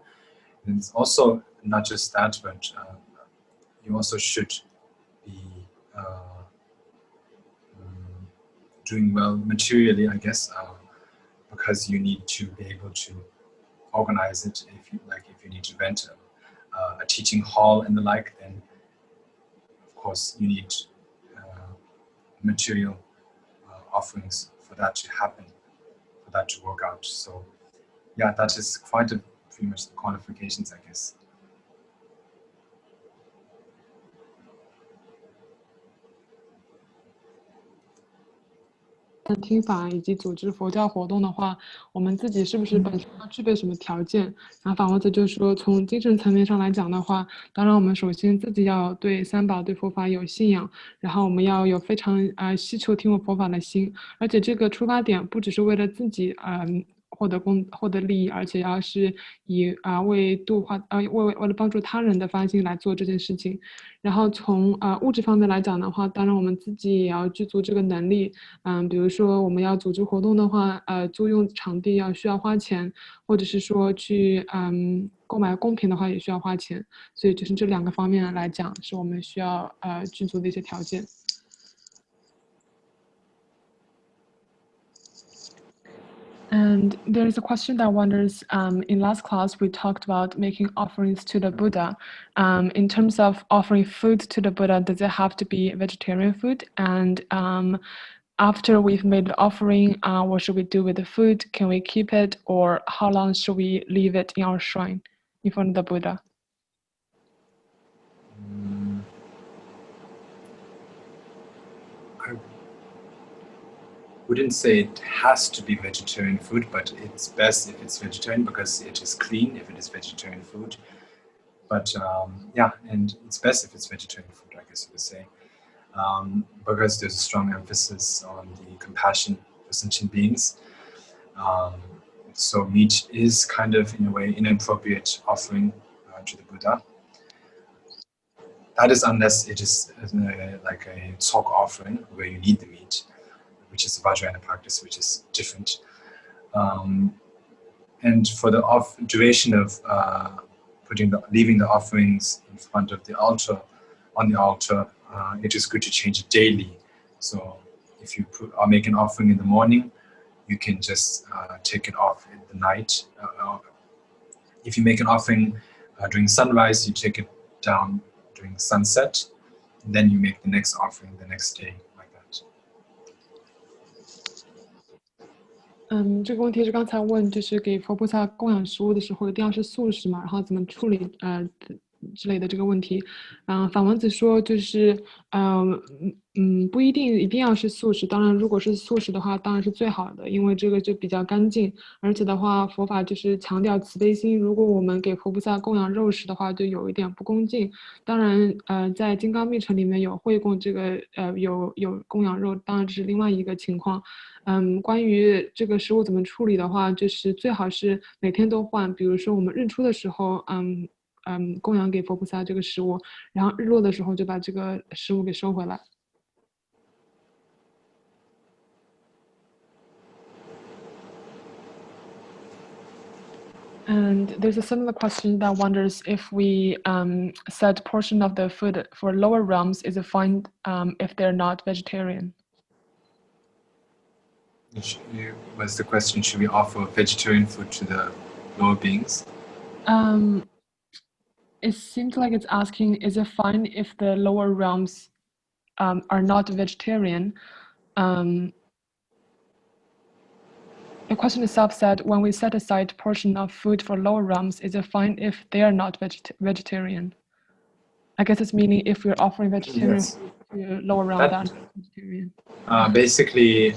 And it's also not just that, but you also should be doing well materially, I guess, because you need to be able to organize it. If you need to rent a teaching hall and the like, then of course you need material offerings for that to happen, for that to work out. So yeah, that is pretty much the qualifications, I guess. 听法以及组织佛教活动的话，我们自己是不是本身要具备什么条件？然后反问者就说，从精神层面上来讲的话，当然我们首先自己要对三宝、对佛法有信仰，然后我们要有非常希求听闻佛法的心，而且这个出发点不只是为了自己获得利益，而且要是以为了帮助他人的发心来做这件事情。然后从物质方面来讲的话，当然我们自己也要具足这个能力。比如说我们要组织活动的话，租用场地需要花钱，或者是说去购买贡品的话也需要花钱。所以就是这两个方面来讲，是我们需要具足的一些条件。And there's a question that wonders, in last class, we talked about making offerings to the Buddha. In terms of offering food to the Buddha, does it have to be vegetarian food? And after we've made the offering, what should we do with the food? Can we keep it? Or how long should we leave it in our shrine in front of the Buddha? Wouldn't say it has to be vegetarian food, but it's best if it's vegetarian because it is clean if it is vegetarian food. But yeah, and it's best if it's vegetarian food, I guess you would say, because there's a strong emphasis on the compassion for sentient beings. So meat is kind of, in a way, inappropriate offering to the Buddha. That is unless it is like a talk offering where you need the meat, which is a Vajrayana practice, which is different. And for the duration of leaving the offerings in front of the altar, on the altar, it is good to change it daily. So if you make an offering in the morning, you can just take it off in the night. If you make an offering during sunrise, you take it down during sunset, and then you make the next offering the next day. 这个问题是刚才问，就是给佛菩萨供养食物的时候一定要是素食嘛，然后怎么处理之类的这个问题。反文子说就是不一定要是素食，当然如果是素食的话当然是最好的，因为这个就比较干净，而且的话佛法就是强调慈悲心，如果我们给佛菩萨供养肉食的话就有一点不恭敬。当然在金刚密乘里面有会供这个有供养肉，当然这是另外一个情况。关于这个食物怎么处理的话，就是最好是每天都换，比如说我们日出的时候供养给佛菩萨这个食物，然后日落的时候就把这个食物给收回来。And there's a similar question that wonders if we set portion of the food for lower realms, is it fine if they're not vegetarian? What's the question? Should we offer vegetarian food to the lower beings? It seems like it's asking, is it fine if the lower realms are not vegetarian? The question itself said, when we set aside portion of food for lower realms, is it fine if they are not vegetarian? I guess it's meaning if we're offering vegetarian food to lower realms that are not vegetarian. Basically,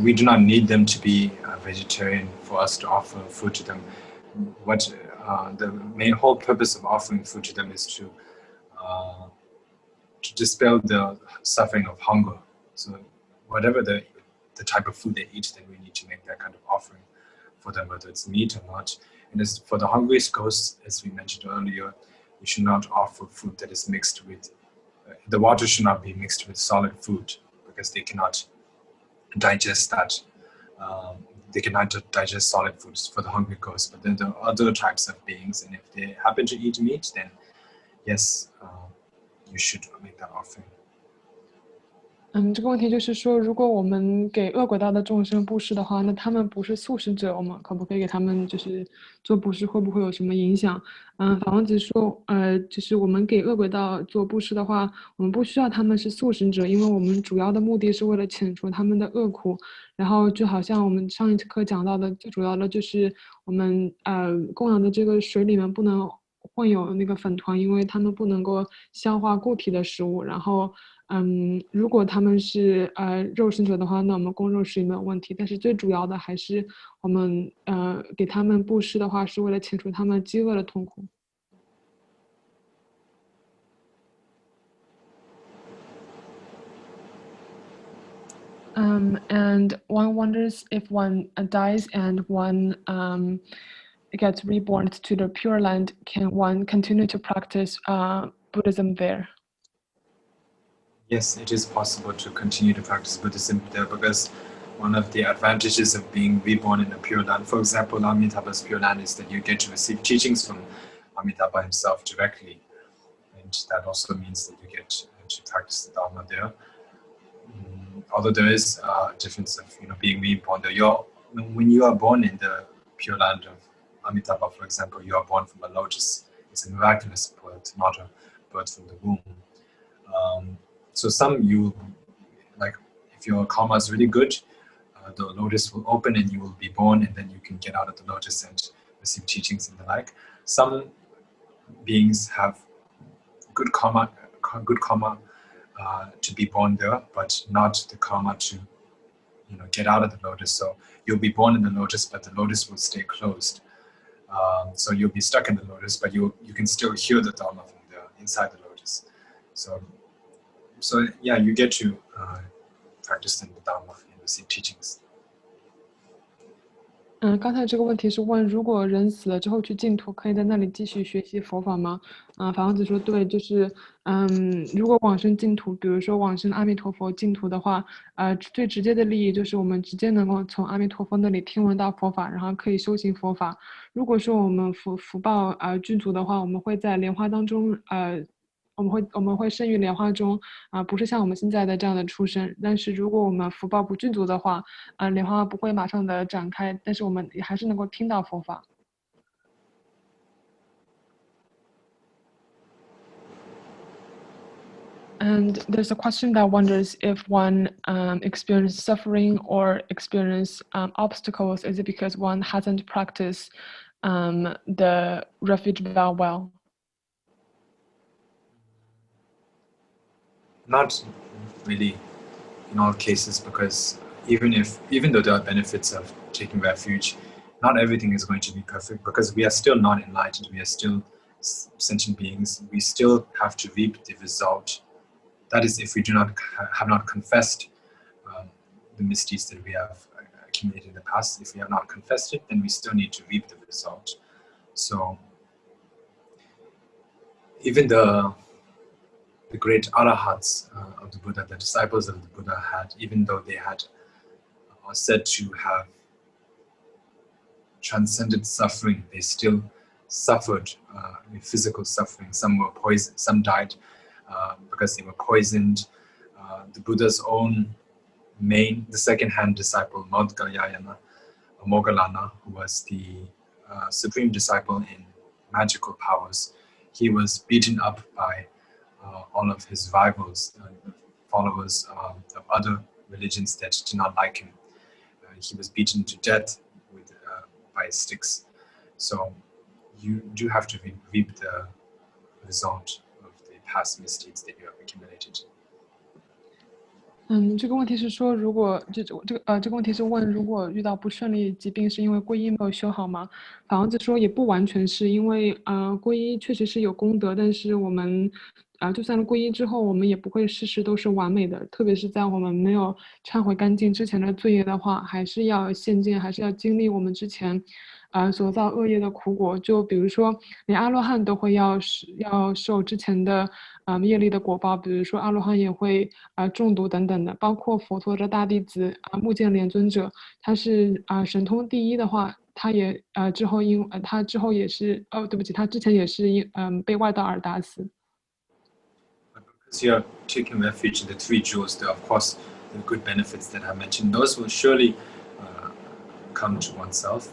we do not need them to be vegetarian for us to offer food to them. What the main whole purpose of offering food to them is to dispel the suffering of hunger. So whatever the type of food they eat, then we need to make that kind of offering for them, whether it's meat or not. And as for the hungry ghosts, as we mentioned earlier, we should not offer food that is mixed with the water should not be mixed with solid food because they cannot digest that. They cannot digest solid foods for the hungry ghost, but then there are other types of beings, and if they happen to eat meat, then yes, you should make that offering. 这个问题就是说，如果我们给恶鬼道的众生布施的话，那他们不是素食者，我们可不可以给他们就是做布施，会不会有什么影响？法王子说，就是我们给恶鬼道做布施的话，我们不需要他们是素食者，因为我们主要的目的是为了遣除他们的恶苦。然后就好像我们上一课讲到的，最主要的就是我们供养的这个水里面不能混有那个粉团，因为他们不能够消化固体的食物。然后如果他们是肉食者的话，那我们供肉食也没有问题。但是最主要的还是我们给他们布施的话，是为了遣除他们饥饿的痛苦。And one wonders if one dies and one gets reborn to the Pure Land, can one continue to practice Buddhism there? Yes, it is possible to continue to practice Buddhism there because one of the advantages of being reborn in a Pure Land, for example, Amitabha's Pure Land, is that you get to receive teachings from Amitabha himself directly. And that also means that you get to practice the Dharma there. Although there is a difference of being reborn there. When you are born in the Pure Land of Amitabha, for example, you are born from a lotus. It's a miraculous birth, not a birth from the womb. So if your karma is really good, the lotus will open and you will be born, and then you can get out of the lotus and receive teachings and the like. Some beings have good karma to be born there, but not the karma to get out of the lotus. So you'll be born in the lotus, but the lotus will stay closed. So you'll be stuck in the lotus, but you can still hear the Dharma from inside the lotus. So yeah, you get to practice the Dharma and receive teachings. 刚才这个问题是问，如果人死了之后去净土，可以在那里继续学习佛法吗？法王子说对，就是如果往生净土，比如说往生阿弥陀佛净土的话，最直接的利益就是我们直接能够从阿弥陀佛那里听闻到佛法，然后可以修行佛法。如果说我们福报具足的话，我们会在莲花当中我们会生于莲花中不是像我们现在的这样的出生。但是如果我们福报不具足的话，莲花不会马上的展开，但是我们也还是能够听到佛法。And there's a question that wonders if one experiences suffering or experience obstacles, is it because one hasn't practiced the refuge vow well? Not really in all cases, because even though there are benefits of taking refuge, not everything is going to be perfect because we are still not enlightened. We are still sentient beings. We still have to reap the result. That is, if we have not confessed the misdeeds that we have accumulated in the past. If we have not confessed it, then we still need to reap the result. So even the great arahats of the Buddha, the disciples of the Buddha even though they are said to have transcended suffering, they still suffered physical suffering. Some were poisoned, some died because they were poisoned. The Buddha's own the second-hand disciple, Moggallana, who was the supreme disciple in magical powers, he was beaten up by all of his rivals, followers of other religions that did not like him. He was beaten to death by sticks. So you do have to reap the result of the past misdeeds that you have accumulated. 这个问题是说，如果这个问题是问，如果遇到不顺利疾病，是因为皈依没有修好吗？法王子说也不完全是因为皈依确实是有功德，但是我们就算是皈依之后，我们也不会事事都是完美的，特别是在我们没有忏悔干净之前的罪业的话，还是要现见，还是要经历我们之前所造恶业的苦果。就比如说，连阿罗汉都会要受之前的业力的果报，比如说阿罗汉也会中毒等等的，包括佛陀的大弟子目犍连尊者，他是神通第一的话。他也他之后也是对不起，他之前也是被外道而打死。Because you are taking refuge in the three jewels, there are, of course, the good benefits that I mentioned. Those will surely come to oneself.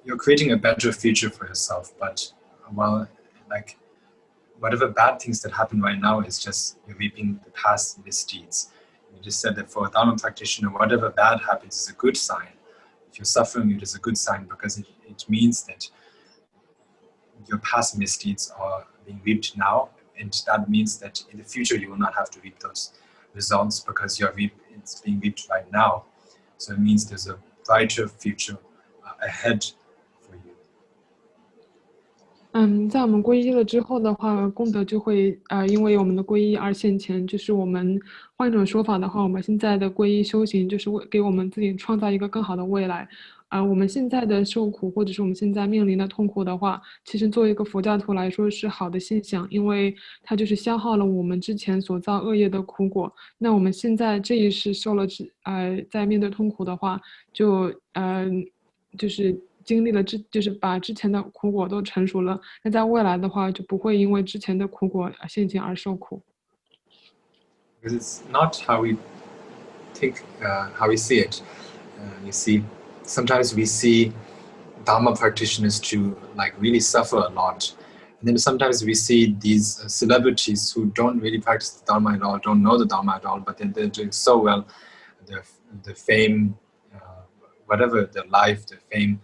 You're creating a better future for yourself, but like whatever bad things that happen right now is just you're reaping the past misdeeds. You just said that for a Dharma practitioner, whatever bad happens is a good sign. If you're suffering, it is a good sign because it means that your past misdeeds are being reaped now, and that means that in the future you will not have to reap those results because it's being reaped right now. So it means there's a brighter future ahead for you. 在我们皈依了之后的话，功德就会因为我们的皈依而现前。就是我们换一种说法的话，我们现在的皈依修行就是给我们自己创造一个更好的未来。我们现在的受苦，或者是我们现在面临的痛苦的话，其实作为一个佛教徒来说是好的现象，因为它就是消耗了我们之前所造恶业的苦果。那我们现在这一世受了在面对痛苦的话，就是经历了就是把之前的苦果都成熟了，那在未来的话就不会因为之前的苦果现前而受苦。Because it's not how we think, how we see it. You see, sometimes we see Dharma practitioners to like really suffer a lot. And then sometimes we see these celebrities who don't really practice the Dharma at all, don't know the Dharma at all, but then they're doing so well. The fame, whatever the life, the fame,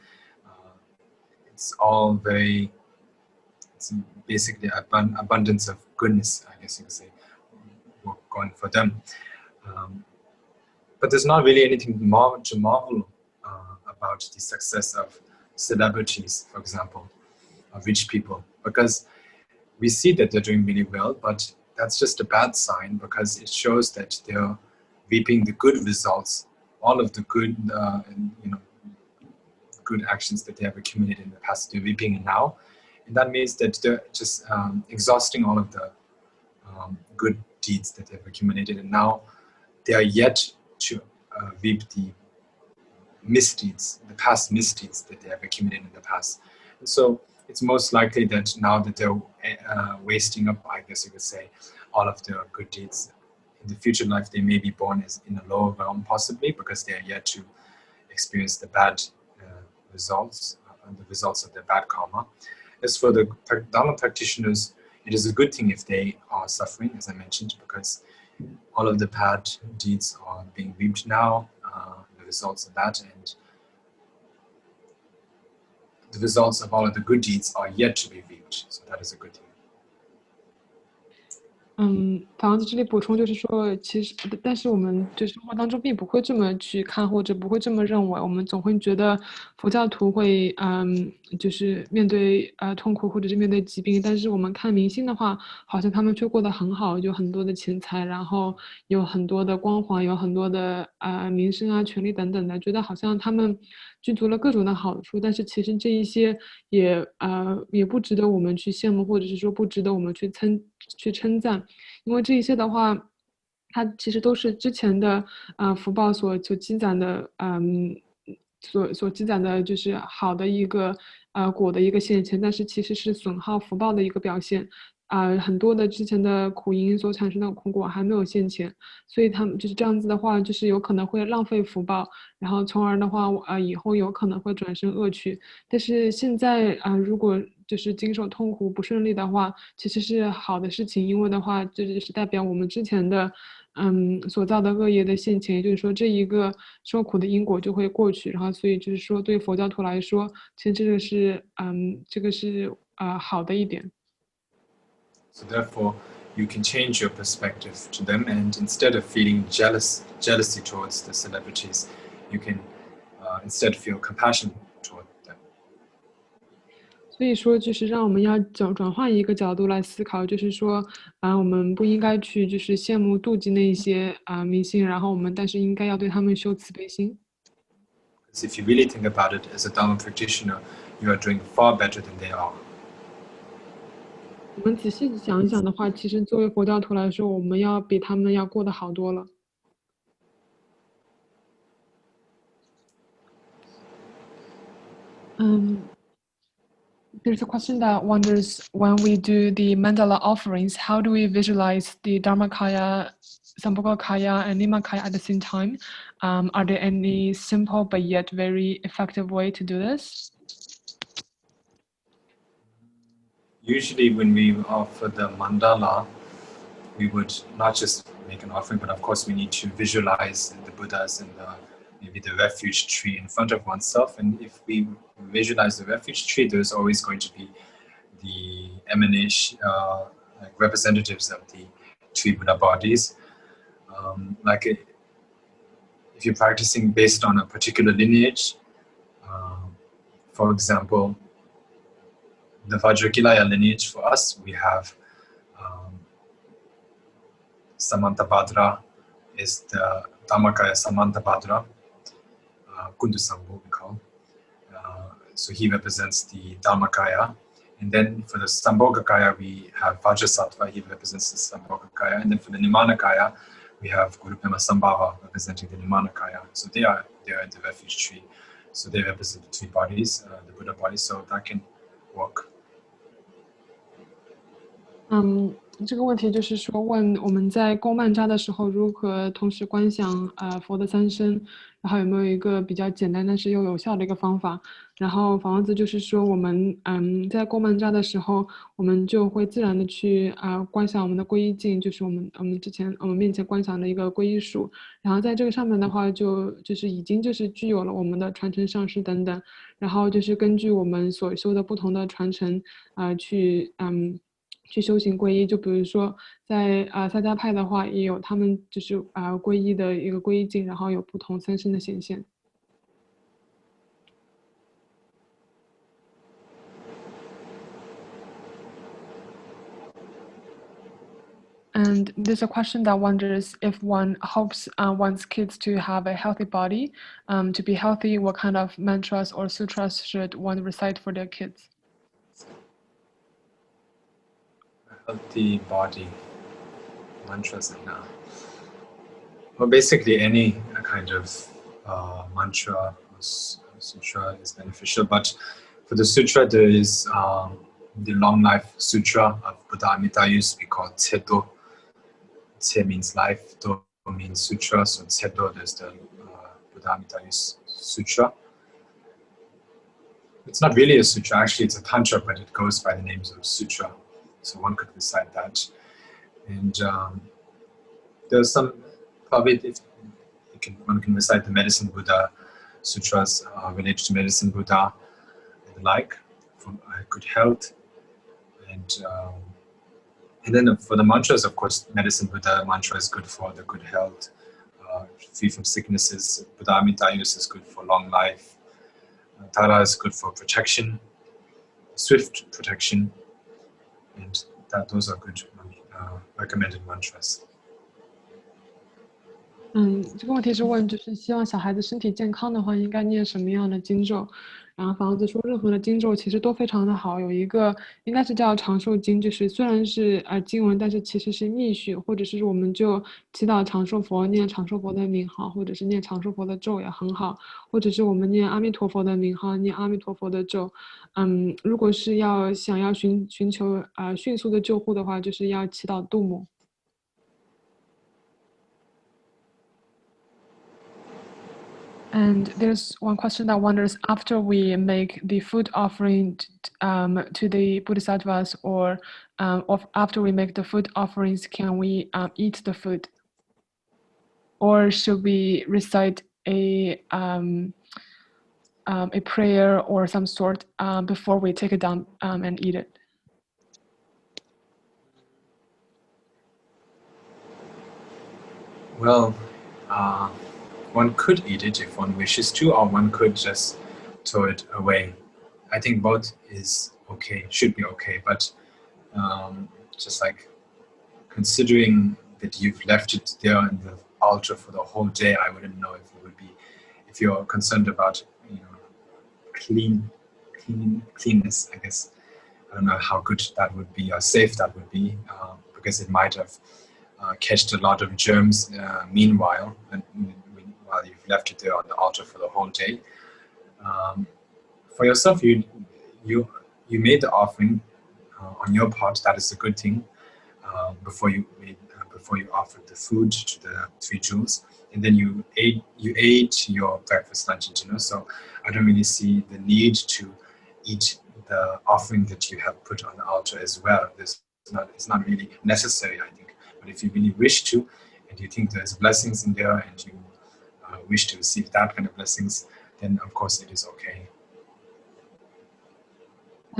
it's all it's basically abundance of goodness, I guess you could say, going for them. But there's not really anything to marvel about the success of celebrities, for example, of rich people, because we see that they're doing really well, but that's just a bad sign because it shows that they're reaping the good results, all of the good, good actions that they have accumulated in the past, they're reaping it now. And that means that they're just exhausting all of the good deeds that they've accumulated, and now they are yet to reap the misdeeds, the past misdeeds that they have accumulated in the past. And so it's most likely that now that they're wasting up, I guess you could say, all of their good deeds. In the future life, they may be born in a lower realm, possibly, because they are yet to experience the bad results, the results of their bad karma. As for the Dharma practitioners, it is a good thing if they are suffering, as I mentioned, because all of the bad deeds are being reaped now, the results of that, and the results of all of the good deeds are yet to be reaped. So that is a good thing. 房子这里补充就是说，其实，但是我们就生活当中并不会这么去看，或者不会这么认为。我们总会觉得佛教徒会，就是面对痛苦或者是面对疾病，但是我们看明星的话，好像他们却过得很好，有很多的钱财，然后有很多的光环，有很多的名声啊、权利等等的，觉得好像他们具足了各种的好处，但是其实这一些也不值得我们去羡慕，或者是说不值得我们去称赞。因为这一些的话，它其实都是之前的福报所积攒的，所积攒的就是好的一个果的一个现前，但是其实是损耗福报的一个表现。很多的之前的苦因所产生的苦果还没有现前，所以他们就是这样子的话，就是有可能会浪费福报，然后从而的话，以后有可能会转生恶趣。但是现在如果就是经受痛苦不顺利的话，其实是好的事情，因为的话，这就是代表我们之前的所造的恶业的现前，也就是说这一个受苦的因果就会过去，然后所以就是说对佛教徒来说，其实这个是好的一点。So therefore, you can change your perspective to them, and instead of feeling jealousy towards the celebrities, you can instead feel compassion toward them. 所以说，就是让我们要转换一个角度来思考，就是说，我们不应该去就是羡慕妒忌那些明星，然后但是应该要对他们修慈悲心。Because if you really think about it, as a Dharma practitioner, you are doing far better than they are. 我们仔细想一想的话，其实作为佛教徒来说，我们要比他们要过得好多了。There's a question that wonders, when we do the mandala offerings, how do we visualize the Dharmakaya, Sambhogakaya, and Nimakaya at the same time? Are there any simple but yet very effective way to do this? Usually when we offer the mandala, we would not just make an offering, but of course we need to visualize the Buddhas and maybe the refuge tree in front of oneself. And if we visualize the refuge tree, there's always going to be the emanation, like representatives of the three Buddha bodies. If you're practicing based on a particular lineage, for example, the Vajrakilaya lineage for us, we have Samantabhadra is the Dhammakaya Samantabhadra, Kundusambho we call. So he represents the Dhammakaya. And then for the Sambhogakaya, we have Vajrasattva, he represents the Sambhogakaya. And then for the Nimanakaya, we have Guru Pema Sambhava representing the Nimanakaya. So they are in the refuge tree. So they represent the three bodies, the Buddha bodies, so that can work. 这个问题就是说，问我们在供曼扎的时候，如何同时观想佛的三身，然后有没有一个比较简单但是又有效的一个方法？然后房王子就是说，我们在供曼扎的时候，我们就会自然的去观想我们的皈依境，就是我们面前观想的一个皈依树，然后在这个上面的话，就是已经就是具有了我们的传承上师等等，然后就是根据我们所修的不同的传承去修行皈依，就比如说在萨迦派的话，也有他们就是皈依的一个皈依境，然后有不同三身的显现。And there's a question that wonders, if one hopes one's kids to have a healthy body, to be healthy, what kind of mantras or sutras should one recite for their kids? Healthy body, mantras and well, basically any kind of mantra or sutra is beneficial. But for the sutra, there is the long life sutra of Buddha Amitayus we call Tsedo. Tse means life, Do means sutra, so Tsedo, there's the Buddha Amitayus sutra. It's not really a sutra, actually it's a tantra, but it goes by the names of sutra. So one could recite that. And there's some, probably one can recite the Medicine Buddha sutras related to Medicine Buddha and the like, for good health. And then for the mantras, of course, Medicine Buddha mantra is good for the good health, free from sicknesses. Buddha Amitayus is good for long life. Tara is good for protection, swift protection. And those are good recommended mantras. 这个问题是问，就是希望小孩子身体健康的话，应该念什么样的经咒？然后房子说，任何的经咒其实都非常的好。有一个应该是叫长寿经，就是虽然是经文，但是其实是密续，或者是我们就祈祷长寿佛，念长寿佛的名号，或者是念长寿佛的咒也很好，或者是我们念阿弥陀佛的名号，念阿弥陀佛的咒。如果是想要寻求迅速的救护的话，就是要祈祷度母。And there's one question that wonders, after we make the food offering to the Bodhisattvas, or after we make the food offerings, can we eat the food? Or should we recite a prayer or some sort before we take it down and eat it? Well, one could eat it if one wishes to, or one could just throw it away. I think both is okay, should be okay. But just like considering that you've left it there in the altar for the whole day, I wouldn't know if it would be, if you're concerned about, you know, cleanness, I guess. I don't know how good that would be or safe that would be, because it might have catched a lot of germs meanwhile, and while you've left it there on the altar for the whole day. For yourself, you made the offering on your part. That is a good thing. Before you offered the food to the 3 jewels, and then you ate your breakfast, lunch, and dinner. So I don't really see the need to eat the offering that you have put on the altar as well. It's not really necessary, I think. But if you really wish to, and you think there's blessings in there, and you wish to receive that kind of blessings, then of course it is okay.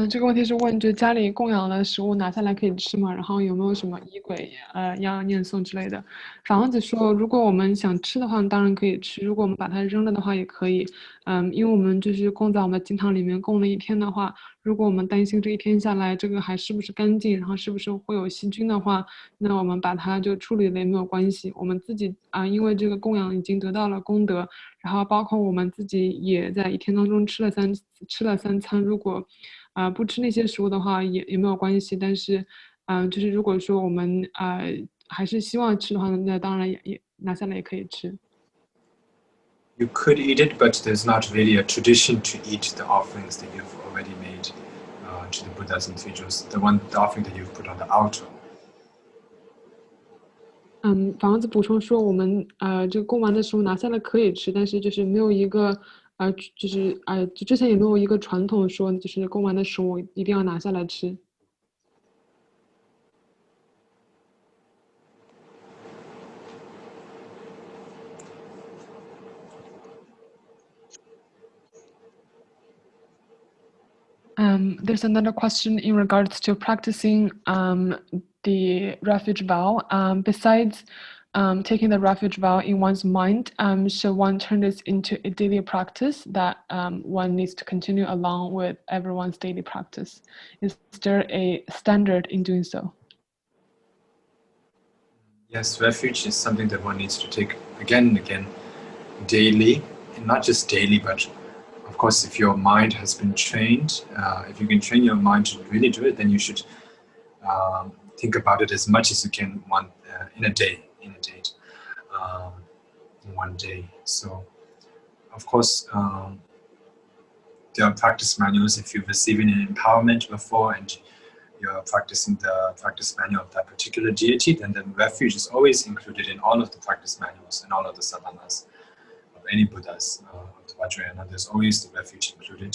这个问题是问，就家里供养的食物拿下来可以吃吗？然后有没有什么仪轨要念诵之类的？法王子说，如果我们想吃的话，当然可以吃；如果我们把它扔了的话，也可以。因为我们就是供在我们经堂里面供了1天的话，如果我们担心这1天下来这个还是不是干净，然后是不是会有细菌的话，那我们把它就处理了也没有关系。我们自己因为这个供养已经得到了功德，然后包括我们自己也在1天当中吃了3餐，如果不吃那些食物的话也没有关系，但是就是如果说我们还是希望吃的话，那当然也拿下来也可以吃。You could eat it, but there's not really a tradition to eat the offerings that you've already made to the Buddhas and 3 jewels, the offering that you've put on the altar. 法王子补充说，我们这个供完的食物拿下来可以吃，但是就是没有一个就之前也没有一个传统说，就是供完的食物一定要拿下来吃。There's another question in regards to practicing the refuge vow. Besides taking the refuge vow in one's mind, should one turn this into a daily practice that one needs to continue along with everyone's daily practice? Is there a standard in doing so? Yes, refuge is something that one needs to take again and again, daily, and not just daily, but of course, if your mind has been trained, if you can train your mind to really do it, then you should think about it as much as you can in a day, in one day. So, of course, there are practice manuals. If you're receiving an empowerment before and you're practicing the practice manual of that particular deity, then the refuge is always included in all of the practice manuals and all of the sadhanas of any Buddhas. Vajrayana, there's always the refuge included,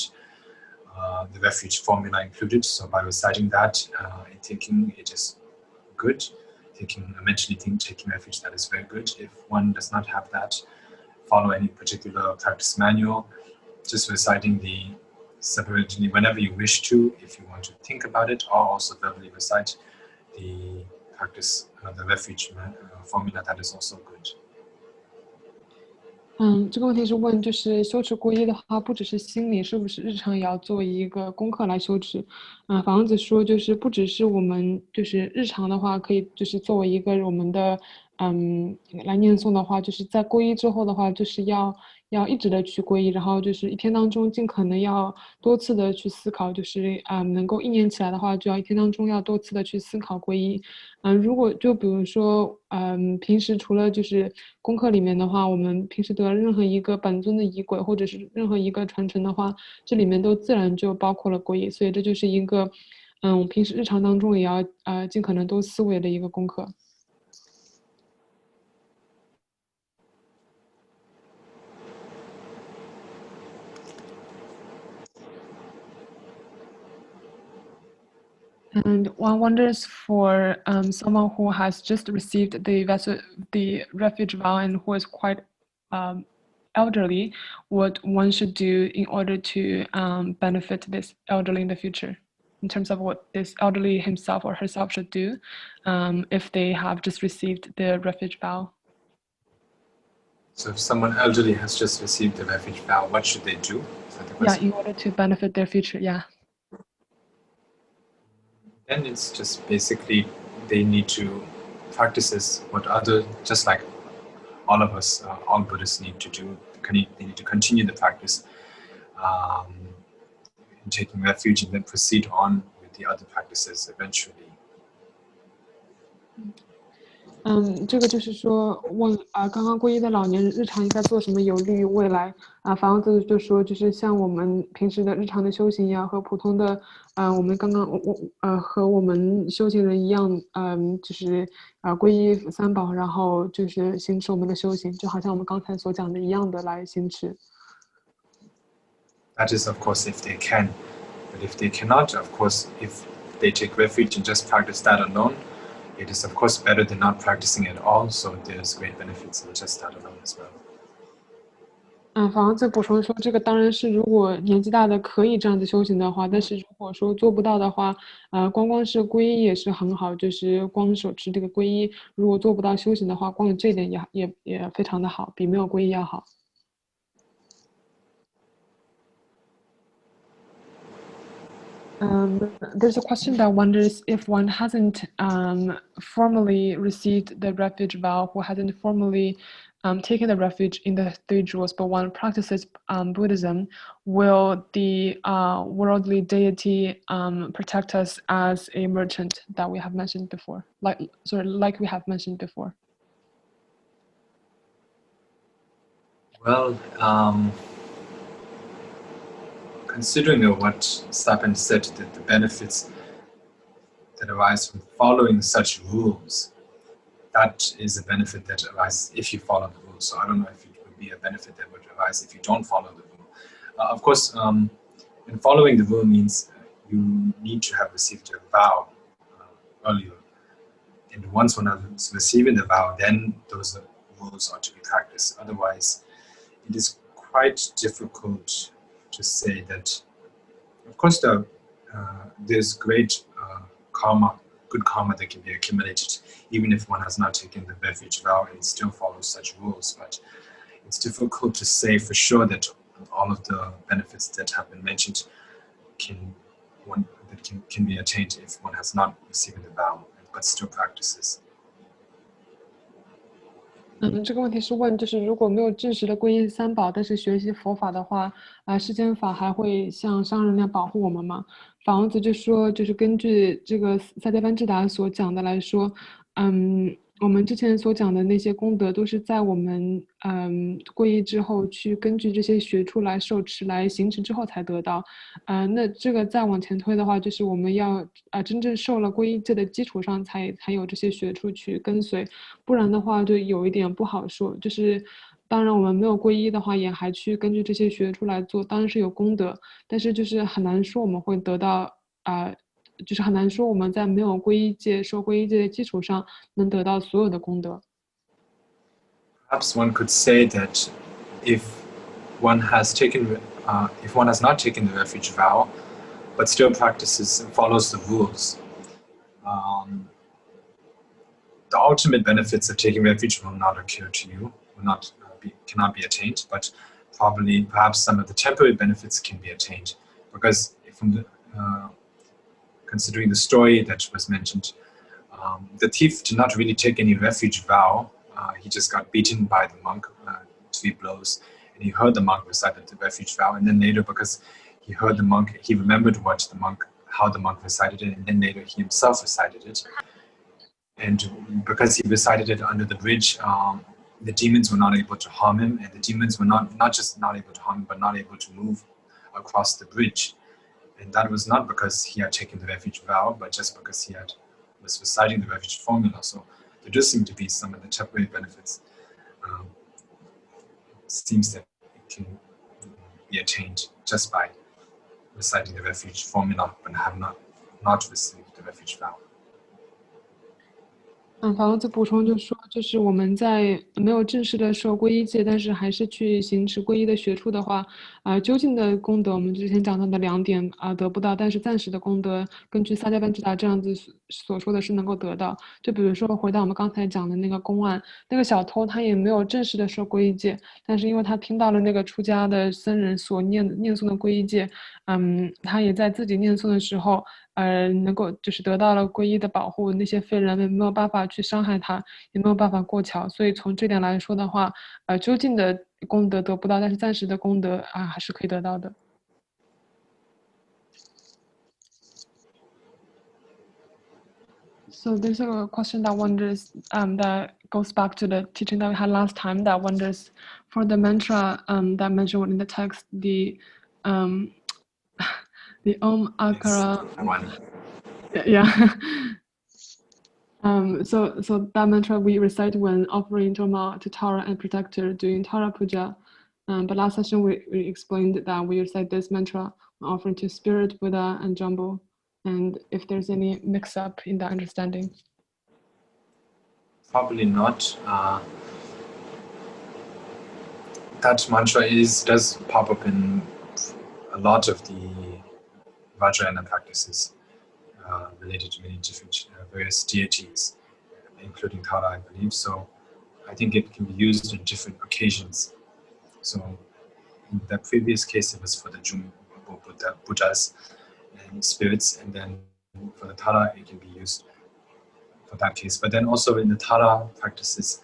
the refuge formula included. So by reciting that and thinking it is good, mentally taking refuge, that is very good. If one does not have that, follow any particular practice manual, just reciting the separately whenever you wish to, if you want to think about it, or also verbally recite the practice, the refuge formula, that is also good. 这个问题是问，就是修持皈依的话，不只是心理，是不是日常也要作为一个功课来修持？法王子说，就是不只是我们，就是日常的话，可以就是作为一个我们的来念诵的话，就是在皈依之后的话，就是要一直的去皈依，然后就是1天当中尽可能要多次的去思考，就是能够意念起来的话，就要1天当中要多次的去思考皈依。如果就比如说平时除了就是功课里面的话，我们平时得任何一个本尊的仪轨或者是任何一个传承的话，这里面都自然就包括了皈依，所以这就是一个平时日常当中也要尽可能都思维的一个功课。And one wonders for someone who has just received the refuge vow and who is quite elderly, what one should do in order to benefit this elderly in the future, in terms of what this elderly himself or herself should do if they have just received the refuge vow. So if someone elderly has just received the refuge vow, what should they do? Is that the question? Yeah, in order to benefit their future, yeah. Then it's just basically they need to practice this what other, just like all of us, all Buddhists need to do. They need to continue the practice in taking refuge and then proceed on with the other practices eventually. 这个就是说问刚刚皈依的老年人日常应该做什么有利于未来法王子就说就是像我们平时的日常的修行呀和普通的我们刚刚和我们修行人一样就是皈依三宝然后就是行持我们的修行就好像我们刚才所讲的一样的来行持 That is of course if they can, but if they cannot, of course if they take refuge and just practice that alone, it is of course better than not practicing at all, so there's great benefits in just that alone as well. 法王子补充说，这个当然是如果年纪大的可以这样子修行的话，但是如果说做不到的话，光是皈依也是很好，就是光手持这个皈依，如果做不到修行的话，光有这一点也非常的好，比没有皈依要好。There's a question that wonders if one hasn't formally received the refuge vow, who hasn't formally taken the refuge in the three jewels, but one practices Buddhism, will the worldly deity protect us as a merchant that we have mentioned before? Like we have mentioned before. Well, considering what Sapan said, that the benefits that arise from following such rules, that is a benefit that arises if you follow the rules. So I don't know if it would be a benefit that would arise if you don't follow the rule. Of course, in following the rule means you need to have received a vow earlier. And once one has received the vow, then those rules are to be practiced. Otherwise, it is quite difficult to say that, of course, there's great karma, good karma that can be accumulated, even if one has not taken the refuge vow and still follows such rules. But it's difficult to say for sure that all of the benefits that have been mentioned can be attained if one has not received the vow, but still practices. 这个问题是问，就是如果没有正式的皈依三宝，但是学习佛法的话，世间法还会像商人那样保护我们吗？法王子就说，就是根据这个萨迦班智达所讲的来说，我们之前所讲的那些功德，都是在我们皈依之后，去根据这些学处来受持、来行持之后才得到。那这个再往前推的话，就是我们要真正受了皈依戒的基础上才有这些学处去跟随，不然的话就有一点不好说。就是当然我们没有皈依的话，也还去根据这些学处来做，当然是有功德，但是就是很难说我们会得到就是很难说我们在没有皈依戒、受皈依戒的基础上能得到所有的功德。Perhaps one could say that if one has not taken the refuge vow, but still practices and follows the rules, the ultimate benefits of taking refuge will not occur to you, cannot be attained, but perhaps some of the temporary benefits can be attained, because considering the story that was mentioned, the thief did not really take any refuge vow. He just got beaten by the monk 3 blows, and he heard the monk recite the refuge vow, and then later, because he heard the monk, he remembered how the monk recited it, and then later he himself recited it. And because he recited it under the bridge, the demons were not able to harm him, and the demons were not just not able to harm him, but not able to move across the bridge. And that was not because he had taken the refuge vow, but just because he was reciting the refuge formula. So there does seem to be some of the temporary benefits. It seems that it can be attained just by reciting the refuge formula, but have not received the refuge vow. 法王子补充就说，就是我们在没有正式的受皈依戒，但是还是去行持皈依的学处的话，究竟的功德，我们之前讲到的2点得不到，但是暂时的功德，根据萨迦班智达这样子所说的是能够得到。就比如说回到我们刚才讲的那个公案，那个小偷他也没有正式的受皈依戒，但是因为他听到了那个出家的僧人所念诵的皈依戒，他也在自己念诵的时候，能够就是得到了皈依的保护，那些废人们没有办法去伤害他，也没有办法过桥。所以从这点来说的话，究竟的功德得不到，但是暂时的功德还是可以得到的。So there's a question that wonders, that goes back to the teaching that we had last time, that wonders for the mantra that mentioned in the text, the Om Akara. Yeah. So that mantra we recite when offering Dharma to Tara and Protector during Tara Puja. But last session we explained that we recite this mantra when offering to Spirit, Buddha, and Jumbo. And if there's any mix-up in that understanding. Probably not. That mantra does pop up in a lot of the Vajrayana practices related to many different various deities, including Tara, I believe. So I think it can be used in different occasions. So in the previous case, it was for the Jumbo Buddhas and spirits, and then for the Tara, it can be used for that case. But then also in the Tara practices,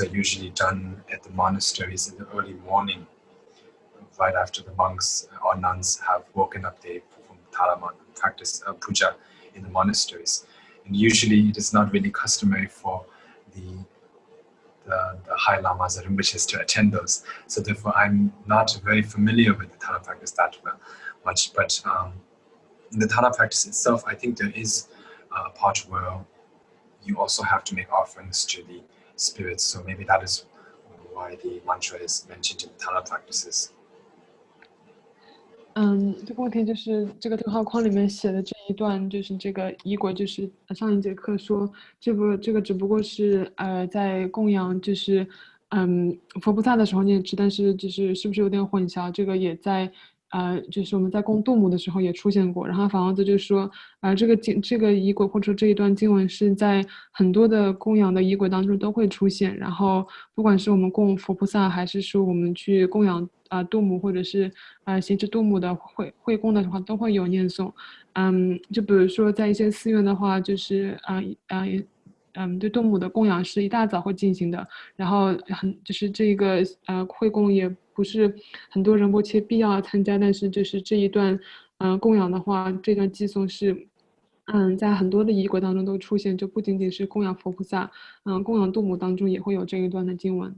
are usually done at the monasteries in the early morning, right after the monks or nuns have woken up. They perform Tara practice puja in the monasteries, and usually it is not really customary for the high lamas or rinpoches to attend those. So therefore, I'm not very familiar with the Tara practice that much. But in the Tara practice itself, I think there is a part where you also have to make offerings to the spirits. So maybe that is why the mantra is mentioned in the Tara practices. 这个问题就是这个对话框里面写的这一段，就是这个仪轨，就是上一节课说这个只不过是在供养就是佛菩萨的时候念持，但是就是是不是有点混淆？这个也在就是我们在供度母的时候也出现过。然后法王子就说这个仪轨或者这一段经文是在很多的供养的仪轨当中都会出现。然后不管是我们供佛菩萨，还是说我们去供养度母，或者是行持度母的会供的话，都会有念诵。就比如说在一些寺院的话，就是对度母的供养是一大早会进行的，然后就是这个会供也不是很多仁波切必要参加，但是就是这一段供养的话，这段寄诵是在很多的仪轨当中都出现，就不仅仅是供养佛菩萨，供养度母当中也会有这一段的经文。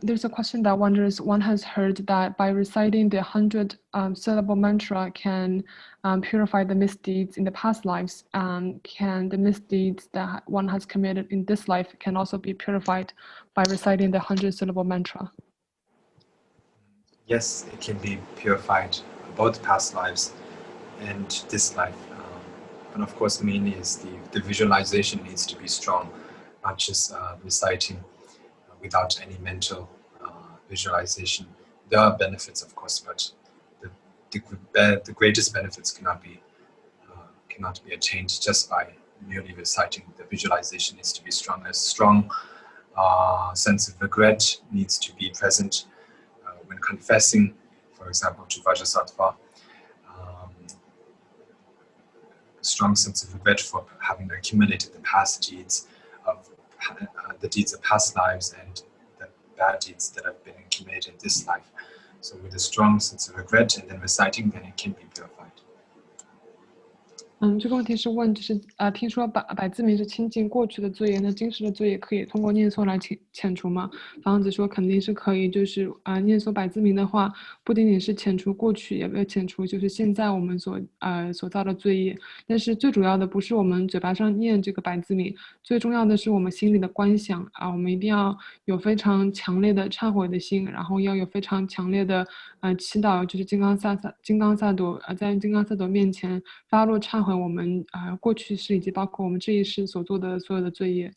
There's a question that wonders, one has heard that by reciting the 100 syllable mantra can purify the misdeeds in the past lives. Can the misdeeds that one has committed in this life can also be purified by reciting the 100 syllable mantra? Yes, it can be purified, both past lives and this life. And of course, mainly is the visualization needs to be strong, not just reciting without any mental visualization. There are benefits, of course, but the greatest benefits cannot be attained just by merely reciting. The visualization needs to be strong. A strong sense of regret needs to be present when confessing, for example, to Vajrasattva. A strong sense of regret for having accumulated the past deeds of the deeds of past lives and the bad deeds that have been accumulated in this life. So with a strong sense of regret and then reciting, then it can be purified. 这个问题是问，就是听说百字明是清净过去的罪业，那今世的罪业可以通过念诵来遣除吗？法王子说肯定是可以，就是念诵百字明的话，不仅仅是遣除过去，也会遣除就是现在我们所造的罪业。但是最主要的不是我们嘴巴上念这个百字明，最重要的是我们心里的观想我们一定要有非常强烈的忏悔的心，然后要有非常强烈的祈祷，就是金刚萨埵在金刚萨埵面前发露忏悔我们过去世以及包括我们这一世所做的所有的罪业。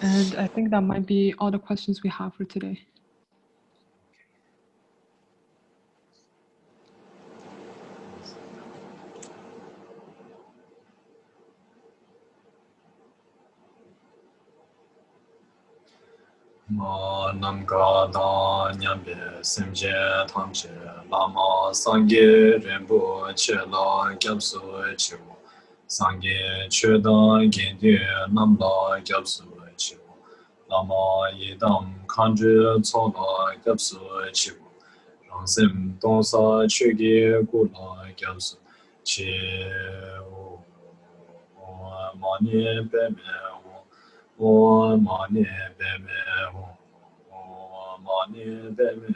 And I think that might be all the questions we have for today. Ma nam ka da nyambe semje tamche lama sangye rembo che la gyapsu chiwo sangye che dan gendye nam la gyapsu chiwo lama yedam kanju tso la gyapsu chiwo rangsim donsa chege gu la gyapsu chiwo ma nye pe me wo ma nye pe me wo ma nye pe me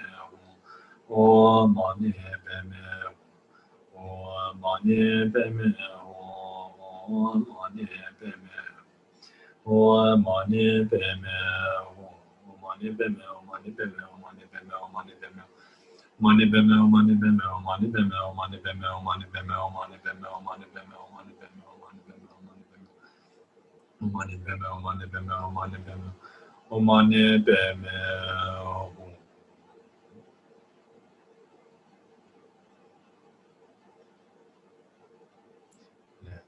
wo ma nye pe me wo ma nye pe me wo ma nye pe me wo ma nye pe me wo ma nye pe me wo ma nye pe me wo ma nye pe me wo ma nye pe me Money be me, money be me, money be me, money be me, money be me, money be me, money be me, money be me, money be me, money be me, money be me, money be me, money be me.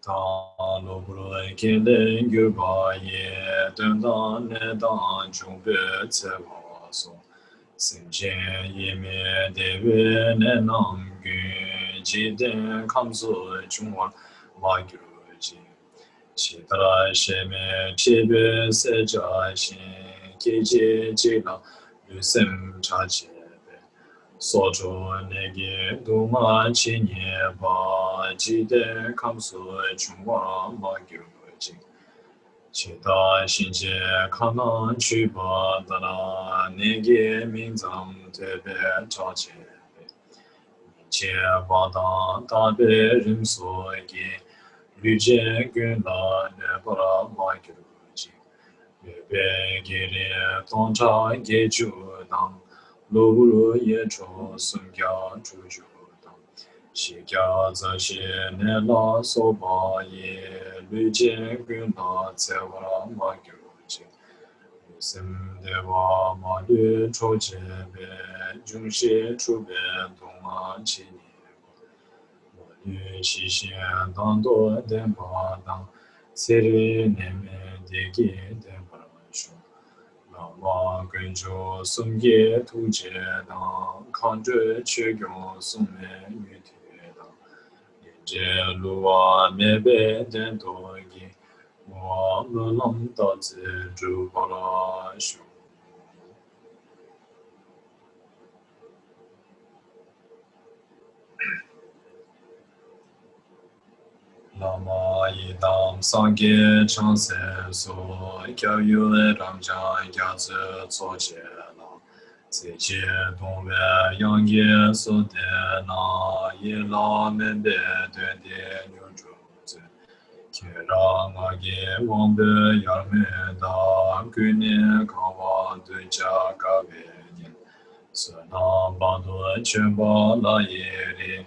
Ta lo bro ke le gyu ba ye dun da ne da chung be ce wa so. Sentient ye me de we ne nam gu ji de kam su chung wa ma gyu ji. Chi tra she me chi be se ja shi ke ji ji la lu sem cha ji be. So chu ne ge du ma chi nye ba ji de kam su chung wa ma gyu ji. Chi da xin jie ka nan chu ba da la ne ge min zang te be cha che be. Jie ba da da be rim su ge lu jie gun la ne ba la ma gyu ji. Be be ge re tong cha ge ju dang lu bu lu ye chu sun gia chu ju dang. Xi gia za xie ne la so ba ye lu jie gun la ce wa la ma gyu ji. Sim de wa ma lu cho che be jung xie chu be dong ma chi ni. Mo lu xi xian dang duo den ba dang ce ri ne me de ge den ba shu. La ma gun zhu sum ye tu jie dang kan zhe qu gyong sum me yu tie dang. Lin jie lu wa me be den do ge. Mo le lam da zi zhu ba la shu. Lama yidam sangye chanse so kya yu ram jan kya zi tso che la zi che dong we yang ye so de na ye la me be de de nyu zhu zi ke ra nga ge wang be yar me da gu ne ka wa du cha ka be yin se na ba du chen ba la ye ri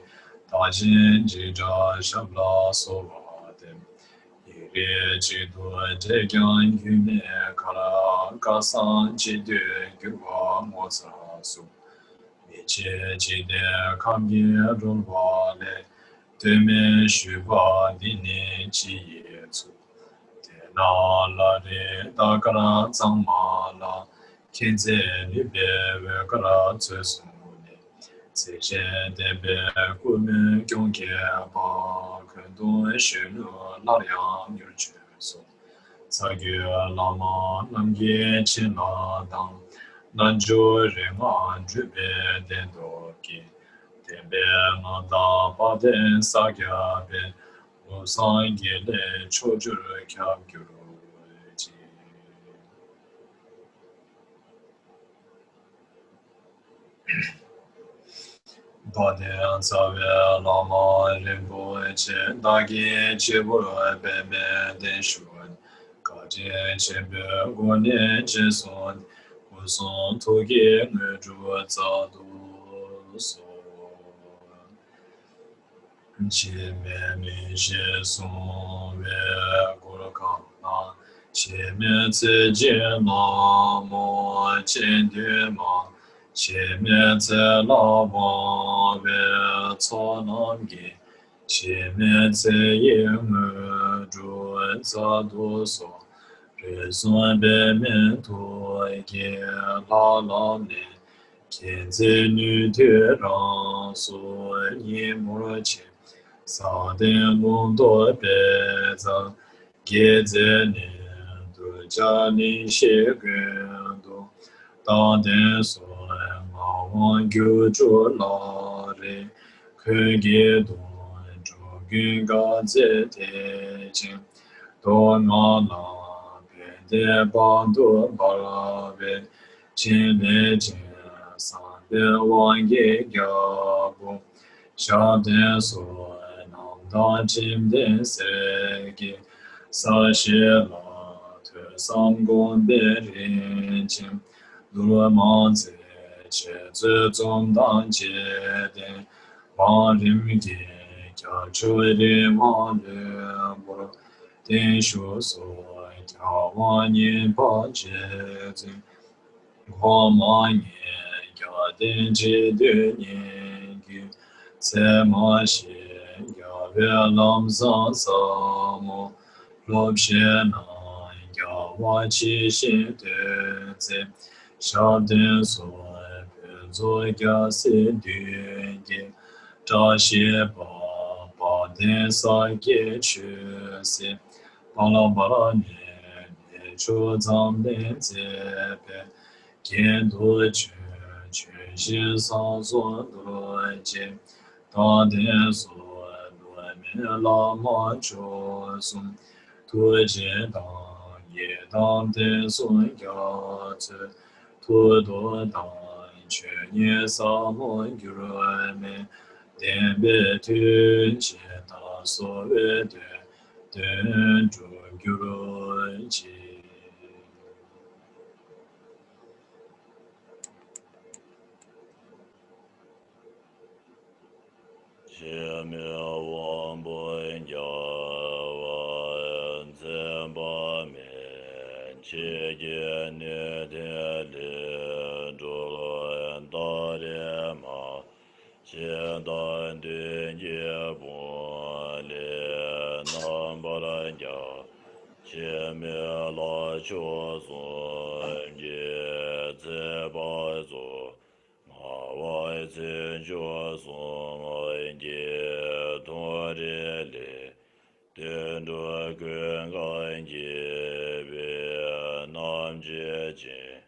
da jin ji zha shab la so wa de ye ji du de gyang yu ne ka la ka san ji de gyu wa mo sa su mi che ji de kam ye rong wa le de me shu ba di ne ji ye zu de na la de da ka la zang ma la ken ze li be we ka la zu su ne zi zhen de be gu me gyong ge ba kun du shi lu la liang yu ju su sa ge la ma nam ye qin la dang nan zhu ri ma zhu be den do ge den be ma da ba den sa ge be lu san ge le chu zhu kya gyu ji. Baden Save Lama Rinpoche Dagi Chiburo Bebe Denshun Kaje Chebe Gwane Cheson Uson Toge Ngju Zadu So Chime Mi She Son We Gurkang Na Chime Tse Je Na Mo Chen De Ma Che me tse la wang we co nam gi, che me tse ye ngu zhu za du so, Son beme to ye la la ne ken ze nu de ran so ye mo che sa de mo do be za ge ze ne du ja ni she ge do da de so ma wan gyu zhu la re ke ge do zhu ge ga ze de jin do ma la de ba do ba la be jin de jin san de wang ye ya bu sha de so nam da jin de se ge sa shi la te sang gon de rin jin lu ma zi che zi zong dan jie de wang rim ge jia chu de ma le bu den shu so jiao wan yin pa jie zi hua ma yin ya den ji de nian yu ce ma xie ya we lam san sa mo lob xie na ya wa qi xin de zi sha den so pe zo ya si de ye zha xie ba den sa ye chu si ba la ne chu zang den zi pe kian du chu quan xin san suan du jie da den su lu min la ma chu sum tu jie dang ye dang den sun ya zi tu du dang quan ye sa mo yu me den be tu jie da su we de den zhu yu ji Xie me wang bo ya wan zhen ba me qi ye ne de li zhu luan da de ma xie dan de ye bo le nan ba lan ya xie me la qiu zun ye zi ba zu ma wai zin jiu song wen jie tong ri li den du guen gan jie bi nam jie jin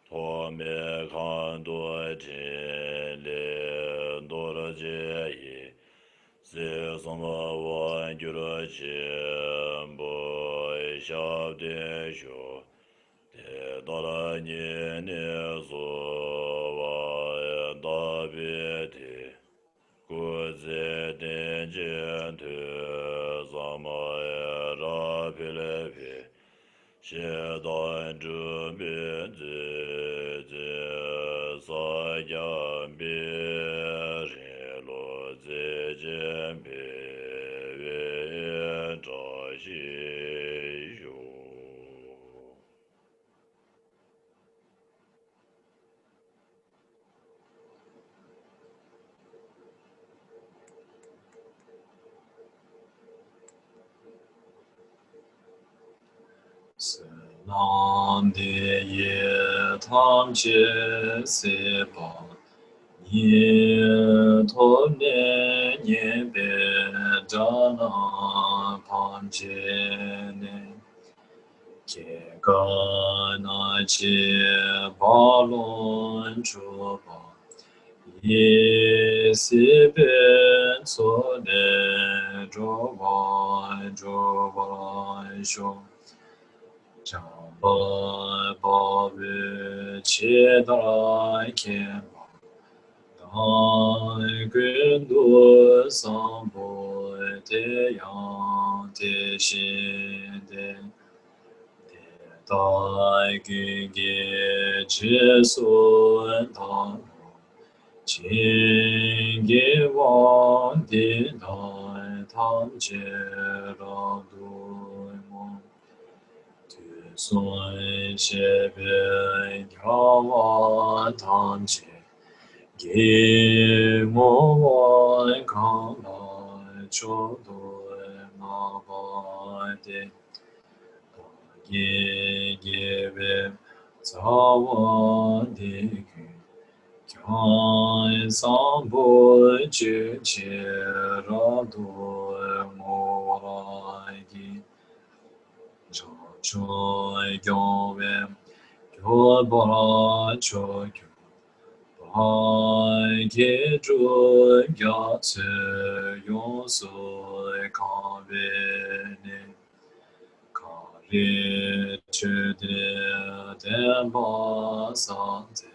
to me kan du jin li du le jie yi zi song wan ju le jin bu xiao de xiu de da la ni ni zu wa da bi de gu zi den jian tu za ma ra pi le pi xie dan zhu bin zi zi sa yan bi rin lu zi jian bi wei zha xi yu Nam de ye tam che se pa ye to ne ye be da na pam che ne ke ga na che ba lon chu pa ye si be so de zhuo ba shu Zhang ba ba bu qie da qian ba dai guen du san bo de yang de xin de dai guen ge zhi sun tang qin ge wang di dai tang jie rang du mong Sun xie bi yao wan tang jie ge mo wan kang lai chou du ma ba de ye ye zawa de kyan sambo che che ra do mo ra gi jo jo yo we yo ba cho kyo ba ge zhu ya ce yo su ka be ne ka re che de de ba sa de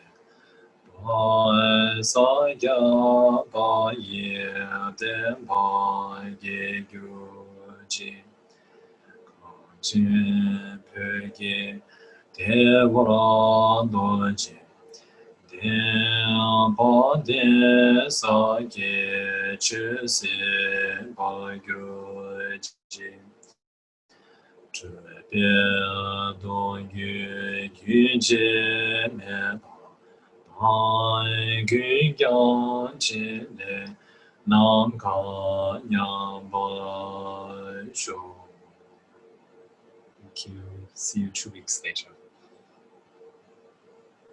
ba sa ya ba ye de ba ye yu ji ka ji pe ge de wa ra do ji de ba de sa ge che se ba yu ji zhe bie dong yu yu jie me hai gu yang jie le nam ka yang ba shu. Thank you. See you 2 weeks later.